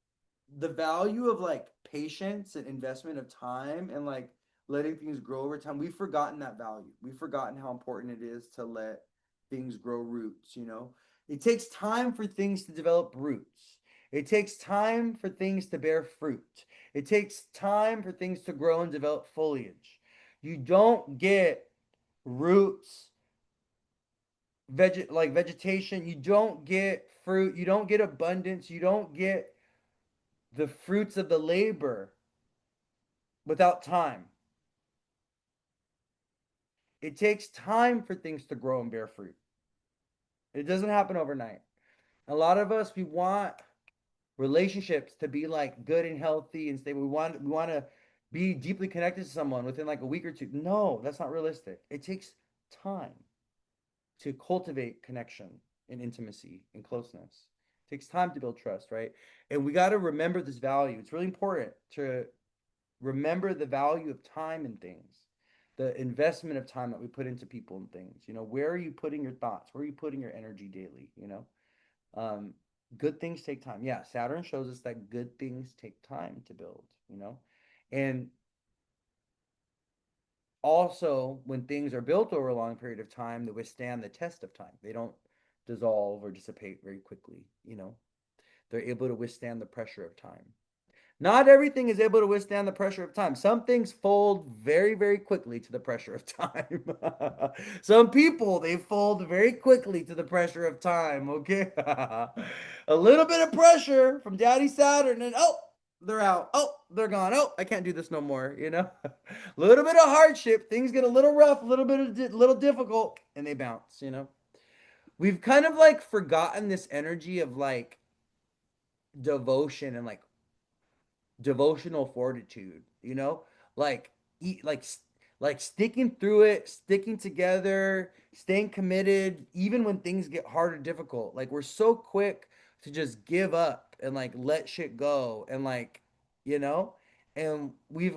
the value of like patience and investment of time and like letting things grow over time, we've forgotten that value. We've forgotten how important it is to let things grow roots. It takes time for things to develop roots. It takes time for things to bear fruit. It takes time for things to grow and develop foliage. You don't get roots, vegetation. You don't get fruit. You don't get abundance. You don't get the fruits of the labor without time. It takes time for things to grow and bear fruit. It doesn't happen overnight. A lot of us, we want relationships to be like good and healthy and stable. We want to be deeply connected to someone within like a week or two. No, that's not realistic. It takes time to cultivate connection and intimacy and closeness. It takes time to build trust, right? And we got to remember this value. It's really important to remember the value of time and things, the investment of time that we put into people and things. Where are you putting your thoughts? Where are you putting your energy daily? Um, good things take time. Yeah, Saturn shows us that good things take time to build. And also, when things are built over a long period of time, they withstand the test of time. They don't dissolve or dissipate very quickly, you know. They're able to withstand the pressure of time. Not everything is able to withstand the pressure of time. Some things fold very, very quickly to the pressure of time. Some people, they fold very quickly to the pressure of time, okay? A little bit of pressure from Daddy Saturn, and oh, they're out. Oh, they're gone. Oh, I can't do this no more, you know? A little bit of hardship, things get a little rough, a little bit of little difficult, and they bounce, you know? We've kind of like forgotten this energy of like devotion and like devotional fortitude, you know, like eat like sticking through it, sticking together, staying committed even when things get hard or difficult. Like we're so quick to just give up and like let shit go and like, you know, and we've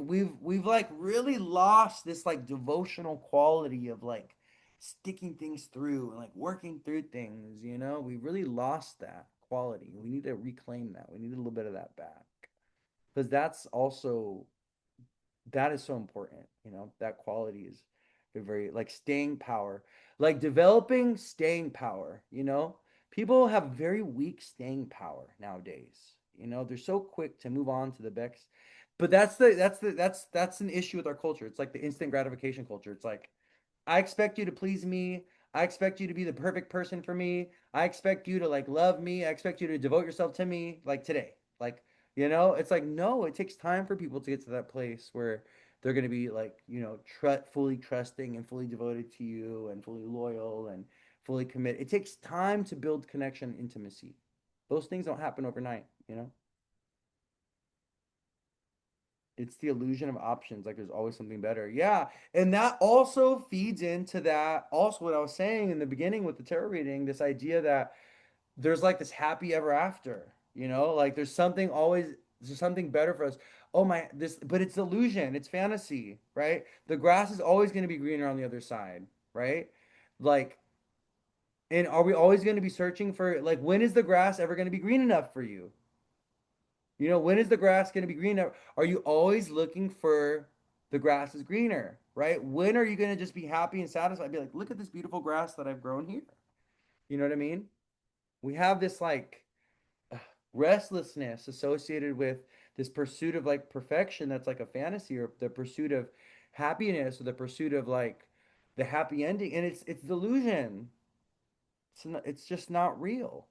like really lost this like devotional quality of like sticking things through and like working through things, you know. We really lost that quality. We need to reclaim that. We need a little bit of that back because that's also that is so important, you know. That quality is very like staying power, like developing staying power, you know. People have very weak staying power nowadays, you know. They're so quick to move on to the next, but that's an issue with our culture. It's like the instant gratification culture. It's like I expect you to please me. I expect you to be the perfect person for me. I expect you to like love me. I expect you to devote yourself to me like today. Like, you know, it's like no, it takes time for people to get to that place where they're going to be like, you know, fully trusting and fully devoted to you and fully loyal and fully committed. It takes time to build connection, intimacy. Those things don't happen overnight, you know? It's the illusion of options. Like there's always something better. Yeah. And that also feeds into that. Also, what I was saying in the beginning with the tarot reading, this idea that there's like this happy ever after, you know, like there's something always, there's something better for us. Oh my, this, but it's illusion, it's fantasy, right? The grass is always going to be greener on the other side, right? Like, and are we always going to be searching for, like, when is the grass ever going to be green enough for you? You know, when is the grass going to be greener? Are you always looking for the grass is greener, right? When are you going to just be happy and satisfied? Be like, look at this beautiful grass that I've grown here. You know what I mean? We have this like restlessness associated with this pursuit of like perfection that's like a fantasy or the pursuit of happiness or the pursuit of like the happy ending. And it's delusion. It's just not real.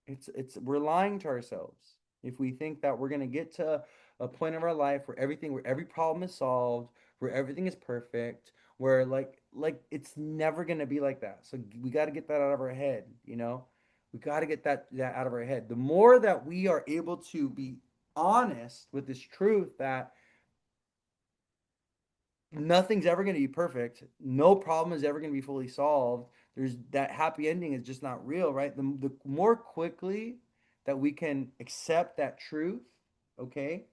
It's we're lying to ourselves if we think that we're gonna get to a point of our life where every problem is solved, where everything is perfect, where like it's never gonna be like that. So we got to get that out of our head, you know. We got to get that out of our head. The more that we are able to be honest with this truth that nothing's ever going to be perfect. No problem is ever going to be fully solved. There's that happy ending is just not real, right? The more quickly that we can accept that truth, okay,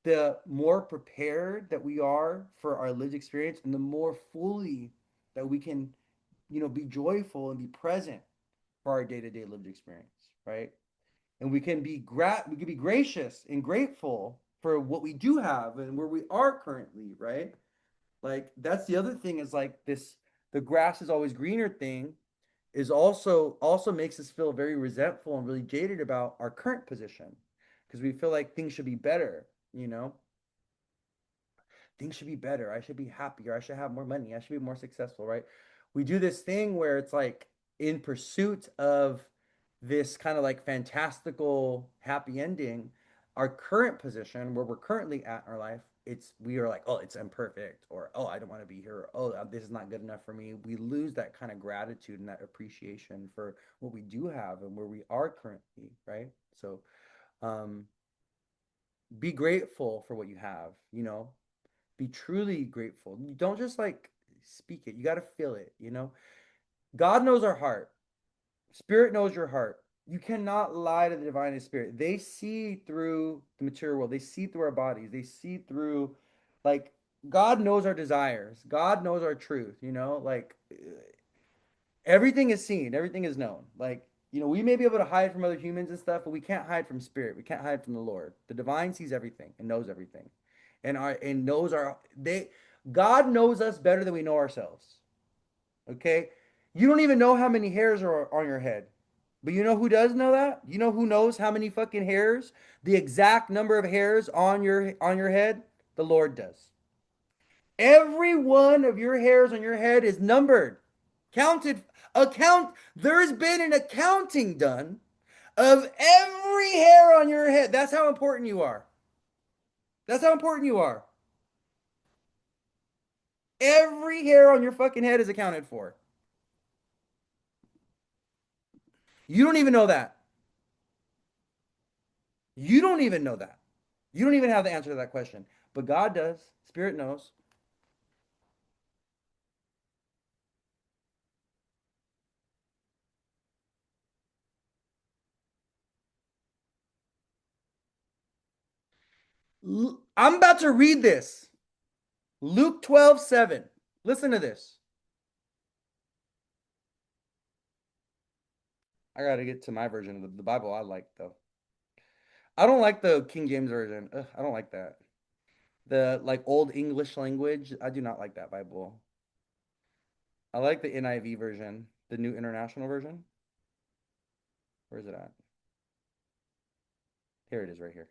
the more prepared that we are for our lived experience and the more fully that we can, you know, be joyful and be present for our day-to-day lived experience, right? And we can be gracious and grateful for what we do have and where we are currently, right? Like that's the other thing is like this the grass is always greener thing is also makes us feel very resentful and really jaded about our current position because we feel like things should be better, you know? Things should be better. I should be happier. I should have more money. I should be more successful, right? We do this thing where it's like in pursuit of this kind of like fantastical happy ending, our current position where we're currently at in our life, it's we are like, oh, it's imperfect, or oh, I don't want to be here, or oh, this is not good enough for me. We lose that kind of gratitude and that appreciation for what we do have and where we are currently, right? So, um, be grateful for what you have, you know, be truly grateful. You don't just like speak it. You got to feel it, you know? God knows our heart. Spirit knows your heart. You cannot lie to the divine spirit. They see through the material world. They see through our bodies. They see through like God knows our desires. God knows our truth, you know? Like everything is seen, everything is known. Like, you know, we may be able to hide from other humans and stuff, but we can't hide from spirit. We can't hide from the Lord. The divine sees everything and knows everything. and knows our they God knows us better than we know ourselves. Okay? You don't even know how many hairs are on your head. But you know who does know that? You know who knows how many fucking hairs, the exact number of hairs on your head? The Lord does. Every one of your hairs on your head is numbered, counted, there's been an accounting done of every hair on your head. That's how important you are. That's how important you are. Every hair on your fucking head is accounted for. You don't even know that. You don't even know that. You don't even have the answer to that question. But God does. Spirit knows. I'm about to read this. Luke 12:7. Listen to this. I got to get to my version of the Bible I like, though. I don't like the King James version. Ugh, I don't like that. The like old English language. I do not like that Bible. I like the NIV version, the New International Version. Where is it at? Here it is, right here.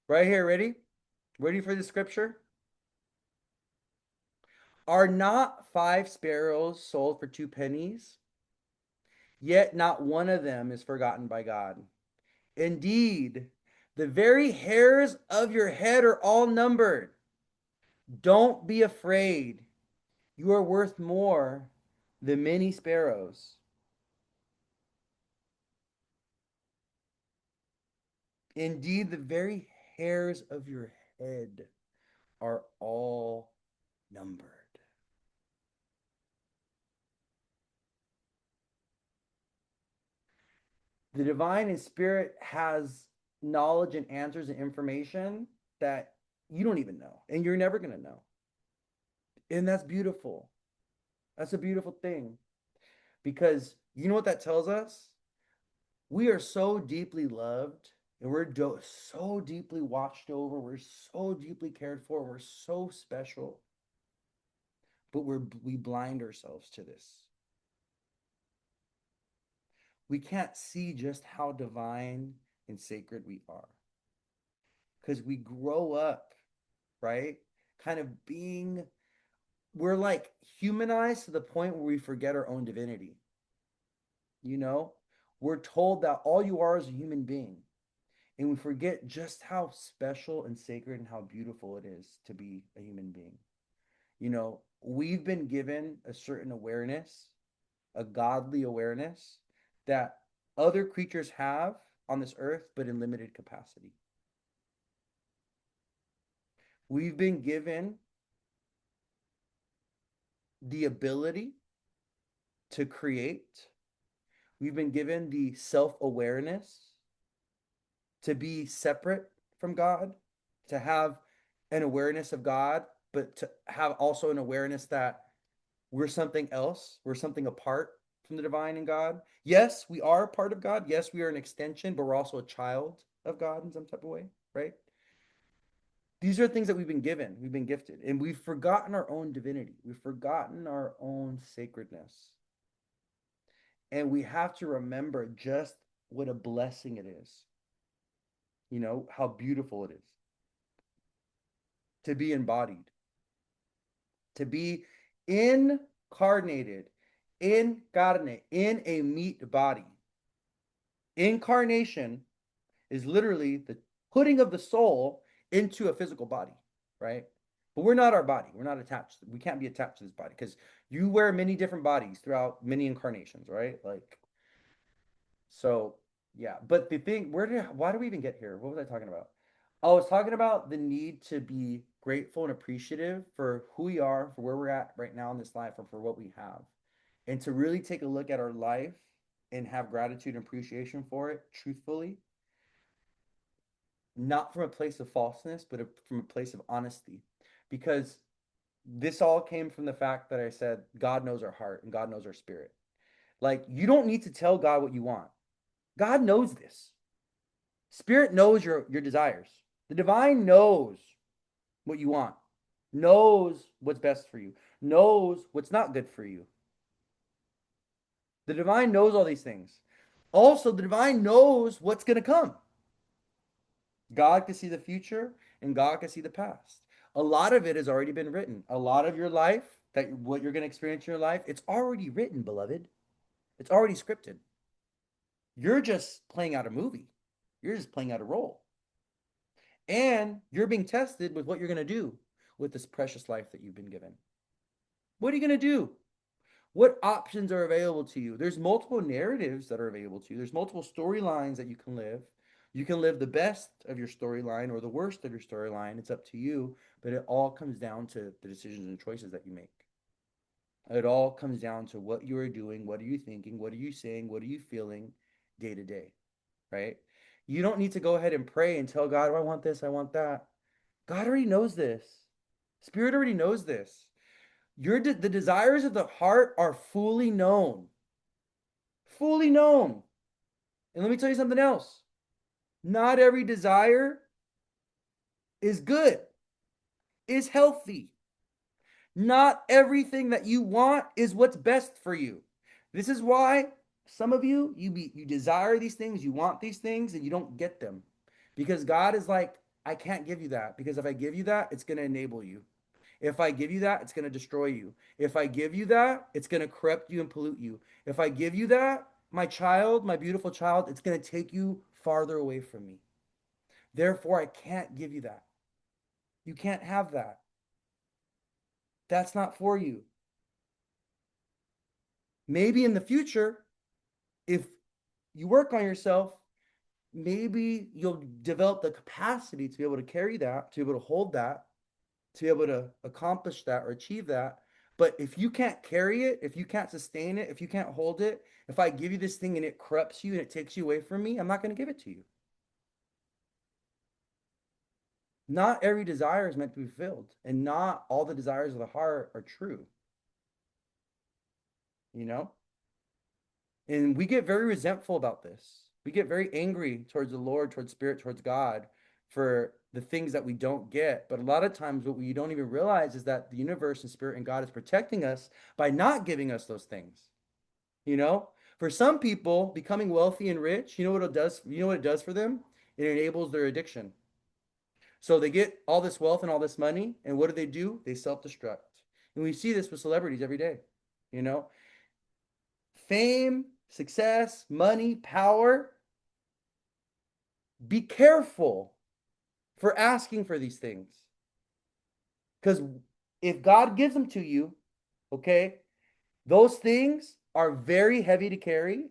Right here, ready? Ready for the scripture? Are not five sparrows sold for 2 pennies? Yet not one of them is forgotten by God. Indeed, the very hairs of your head are all numbered. Don't be afraid. You are worth more than many sparrows. Indeed, the very hairs of your head are all numbered. The divine and spirit has knowledge and answers and information that you don't even know and you're never going to know. And that's beautiful. That's a beautiful thing because you know what that tells us? We are so deeply loved and so deeply watched over. We're so deeply cared for. We're so special, but we blind ourselves to this. We can't see just how divine and sacred we are because we grow up, right? Kind of being, we're like humanized to the point where we forget our own divinity. You know, we're told that all you are is a human being, and we forget just how special and sacred and how beautiful it is to be a human being. You know, we've been given a certain awareness, a godly awareness that other creatures have on this earth, but in limited capacity. We've been given the ability to create, we've been given the self awareness to be separate from God, to have an awareness of God, but to have also an awareness that we're something else, we're something apart from the divine and God. Yes, we are a part of God. Yes, we are an extension, but we're also a child of God in some type of way, right? These are things that we've been given, we've been gifted, and we've forgotten our own divinity. We've forgotten our own sacredness. And we have to remember just what a blessing it is, how beautiful it is to be embodied, to be incarnated, incarnate, in a meat body. Incarnation is literally the putting of the soul into a physical body, right? But we're not our body. We're not attached. We can't be attached to this body because you wear many different bodies throughout many incarnations, right? Like, so Yeah, but the thing, why do we even get here? What was I talking about? I was talking about the need to be grateful and appreciative for who we are, for where we're at right now in this life, and for what we have. And to really take a look at our life and have gratitude and appreciation for it truthfully, not from a place of falseness, but from a place of honesty. Because this all came from the fact that I said God knows our heart and God knows our spirit. Like, you don't need to tell God what you want. God knows this. Spirit knows your desires. The divine knows what you want, knows what's best for you, knows what's not good for you. The divine knows all these things. Also, the divine knows what's going to come. God can see the future and God can see the past. A lot of it has already been written. A lot of your life, that what you're going to experience in your life, it's already written, beloved. It's already scripted. You're just playing out a movie. You're just playing out a role. And you're being tested with what you're going to do with this precious life that you've been given. What are you going to do? What options are available to you? There's multiple narratives that are available to you. There's multiple storylines that you can live. You can live the best of your storyline or the worst of your storyline. It's up to you, but it all comes down to the decisions and choices that you make. It all comes down to what you are doing, what are you thinking, what are you saying, what are you feeling day to day, right? You don't need to go ahead and pray and tell God, oh, I want this, I want that. God already knows this. Spirit already knows this. The desires of the heart are fully known. Fully known. And let me tell you something else. Not every desire is good, is healthy. Not everything that you want is what's best for you. This is why some of you desire these things, you want these things, and you don't get them. Because God is like, I can't give you that. Because if I give you that, it's going to enable you. If I give you that, it's going to destroy you. If I give you that, it's going to corrupt you and pollute you. If I give you that, my child, my beautiful child, it's going to take you farther away from me. Therefore, I can't give you that. You can't have that. That's not for you. Maybe in the future, if you work on yourself, maybe you'll develop the capacity to be able to carry that, to be able to hold that, to be able to accomplish that or achieve that. But if you can't carry it, if you can't sustain it, if you can't hold it, if I give you this thing and it corrupts you and it takes you away from me, I'm not going to give it to you. Not every desire is meant to be fulfilled, and not all the desires of the heart are true, you know? And we get very resentful about this. We get very angry towards the Lord, towards Spirit, towards God for the things that we don't get. But a lot of times, what we don't even realize is that the universe and Spirit and God is protecting us by not giving us those things. You know, for some people, becoming wealthy and rich, you know what it does? You know what it does for them? It enables their addiction. So they get all this wealth and all this money, and what do? They self-destruct. And we see this with celebrities every day. You know, fame, success, money, power. Be careful for asking for these things. Because if God gives them to you, okay, those things are very heavy to carry.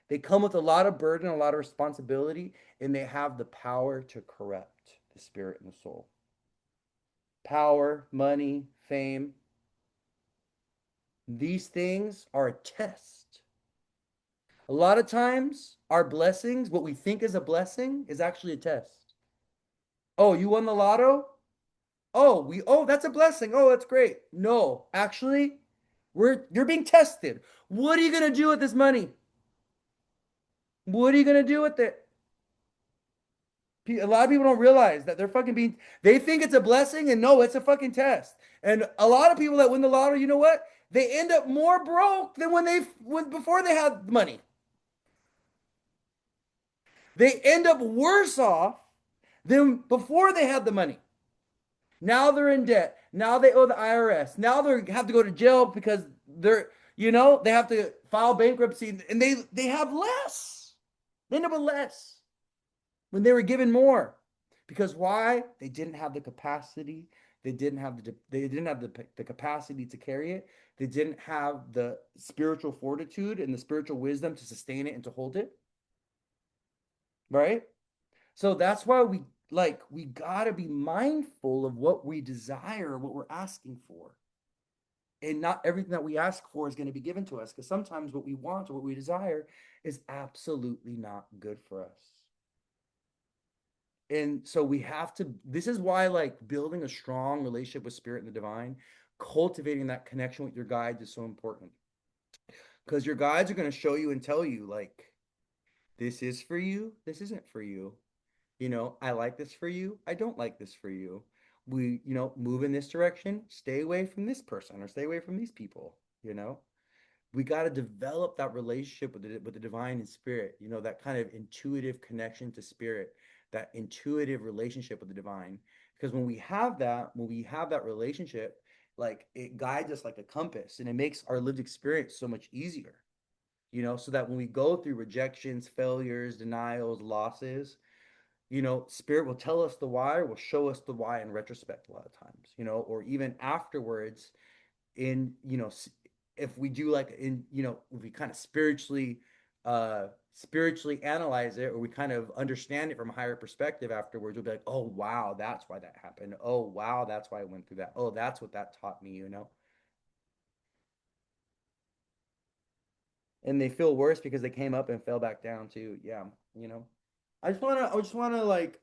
They come with a lot of burden, a lot of responsibility, and they have the power to corrupt the spirit and the soul. Power, money, fame, these things are a test. A lot of times, our blessings, what we think is a blessing, is actually a test. Oh, you won the lotto? Oh, that's a blessing. Oh, that's great. No, actually, you're being tested. What are you gonna do with this money? What are you gonna do with it? A lot of people don't realize that they think it's a blessing, and no, it's a fucking test. And a lot of people that win the lottery, you know what? They end up more broke than when before they had money. They end up worse off than before they had the money. Now they're in debt. Now they owe the IRS. Now they have to go to jail because they have to file bankruptcy, and they have less. They end up with less when they were given more. Because why? They didn't have the capacity. They didn't have the capacity to carry it. They didn't have the spiritual fortitude and the spiritual wisdom to sustain it and to hold it. right? So that's why we got to be mindful of what we desire, what we're asking for. And not everything that we ask for is going to be given to us, because sometimes what we want or what we desire is absolutely not good for us. And so we have to, this is why like building a strong relationship with spirit and the divine, cultivating that connection with your guides is so important, because your guides are going to show you and tell you like, this is for you, this isn't for you. I like this for you, I don't like this for you. We, move in this direction, stay away from this person or stay away from these people. We got to develop that relationship with the divine and spirit, that kind of intuitive connection to spirit, that intuitive relationship with the divine. Because when we have that relationship, like it guides us like a compass, and it makes our lived experience so much easier, so that when we go through rejections, failures, denials, losses, spirit will tell us the why, or will show us the why in retrospect a lot of times, or even afterwards in, if we do like in, if we kind of spiritually analyze it, or we kind of understand it from a higher perspective afterwards, we'll be like, oh wow, that's why that happened. Oh wow, that's why I went through that. Oh, that's what that taught me. And they feel worse because they came up and fell back down too. Yeah, you know. I just wanna like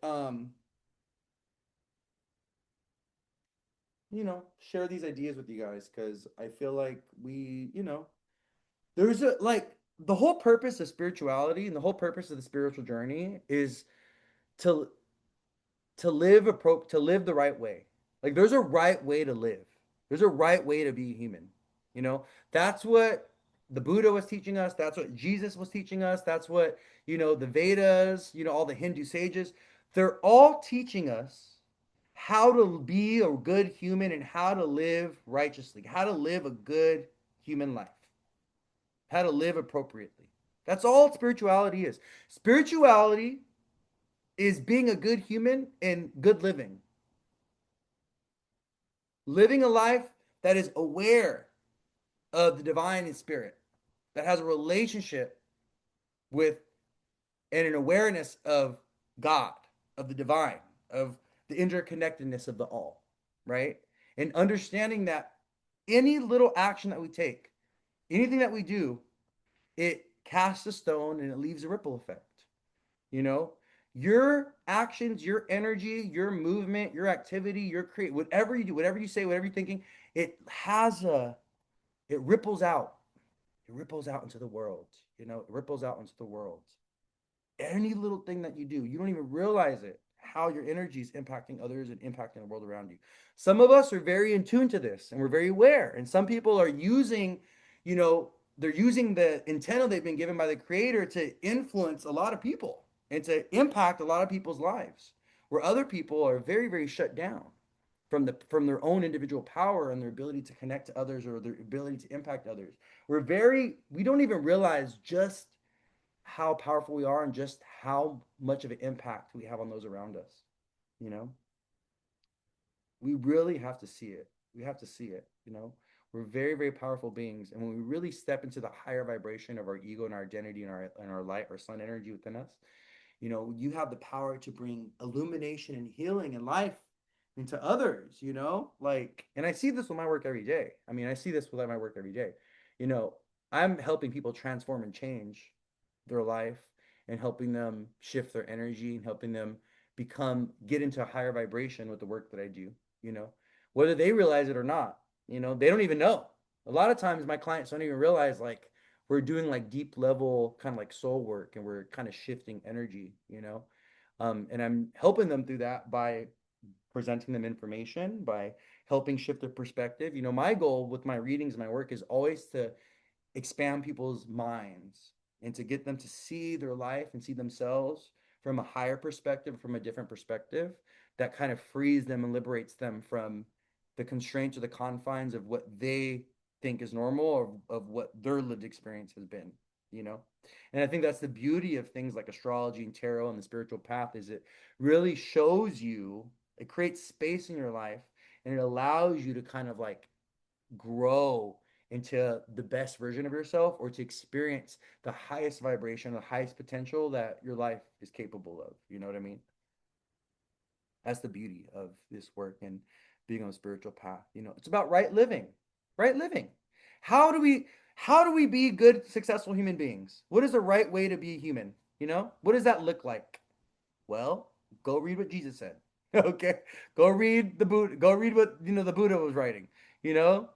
share these ideas with you guys, because I feel like there's a like the whole purpose of spirituality and the whole purpose of the spiritual journey is to to live the right way. Like there's a right way to live. There's a right way to be human. You know, that's what the Buddha was teaching us. That's what Jesus was teaching us. That's what, the Vedas, all the Hindu sages, they're all teaching us how to be a good human and how to live righteously, how to live a good human life, how to live appropriately. That's all spirituality is. Spirituality is being a good human and good living, living a life that is aware of the divine and spirit, that has a relationship with and an awareness of God, of the divine, of the interconnectedness of the all, right? And understanding that any little action that we take, anything that we do, it casts a stone and it leaves a ripple effect. You know, your actions, your energy, your movement, your activity, your create, whatever you do, whatever you say, whatever you're thinking, it has a, it ripples out. It ripples out into the world. It ripples out into the world. Any little thing that you do, you don't even realize it, how your energy is impacting others and impacting the world around you. Some of us are very in tune to this and we're very aware. And some people are using, they're using the antenna they've been given by the creator to influence a lot of people and to impact a lot of people's lives, where other people are very, very shut down from their own individual power and their ability to connect to others or their ability to impact others. We don't even realize just how powerful we are and just how much of an impact we have on those around us. You know, we really have to see it. We have to see it. We're very, very powerful beings. And when we really step into the higher vibration of our ego and our identity and our light, our sun energy within us, you have the power to bring illumination and healing and life into others, like, and I see this with my work every day. I mean, I see this with my work every day. You know, I'm helping people transform and change their life and helping them shift their energy and helping them get into a higher vibration with the work that I do, you know, whether they realize it or not, they don't even know. A lot of times my clients don't even realize like we're doing like deep level kind of like soul work and we're kind of shifting energy, and I'm helping them through that by presenting them information, by helping shift their perspective. My goal with my readings, my work is always to expand people's minds and to get them to see their life and see themselves from a higher perspective, from a different perspective that kind of frees them and liberates them from the constraints or the confines of what they think is normal or of what their lived experience has been, you know? And I think that's the beauty of things like astrology and tarot and the spiritual path is it really shows you, it creates space in your life and it allows you to kind of like grow into the best version of yourself or to experience the highest vibration, the highest potential that your life is capable of. You know what I mean? That's the beauty of this work and being on a spiritual path. You know, it's about right living, right living. How do we how do we be good, successful human beings? What is the right way to be a human? You know, what does that look like? Well, go read what Jesus said. Okay, go read the Buddha. Go read what the Buddha was writing. You know,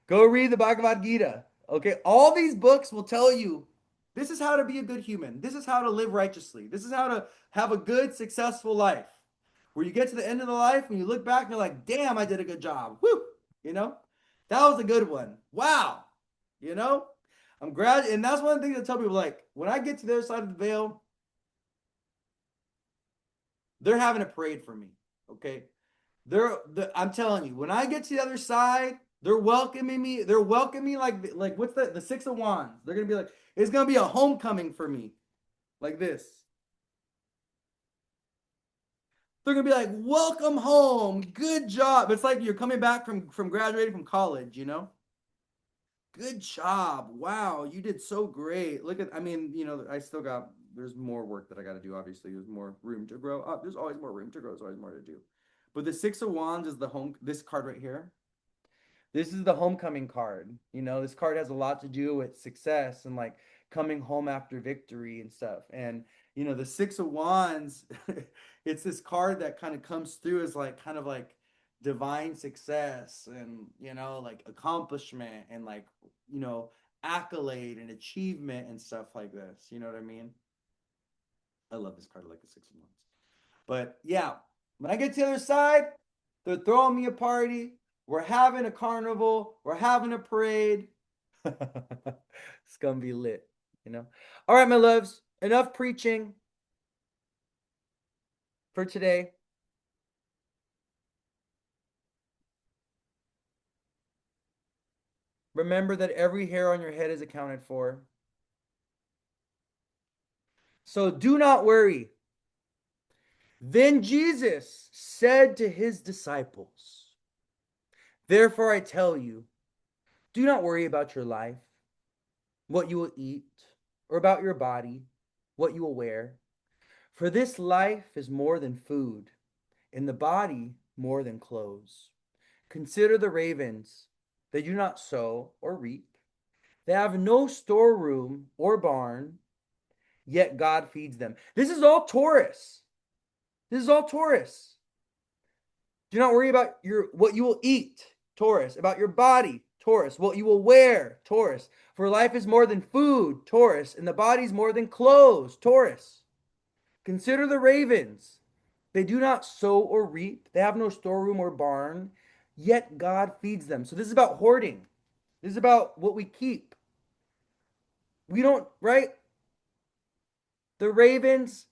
go read the Bhagavad Gita. Okay, all these books will tell you this is how to be a good human. This is how to live righteously. This is how to have a good, successful life. Where you get to the end of the life and you look back and you're like, damn, I did a good job. Woo! You know, that was a good one. Wow. You know, I'm glad. And that's one of the things I tell people like, when I get to the other side of the veil, they're having a parade for me. Okay. I'm telling you, when I get to the other side, they're welcoming me. They're welcoming me like what's the Six of Wands? They're gonna be like, it's gonna be a homecoming for me, like this. They're gonna be like, welcome home, good job. It's like you're coming back from graduating from college, you know? Good job. Wow, you did so great. Look at, I mean, I still got, there's more work that I got to do. Obviously, there's more room to grow up. There's always more room to grow. There's always more to do. But the Six of Wands is this card right here. This is the homecoming card. This card has a lot to do with success and like coming home after victory and stuff. And the Six of Wands, it's this card that kind of comes through as like kind of like divine success and like accomplishment and like you know accolade and achievement and stuff like this. You know what I mean? I love this card, I like the Six of Wands. But yeah, when I get to the other side, they're throwing me a party. We're having a carnival. We're having a parade. It's gonna be lit, you know. All right, my loves. Enough preaching for today. Remember that every hair on your head is accounted for. So do not worry. Then Jesus said to his disciples, therefore I tell you, do not worry about your life, what you will eat, or about your body, what you will wear. For this life is more than food, and the body more than clothes. Consider the ravens. They do not sow or reap. They have no storeroom or barn, yet God feeds them. This is all Taurus. This is all Taurus. Do not worry about what you will eat, Taurus, about your body, Taurus, what you will wear, Taurus. For life is more than food, Taurus, and the body is more than clothes, Taurus. Consider the ravens. They do not sow or reap. They have no storeroom or barn, yet God feeds them. So this is about hoarding. This is about what we keep. We don't, right? The ravens,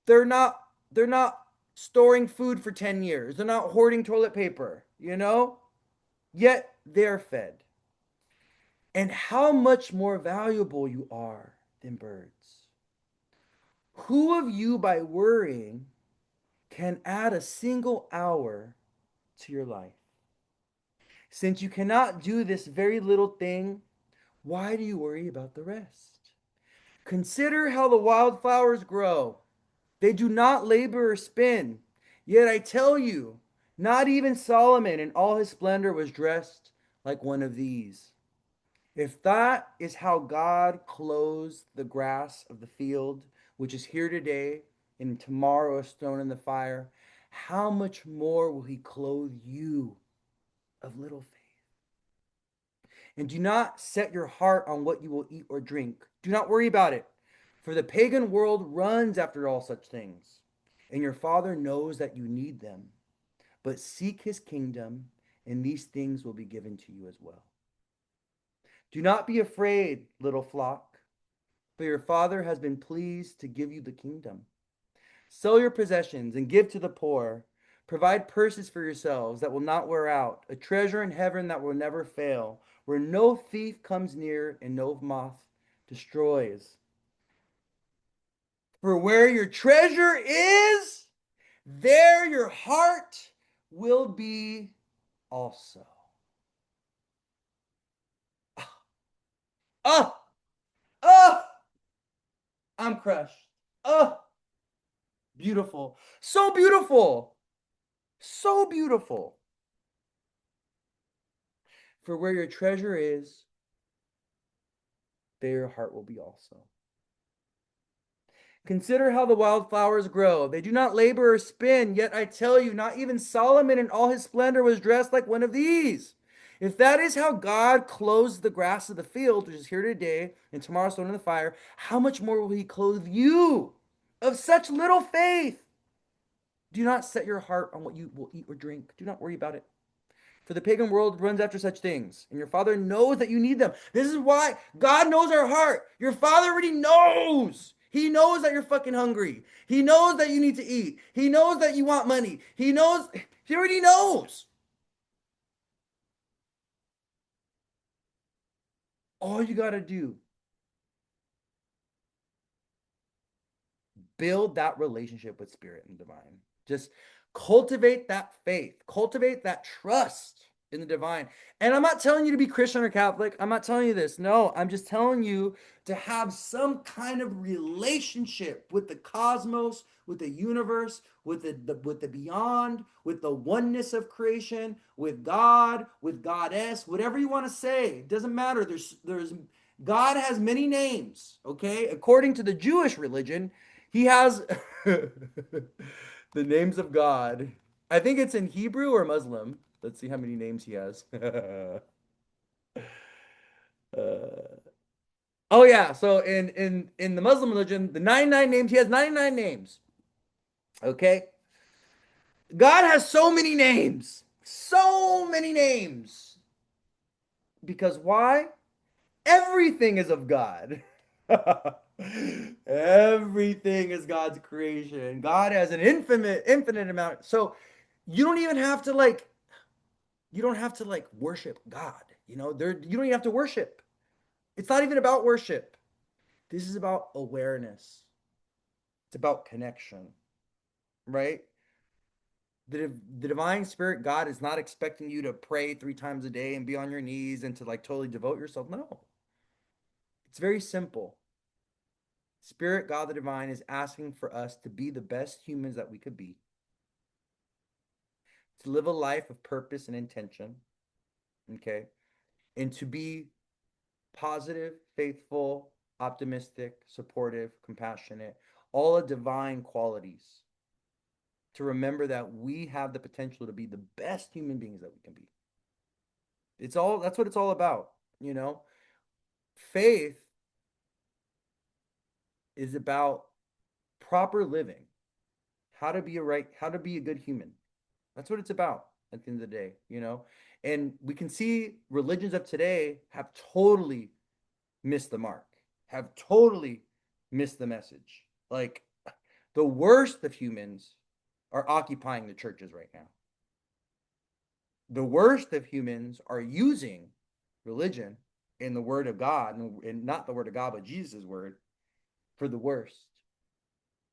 they're not they're not storing food for 10 years. They're not hoarding toilet paper, you know? Yet they're fed. And how much more valuable you are than birds. Who of you by worrying can add a single hour to your life? Since you cannot do this very little thing, why do you worry about the rest? Consider how the wildflowers grow. They do not labor or spin. Yet I tell you, not even Solomon in all his splendor was dressed like one of these. If that is how God clothes the grass of the field, which is here today and tomorrow is thrown in the fire, how much more will he clothe you of little faith? And do not set your heart on what you will eat or drink. Do not worry about it, for the pagan world runs after all such things, and your Father knows that you need them. But seek his kingdom, and these things will be given to you as well. Do not be afraid, little flock, for your Father has been pleased to give you the kingdom. Sell your possessions and give to the poor. Provide purses for yourselves that will not wear out, a treasure in heaven that will never fail, where no thief comes near and no moth destroys. For where your treasure is, there your heart will be also. Oh, oh, I'm crushed. Oh, beautiful. So beautiful. So beautiful. For where your treasure is, there your heart will be also. Consider how the wildflowers grow. They do not labor or spin, yet I tell you, not even Solomon in all his splendor was dressed like one of these. If that is how God clothes the grass of the field, which is here today and tomorrow thrown in the fire, how much more will he clothe you of such little faith? Do not set your heart on what you will eat or drink. Do not worry about it. For the pagan world runs after such things, and your Father knows that you need them. This is why God knows our heart. Your Father already knows. He knows that you're fucking hungry. He knows that you need to eat. He knows that you want money. He knows. He already knows. All you got to do, build that relationship with Spirit and Divine. Just cultivate that faith, cultivate that trust in the divine. And I'm not telling you to be Christian or Catholic. I'm not telling you this. No, I'm just telling you to have some kind of relationship with the cosmos, with the universe, with the beyond, with the oneness of creation, with God, with goddess, whatever you want to say. It doesn't matter. There's God has many names, okay? According to the Jewish religion, he has the names of God. I think it's in Hebrew or Muslim. Let's see how many names he has. Oh yeah, so in the Muslim religion, the 99 names, he has 99 names. Okay? God has so many names. So many names. Because why? Everything is of God. Everything is God's creation. God has an infinite amount. So you don't even have to like you don't have to like worship God. You don't even have to worship. It's not even about worship. This is about awareness. It's about connection, right? The divine spirit God is not expecting you to pray 3 times a day and be on your knees and to like totally devote yourself. No. It's very simple. Spirit God the divine is asking for us to be the best humans that we could be, to live a life of purpose and intention, okay? And to be positive, faithful, optimistic, supportive, compassionate, all the divine qualities. To remember that we have the potential to be the best human beings that we can be. That's what it's all about, you know? Faith is about proper living, how to be a good human. That's what it's about at the end of the day. And we can see religions of today have totally missed the mark, have totally missed the message. Like the worst of humans are occupying the churches right now. The worst of humans are using religion and the word of God, and not the word of God, but Jesus' word for the worst.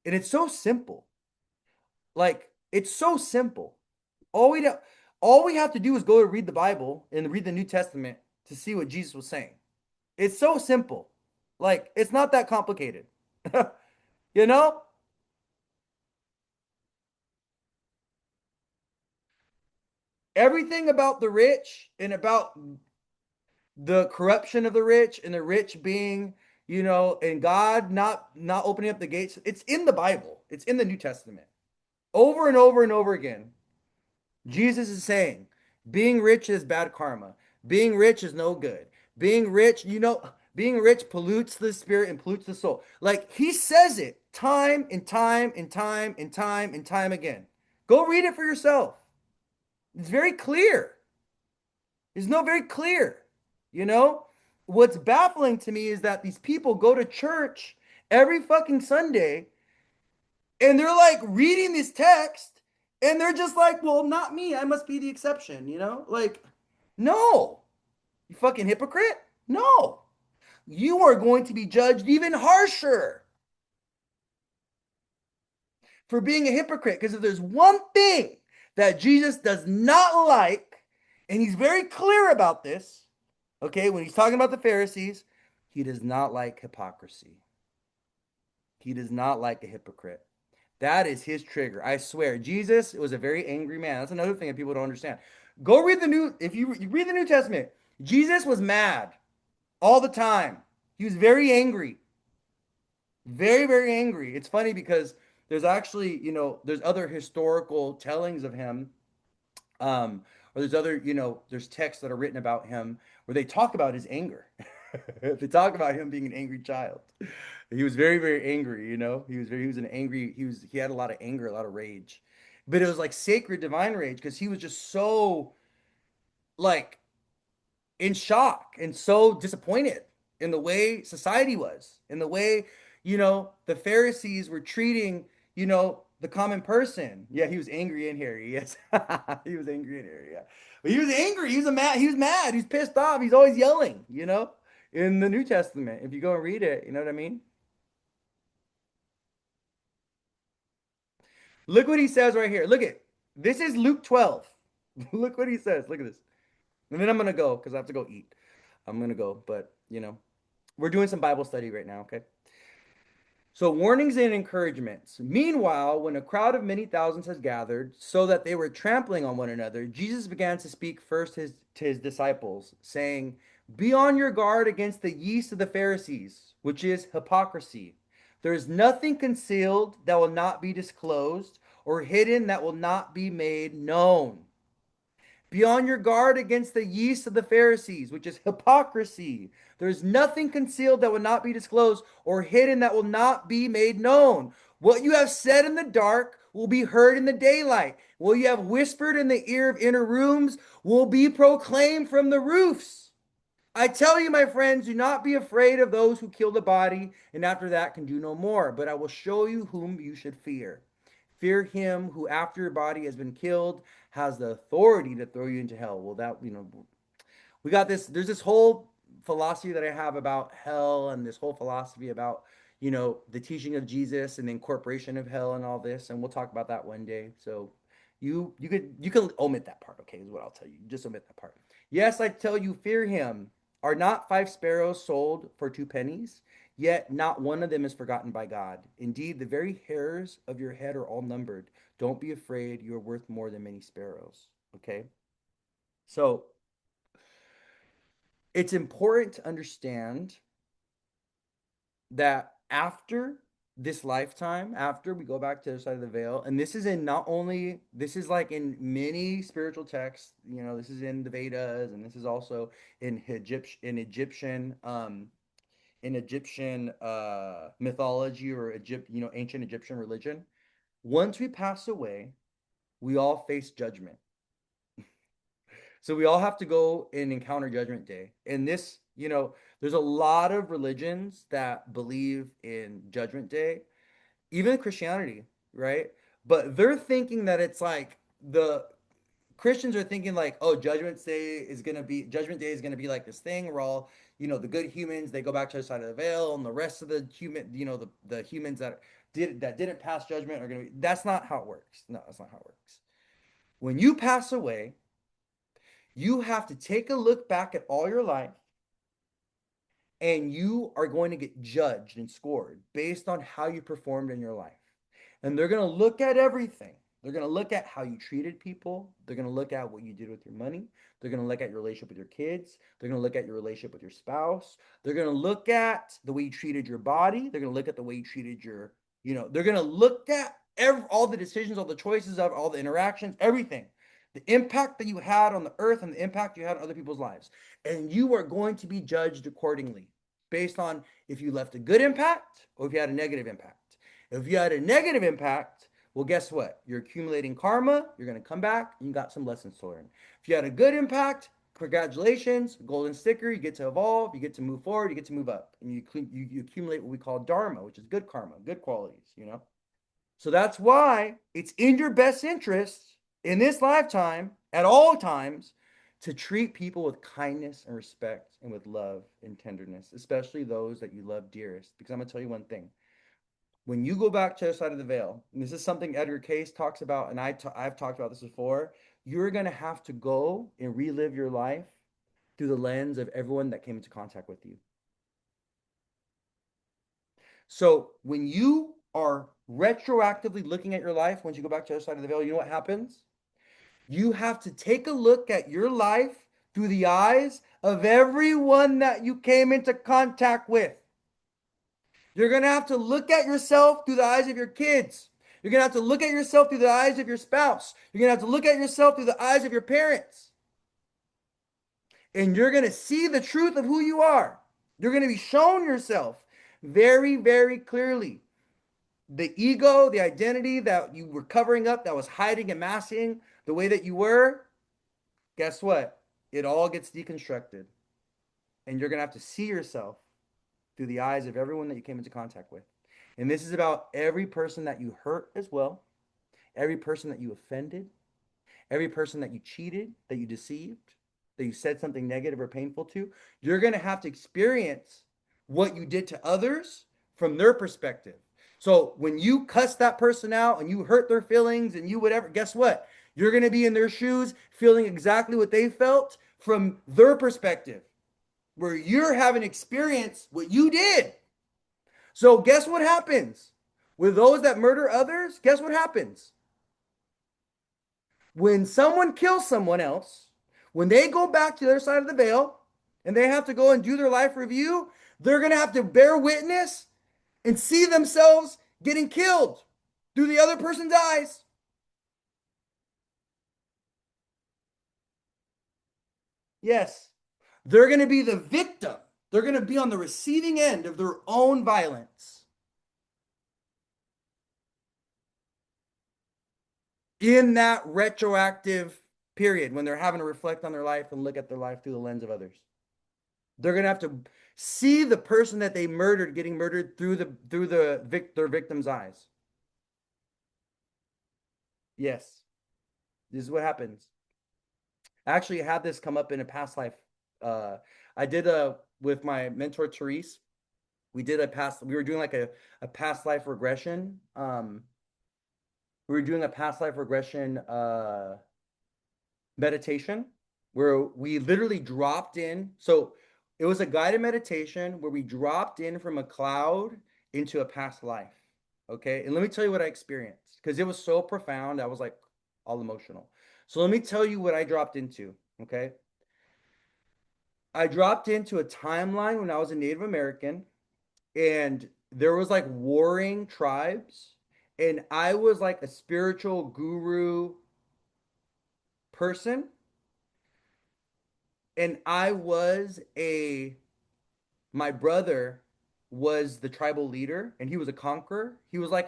And it's so simple. Like, it's so simple. All we do, all we have to do is go to read the Bible and read the New Testament to see what Jesus was saying. It's so simple. Like, it's not that complicated. you know? Everything about the rich and about the corruption of the rich and the rich being, and God not opening up the gates. It's in the Bible. It's in the New Testament. Over and over and over again. Jesus is saying, being rich is bad karma. Being rich is no good. Being rich pollutes the spirit and pollutes the soul. Like he says it time and time and time and time and time again. Go read it for yourself. It's very clear. It's no very clear. You know? What's baffling to me is that these people go to church every fucking Sunday and they're like reading this text and they're just like, well, not me. I must be the exception. Like, no, you fucking hypocrite. No, you are going to be judged even harsher for being a hypocrite. Because if there's one thing that Jesus does not like, and he's very clear about this, okay, when he's talking about the Pharisees, He does not like hypocrisy. He does not like a hypocrite. That is his trigger. I swear. Jesus was a very angry man. That's another thing that people don't understand. Go read the new, if you read the New Testament, Jesus was mad all the time. He was very angry. Very, very angry. It's funny because there's actually, there's other historical tellings of him, or there's other, there's texts that are written about him where they talk about his anger. They talk about him being an angry child. He was very, very angry, he was an angry, he had a lot of anger, a lot of rage. But it was like sacred divine rage because he was just so like in shock and so disappointed in the way society was, in the way, the Pharisees were treating, the common person. Yeah, he was angry in here. Yes. He was angry in here. Yeah. But he was angry. He was mad. He's pissed off. He's always yelling, in the New Testament. If you go and read it, you know what I mean? Look what he says right here. Look at this is Luke 12. Look what he says. Look at this. And then I'm gonna go because I have to go eat. I'm gonna go, but we're doing some Bible study right now, okay? So, warnings and encouragements. Meanwhile, when a crowd of many thousands has gathered, so that they were trampling on one another, Jesus began to speak first to his disciples, saying, be on your guard against the yeast of the Pharisees, which is hypocrisy. There is nothing concealed that will not be disclosed, or hidden that will not be made known. Be on your guard against the yeast of the Pharisees, which is hypocrisy. There is nothing concealed that will not be disclosed, or hidden that will not be made known. What you have said in the dark will be heard in the daylight. What you have whispered in the ear of inner rooms will be proclaimed from the roofs. I tell you, my friends, do not be afraid of those who kill the body, and after that can do no more. But I will show you whom you should fear. Fear him who, after your body has been killed, has the authority to throw you into hell. Well, that, we got this. There's this whole philosophy that I have about hell, and this whole philosophy about, the teaching of Jesus and the incorporation of hell and all this. And we'll talk about that one day. So you can omit that part, okay, is what I'll tell you. Just omit that part. Yes, I tell you, fear him. Are not 5 sparrows sold for 2 pennies? Yet not one of them is forgotten by God. Indeed, the very hairs of your head are all numbered. Don't be afraid. You are worth more than many sparrows. Okay? So it's important to understand that after this lifetime, after we go back to the other side of the veil, and this is in not only, this is like in many spiritual texts, this is in the Vedas, and this is also in Egyptian mythology or ancient Egyptian religion. Once we pass away, we all face judgment. So we all have to go and encounter Judgment Day. And this, there's a lot of religions that believe in Judgment Day, even Christianity, right? But they're thinking that it's like the Christians are thinking like, oh, Judgment Day is gonna be like this thing where all, the good humans, they go back to the side of the veil, and the rest of the human, the humans that didn't pass judgment are gonna be. That's not how it works. No, that's not how it works. When you pass away, you have to take a look back at all your life, and you are going to get judged and scored based on how you performed in your life. And they're going to look at everything. They're going to look at how you treated people. They're going to look at what you did with your money. They're going to look at your relationship with your kids. They're going to look at your relationship with your spouse. They're going to look at the way you treated your body. They're going to look at the way you treated they're going to look at all the decisions, all the choices of all the interactions, everything. The impact that you had on the earth and the impact you had on other people's lives. And you are going to be judged accordingly based on if you left a good impact or if you had a negative impact. If you had a negative impact, well, guess what? You're accumulating karma. You're going to come back and you got some lessons to learn. If you had a good impact, congratulations, golden sticker. You get to evolve. You get to move forward. You get to move up. And you accumulate what we call dharma, which is good karma, good qualities. So that's why it's in your best interest in this lifetime, at all times, to treat people with kindness and respect and with love and tenderness, especially those that you love dearest. Because I'm going to tell you one thing. When you go back to the other side of the veil, and this is something Edgar Cayce talks about, and I've talked about this before, you're going to have to go and relive your life through the lens of everyone that came into contact with you. So when you are retroactively looking at your life, once you go back to the other side of the veil, you know what happens? You have to take a look at your life through the eyes of everyone that you came into contact with. You're going to have to look at yourself through the eyes of your kids. You're going to have to look at yourself through the eyes of your spouse. You're going to have to look at yourself through the eyes of your parents. And you're going to see the truth of who you are. You're going to be shown yourself very, very clearly. The ego, the identity that you were covering up, that was hiding and masking the way that you were, guess what? It all gets deconstructed. And you're going to have to see yourself through the eyes of everyone that you came into contact with. And this is about every person that you hurt as well, every person that you offended, every person that you cheated, that you deceived, that you said something negative or painful to. You're going to have to experience what you did to others from their perspective. So when you cuss that person out and you hurt their feelings and you whatever, guess what? You're going to be in their shoes feeling exactly what they felt from their perspective, where you're having experienced what you did. So guess what happens? With those that murder others, guess what happens? When someone kills someone else, when they go back to the other side of the veil and they have to go and do their life review, they're going to have to bear witness and see themselves getting killed through the other person's eyes. Yes, they're going to be the victim. They're going to be on the receiving end of their own violence in that retroactive period when they're having to reflect on their life and look at their life through the lens of others. They're gonna have to see the person that they murdered getting murdered through their victim's eyes. Yes, this is what happens. I actually had this come up in a past life. Uh, I did a with my mentor Therese. We did a past. We were doing like a past life regression. We were doing a past life regression meditation where we literally dropped in. So it was a guided meditation where we dropped in from a cloud into a past life. Okay. And let me tell you what I experienced because it was so profound. I was like all emotional. So let me tell you what I dropped into. Okay. I dropped into a timeline when I was a Native American and there was like warring tribes. And I was like a spiritual guru person. And I was a my brother was the tribal leader and he was a conqueror. He was like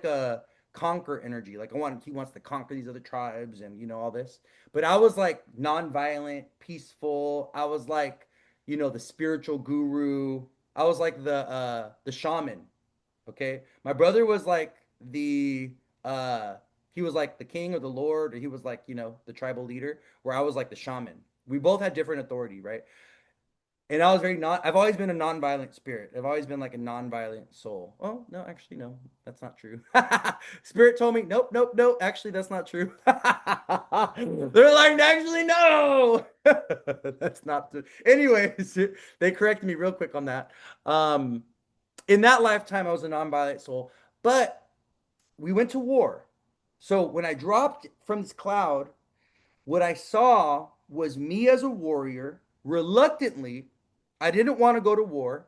a conquer energy. Like he wants to conquer these other tribes and all this. But I was like nonviolent, peaceful. I was like, the spiritual guru. I was like the shaman. Okay. My brother was like the he was like the king or the lord, or he was like, the tribal leader, where I was like the shaman. We both had different authority, right? And I was very not, I've always been a non-violent spirit. I've always been like a non-violent soul. Oh, no, actually, no, that's not true. Spirit told me, nope, nope, nope. Actually, that's not true. They're like, actually, no, that's not true. Anyways, they corrected me real quick on that. Um, in that lifetime, I was a non-violent soul, but we went to war. So when I dropped from this cloud, what I saw was me as a warrior, reluctantly. I didn't want to go to war,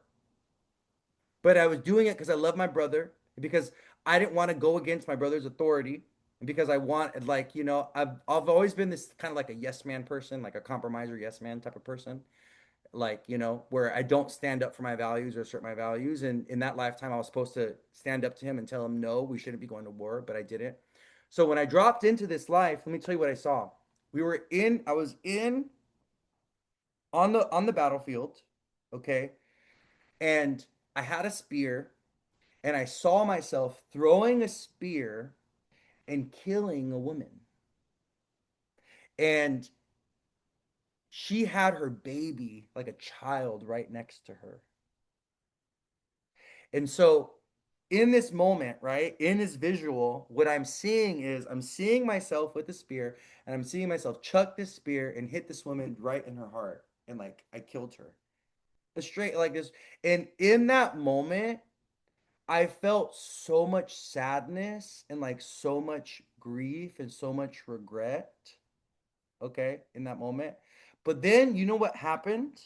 but I was doing it because I love my brother, because I didn't want to go against my brother's authority, and because I want, like, I've always been this kind of like a yes man person, like a compromiser yes man type of person, like, where I don't stand up for my values or assert my values. And in that lifetime, I was supposed to stand up to him and tell him, no, we shouldn't be going to war, but I didn't. So when I dropped into this life, let me tell you what I saw. I was in on the battlefield, okay? And I had a spear and I saw myself throwing a spear and killing a woman. And she had her baby, like a child, right next to her. And so in this moment, right, in this visual, what I'm seeing is I'm seeing myself with the spear and I'm seeing myself chuck this spear and hit this woman right in her heart. And like I killed her. A straight like this. And in that moment, I felt so much sadness and like so much grief and so much regret, okay, in that moment. But then you know what happened?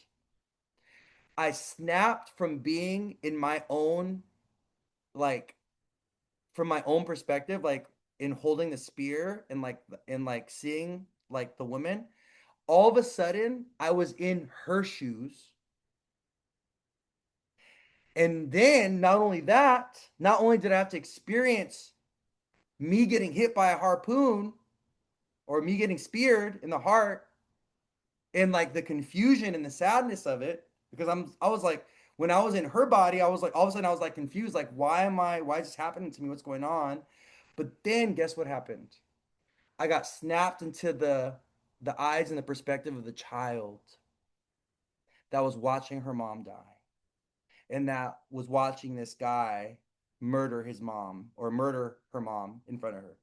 I snapped from being in my own, like, from my own perspective, like in holding the spear and like seeing like the woman. All of a sudden, I was in her shoes. And then not only that, not only did I have to experience me getting hit by a harpoon or me getting speared in the heart and like the confusion and the sadness of it, because I was like, when I was in her body, I was like, all of a sudden I was like confused, like, why is this happening to me? What's going on? But then guess what happened? I got snapped into the eyes and the perspective of the child that was watching her mom die and that was watching this guy murder his mom or murder her mom in front of her.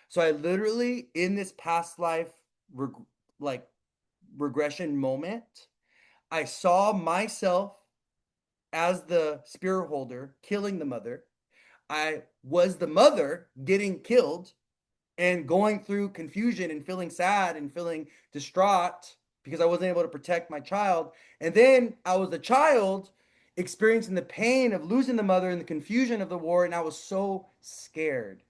So I literally in this past life reg- like regression moment, I saw myself as the spear holder killing the mother. I was the mother getting killed and going through confusion and feeling sad and feeling distraught because I wasn't able to protect my child. And then I was the child experiencing the pain of losing the mother and the confusion of the war. And I was so scared.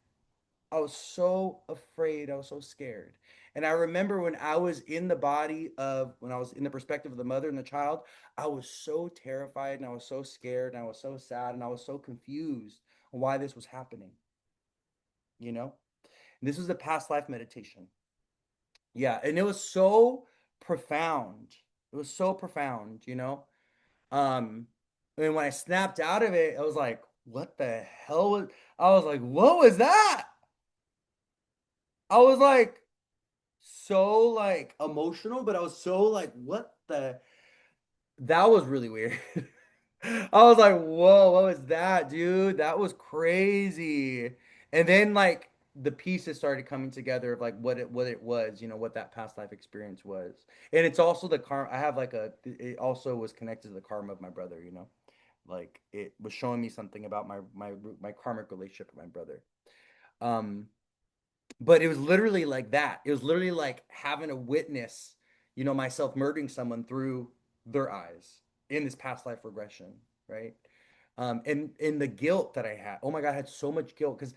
I was so afraid. I was so scared. And I remember when I was in the body of, when I was in the perspective of the mother and the child, I was so terrified and I was so scared and I was so sad and I was so confused on why this was happening, you know? And this was a past life meditation. Yeah. And it was so profound. It was so profound, you know? Um, and when I snapped out of it, I was like, what the hell was, I was like, what was that? I was like, so like emotional, but I was so like, what the? That was really weird. I was like, whoa, what was that, dude? That was crazy. And then like the pieces started coming together of like what it was, you know, what that past life experience was. And it's also the karma. I have like it also was connected to the karma of my brother, you know. Like it was showing me something about my karmic relationship with my brother. Um, but it was literally like that. It was literally like having a witness, you know, myself murdering someone through their eyes in this past life regression, right? And in the guilt that I had. Oh my God, I had so much guilt because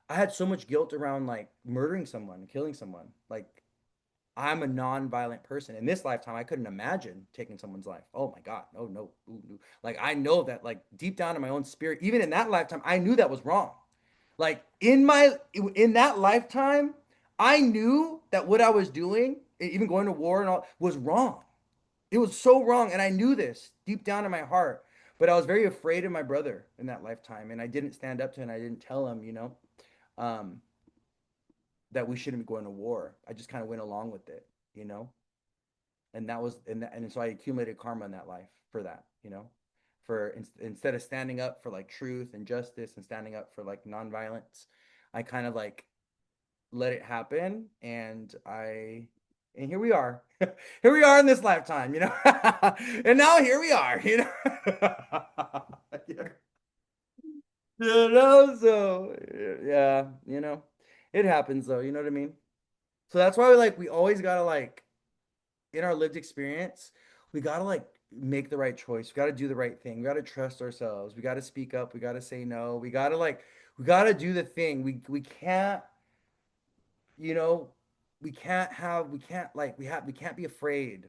I had so much guilt around like murdering someone, killing someone. Like I'm a non-violent person. In this lifetime, I couldn't imagine taking someone's life. Oh my God, no, no, ooh, ooh. Like I know that, like deep down in my own spirit, even in that lifetime, I knew that was wrong. Like in that lifetime, I knew that what I was doing, even going to war and all, was wrong. It was so wrong, and I knew this deep down in my heart. But I was very afraid of my brother in that lifetime, and I didn't stand up to him. I didn't tell him, you know, um, that we shouldn't be going to war. I just kind of went along with it, you know, and that was and so I accumulated karma in that life for that, you know, for instead of standing up for like truth and justice and standing up for like nonviolence, I kind of like let it happen, and here we are. Here we are in this lifetime, you know. And now here we are, you know. You know, so yeah, you know, it happens though, you know what I mean? So that's why we always gotta like in our lived experience, we gotta like make the right choice. We gotta do the right thing. We gotta trust ourselves. We gotta speak up. We gotta say no. We gotta do the thing. We can't, you know, we can't like we can't be afraid.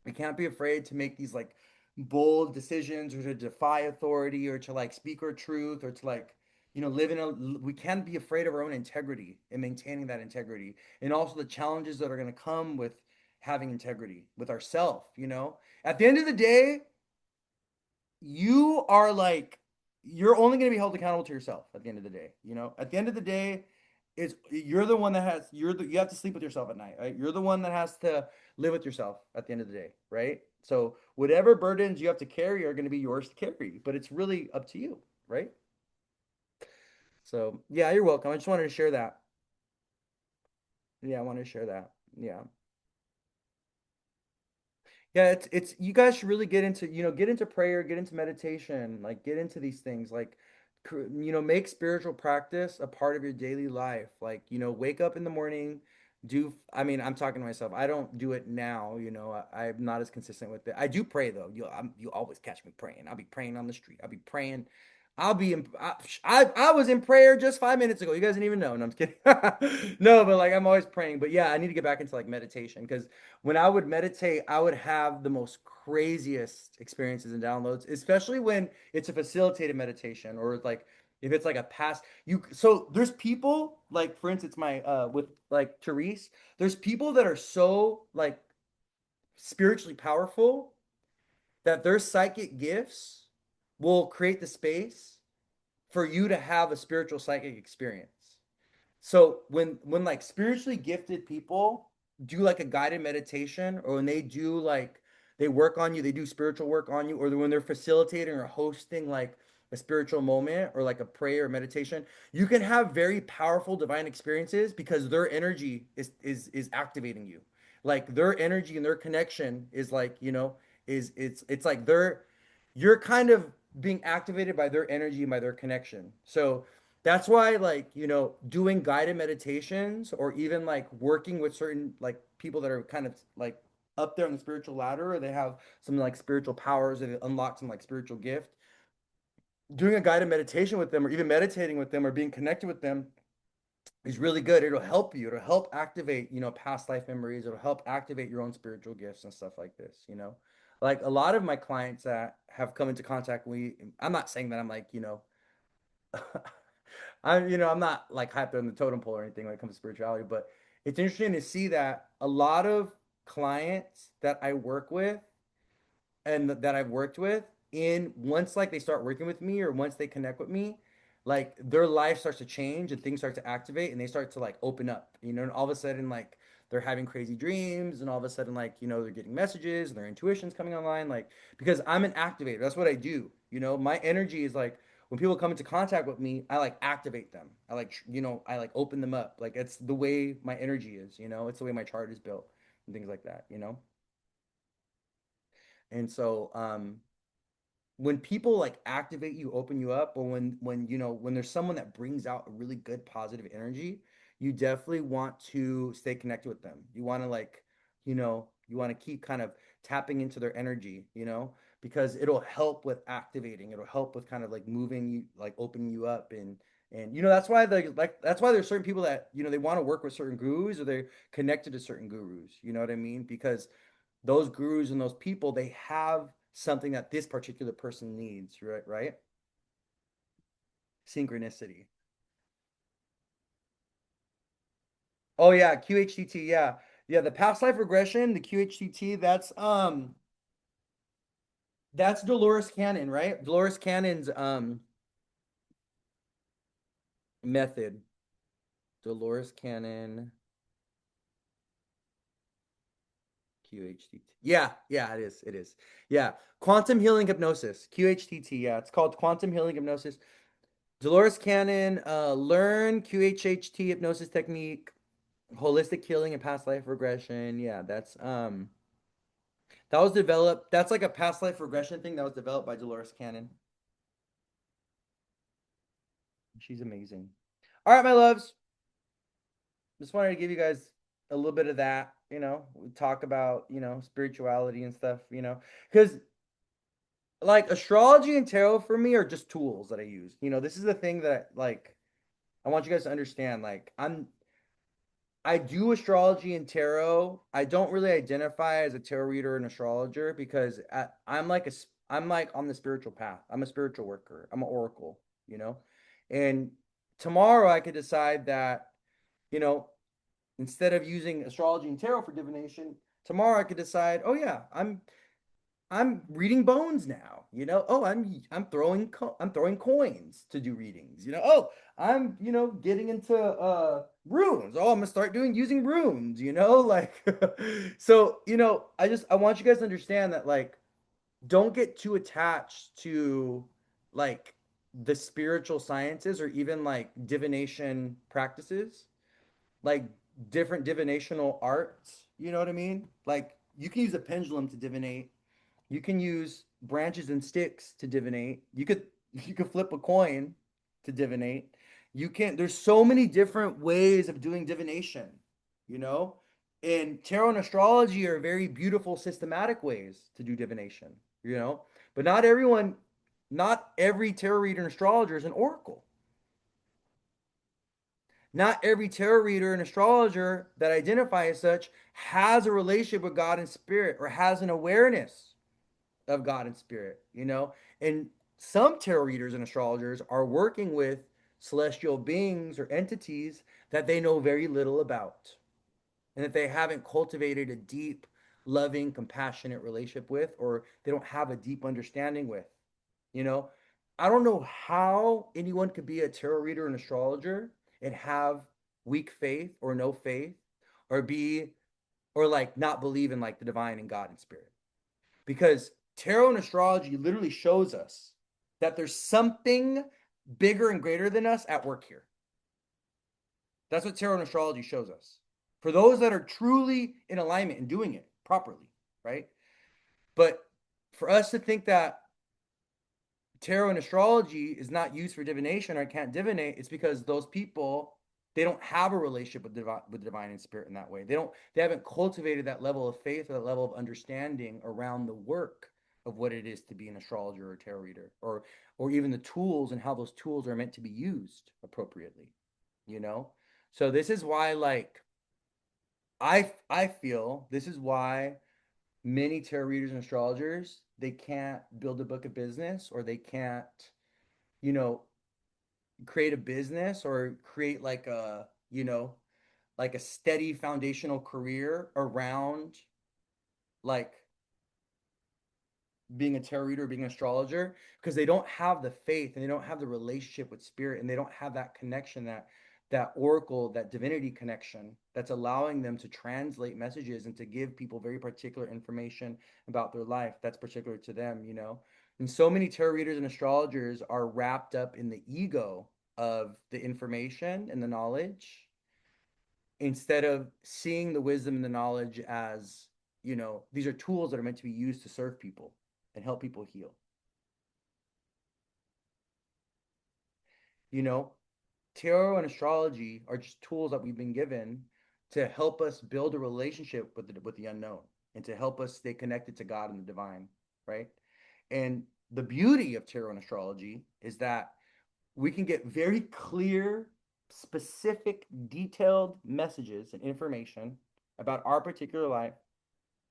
We can't be afraid to make these like bold decisions or to defy authority or to like speak our truth or to like, you know, live in a, we can't be afraid of our own integrity and maintaining that integrity and also the challenges that are going to come with having integrity with ourself, you know. At the end of the day, you are like you're only going to be held accountable to yourself at the end of the day, you know. At the end of the day, it's you're the one that has you have to sleep with yourself at night, right? You're the one that has to live with yourself at the end of the day, right? So whatever burdens you have to carry are going to be yours to carry, but it's really up to you, right? So yeah, you're welcome. I just wanted to share that. Yeah, I wanted to share that. Yeah. Yeah, it's you guys should really get into, get into prayer, get into meditation, like get into these things, like make spiritual practice a part of your daily life. Like, wake up in the morning, I mean, I'm talking to myself. I don't do it now, I'm not as consistent with it. I do pray though. You always catch me praying. I'll be praying on the street. I'll be praying. I'll be in I was in prayer just 5 minutes ago. You guys didn't even know. No, I'm just kidding. No, but like I'm always praying. But yeah, I need to get back into like meditation because when I would meditate, I would have the most craziest experiences and downloads, especially when it's a facilitated meditation or like if it's like a past so there's people like for instance my with like Therese, there's people that are so like spiritually powerful that their psychic gifts will create the space for you to have a spiritual psychic experience. So when like spiritually gifted people do like a guided meditation or when they do like they work on you, they do spiritual work on you, or when they're facilitating or hosting like a spiritual moment or like a prayer or meditation, you can have very powerful divine experiences because their energy is activating you. Like their energy and their connection is like, it's like you're kind of being activated by their energy and by their connection. So that's why like doing guided meditations or even like working with certain like people that are kind of like up there on the spiritual ladder or they have some like spiritual powers or they unlock some like spiritual gift, doing a guided meditation with them or even meditating with them or being connected with them is really good. It'll help you. It'll help activate past life memories. It'll help activate your own spiritual gifts and stuff like this. Like a lot of my clients that have come into contact with me, I'm not saying that I'm like I'm not like high up there on the totem pole or anything when it comes to spirituality, but it's interesting to see that a lot of clients that I work with and that I've worked with in once like they start working with me or once they connect with me, like their life starts to change and things start to activate and they start to like open up, and all of a sudden like they're having crazy dreams and all of a sudden like they're getting messages and their intuition's coming online like because I'm an activator. That's what I do. My energy is like when people come into contact with me, I like activate them. I like I like open them up. Like it's the way my energy is. It's the way my chart is built and things like that. And so when people like activate you, open you up, or when there's someone that brings out a really good positive energy, you definitely want to stay connected with them. You want to like, you want to keep kind of tapping into their energy, because it'll help with activating. It'll help with kind of like moving you, like opening you up and that's why there's certain people that they want to work with certain gurus or they're connected to certain gurus. You know what I mean? Because those gurus and those people, they have something that this particular person needs, right? Right? Synchronicity. Oh yeah, QHTT, yeah. Yeah, the past life regression, the QHTT, that's Dolores Cannon, right? Dolores Cannon's method. Dolores Cannon QHTT. Yeah, yeah, it is. It is. Yeah. Quantum healing hypnosis. QHTT. Yeah, it's called quantum healing hypnosis. Dolores Cannon, learn QHHT hypnosis technique, holistic healing and past life regression. Yeah, that was developed. That's like a past life regression thing that was developed by Dolores Cannon. She's amazing. All right, my loves. Just wanted to give you guys a little bit of that. We talk about spirituality and stuff. Because like astrology and tarot for me are just tools that I use. This is the thing that like I want you guys to understand. Like I do astrology and tarot. I don't really identify as a tarot reader and astrologer because I'm like on the spiritual path. I'm a spiritual worker. I'm an oracle. And tomorrow I could decide that, you know, instead of using astrology and tarot for divination, tomorrow I could decide, oh yeah, I'm reading bones now. Oh, I'm throwing coins to do readings. Oh, I'm getting into runes. Oh, I'm gonna start doing using runes. Like so. I want you guys to understand that like don't get too attached to like the spiritual sciences or even like divination practices, like different divinational arts. You know what I mean? Like You can use a pendulum to divinate. You can use branches and sticks to divinate. You could flip a coin to divinate. You can There's so many different ways of doing divination, you know? And tarot and astrology are very beautiful systematic ways to do divination, you know? But not every tarot reader and astrologer is an oracle. Not every tarot reader and astrologer that identify as such has a relationship with God and spirit or has an awareness of God and spirit, you know? And some tarot readers and astrologers are working with celestial beings or entities that they know very little about and that they haven't cultivated a deep, loving, compassionate relationship with, or they don't have a deep understanding with, you know? I don't know how anyone could be a tarot reader and astrologer and have weak faith or no faith or be or like not believe in like the divine and God and spirit, because tarot and astrology literally shows us that there's something bigger and greater than us at work here. That's what tarot and astrology shows us. For those that are truly in alignment and doing it properly, right? But for us to think that tarot and astrology is not used for divination or can't divinate, it's because those people they don't have a relationship with divine and spirit in that way. They haven't cultivated that level of faith or that level of understanding around the work of what it is to be an astrologer or a tarot reader, or even the tools and how those tools are meant to be used appropriately, you know? So this is why like I feel this is why many tarot readers and astrologers they can't build a book of business, or they can't, you know, create a business or create like a, you know, like a steady foundational career around like being a tarot reader, being an astrologer, because they don't have the faith and they don't have the relationship with spirit and they don't have that connection, that oracle, that divinity connection that's allowing them to translate messages and to give people very particular information about their life that's particular to them, you know. And so many tarot readers and astrologers are wrapped up in the ego of the information and the knowledge instead of seeing the wisdom and the knowledge as, you know, these are tools that are meant to be used to serve people and help people heal. You know, tarot and astrology are just tools that we've been given to help us build a relationship with the unknown and to help us stay connected to God and the divine, right? And the beauty of tarot and astrology is that we can get very clear, specific, detailed messages and information about our particular life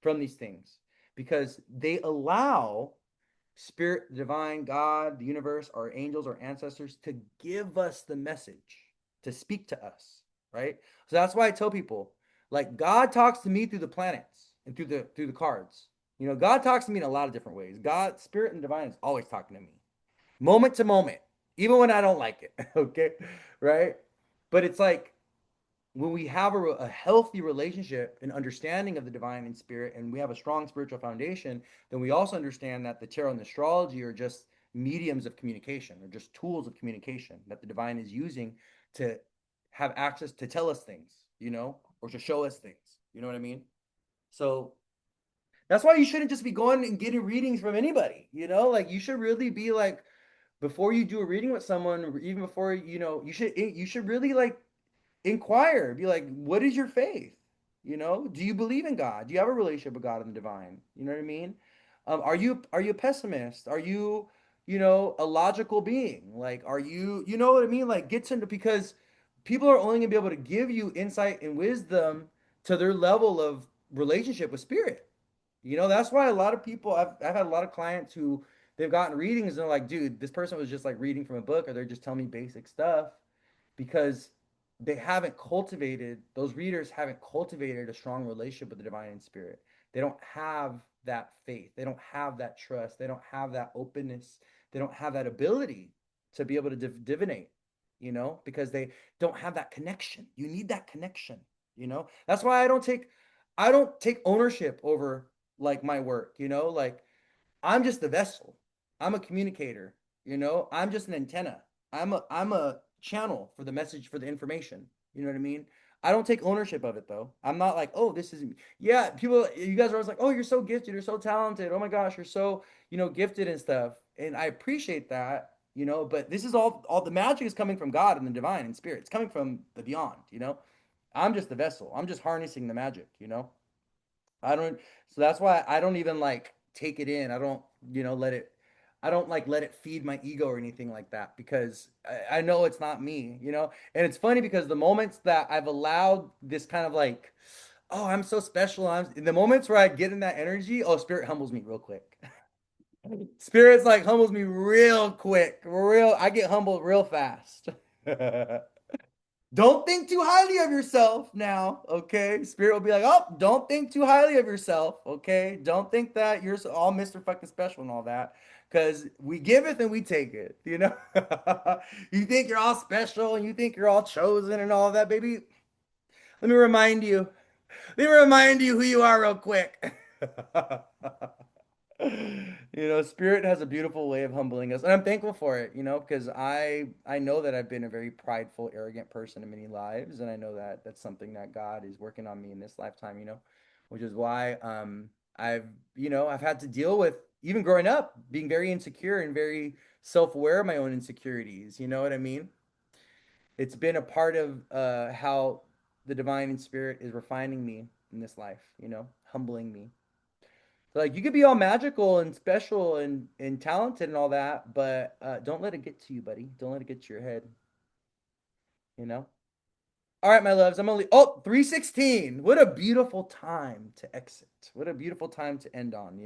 from these things because they allow spirit, divine, God, the universe, our angels, our ancestors to give us the message, to speak to us, right? So that's why I tell people, like God talks to me through the planets and through the cards. You know, God talks to me in a lot of different ways. God, spirit, and divine is always talking to me, moment to moment, even when I don't like it. Okay, right? But it's like when we have a healthy relationship and understanding of the divine and spirit, and we have a strong spiritual foundation, then we also understand that the tarot and the astrology are just mediums of communication, or just tools of communication that the divine is using to have access to tell us things, you know, or to show us things. You know what I mean? So that's why you shouldn't just be going and getting readings from anybody, you know, like you should really be like, before you do a reading with someone, or even before, you know, you should really like inquire, be like, what is your faith? You know, do you believe in God? Do you have a relationship with God and the divine? You know what I mean? Are you a pessimist? Are you, you know, a logical being? Like, are you, you know what I mean? Like, get to, because people are only gonna be able to give you insight and wisdom to their level of relationship with spirit. You know, that's why a lot of people, I've had a lot of clients who they've gotten readings and they're like, dude, this person was just like reading from a book, or they're just telling me basic stuff because those readers haven't cultivated a strong relationship with the divine and spirit. They don't have that faith. They don't have that trust. They don't have that openness. They don't have that ability to be able to divinate, you know, because they don't have that connection. You need that connection, you know? That's why I don't take ownership over like my work, you know, like I'm just the vessel. I'm a communicator, you know. I'm just an antenna. I'm a channel for the message, for the information. You know what I mean? I don't take ownership of it though. I'm not like, oh, this is, yeah, people, you guys are always like, oh, you're so gifted, you're so talented. Oh my gosh, you're so, gifted and stuff. And I appreciate that, but this is all the magic is coming from God and the divine and spirit. It's coming from the beyond. I'm just the vessel. I'm just harnessing the magic. I don't, so that's why I don't even like take it in. I don't, let it, I don't like let it feed my ego or anything like that because I know it's not me. And it's funny because the moments that I've allowed this kind of like, oh, I'm so special. I'm in the moments where I get in that energy, oh, spirit humbles me real quick. Spirits like humbles me real quick. I get humbled real fast. Don't think too highly of yourself now, okay? Spirit will be like, oh, don't think too highly of yourself, okay? Don't think that you're all Mr. fucking special and all that. Because we give it and we take it. You think you're all special and you think you're all chosen and all that, baby. Let me remind you. Let me remind you who you are real quick. Spirit has a beautiful way of humbling us, and I'm thankful for it, because I know that I've been a very prideful, arrogant person in many lives, and I know that that's something that God is working on me in this lifetime, which is why I've had to deal with even growing up being very insecure and very self-aware of my own insecurities. You know what I mean? It's been a part of how the divine and spirit is refining me in this life, humbling me. So, like you could be all magical and special and talented and all that, but don't let it get to you, buddy. Don't let it get to your head, you know? All right, my loves, I'm only 3:16. What a beautiful time to exit. What a beautiful time to end on.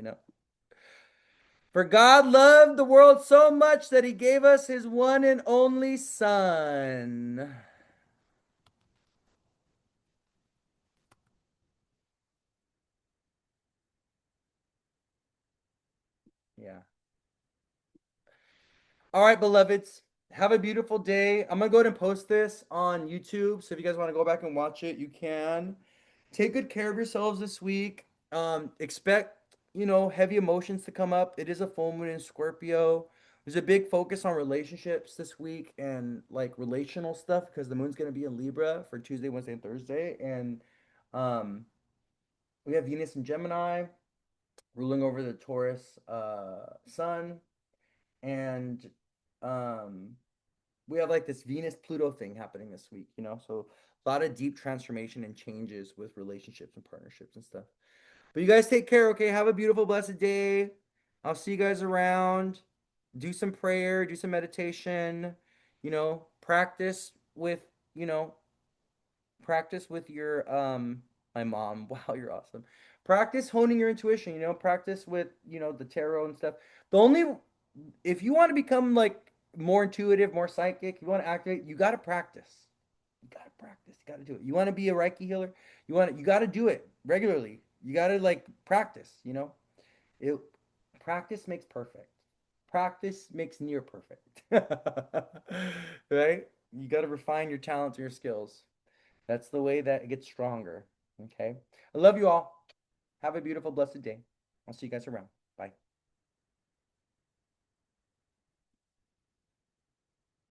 For God loved the world so much that he gave us his one and only son. Yeah. All right, beloveds. Have a beautiful day. I'm gonna go ahead and post this on YouTube. So if you guys want to go back and watch it, you can. Take good care of yourselves this week. Expect heavy emotions to come up. It is a full moon in Scorpio. There's a big focus on relationships this week and like relational stuff because the moon's gonna be in Libra for Tuesday, Wednesday, and Thursday. And um, we have Venus and Gemini ruling over the Taurus sun. And um, we have like this Venus Pluto thing happening this week. So a lot of deep transformation and changes with relationships and partnerships and stuff. But you guys take care, okay? Have a beautiful, blessed day. I'll see you guys around. Do some prayer, do some meditation, you know, practice with your my mom. Wow, you're awesome. Practice honing your intuition, practice with the tarot and stuff. The only if you want to become like more intuitive, more psychic, you want to activate, you got to practice. You got to practice. You got to do it. You want to be a Reiki healer? You got to do it regularly. You got to like practice. It practice makes perfect. Practice makes near perfect. Right? You got to refine your talents and your skills. That's the way that it gets stronger. Okay? I love you all. Have a beautiful blessed day. I'll see you guys around. Bye.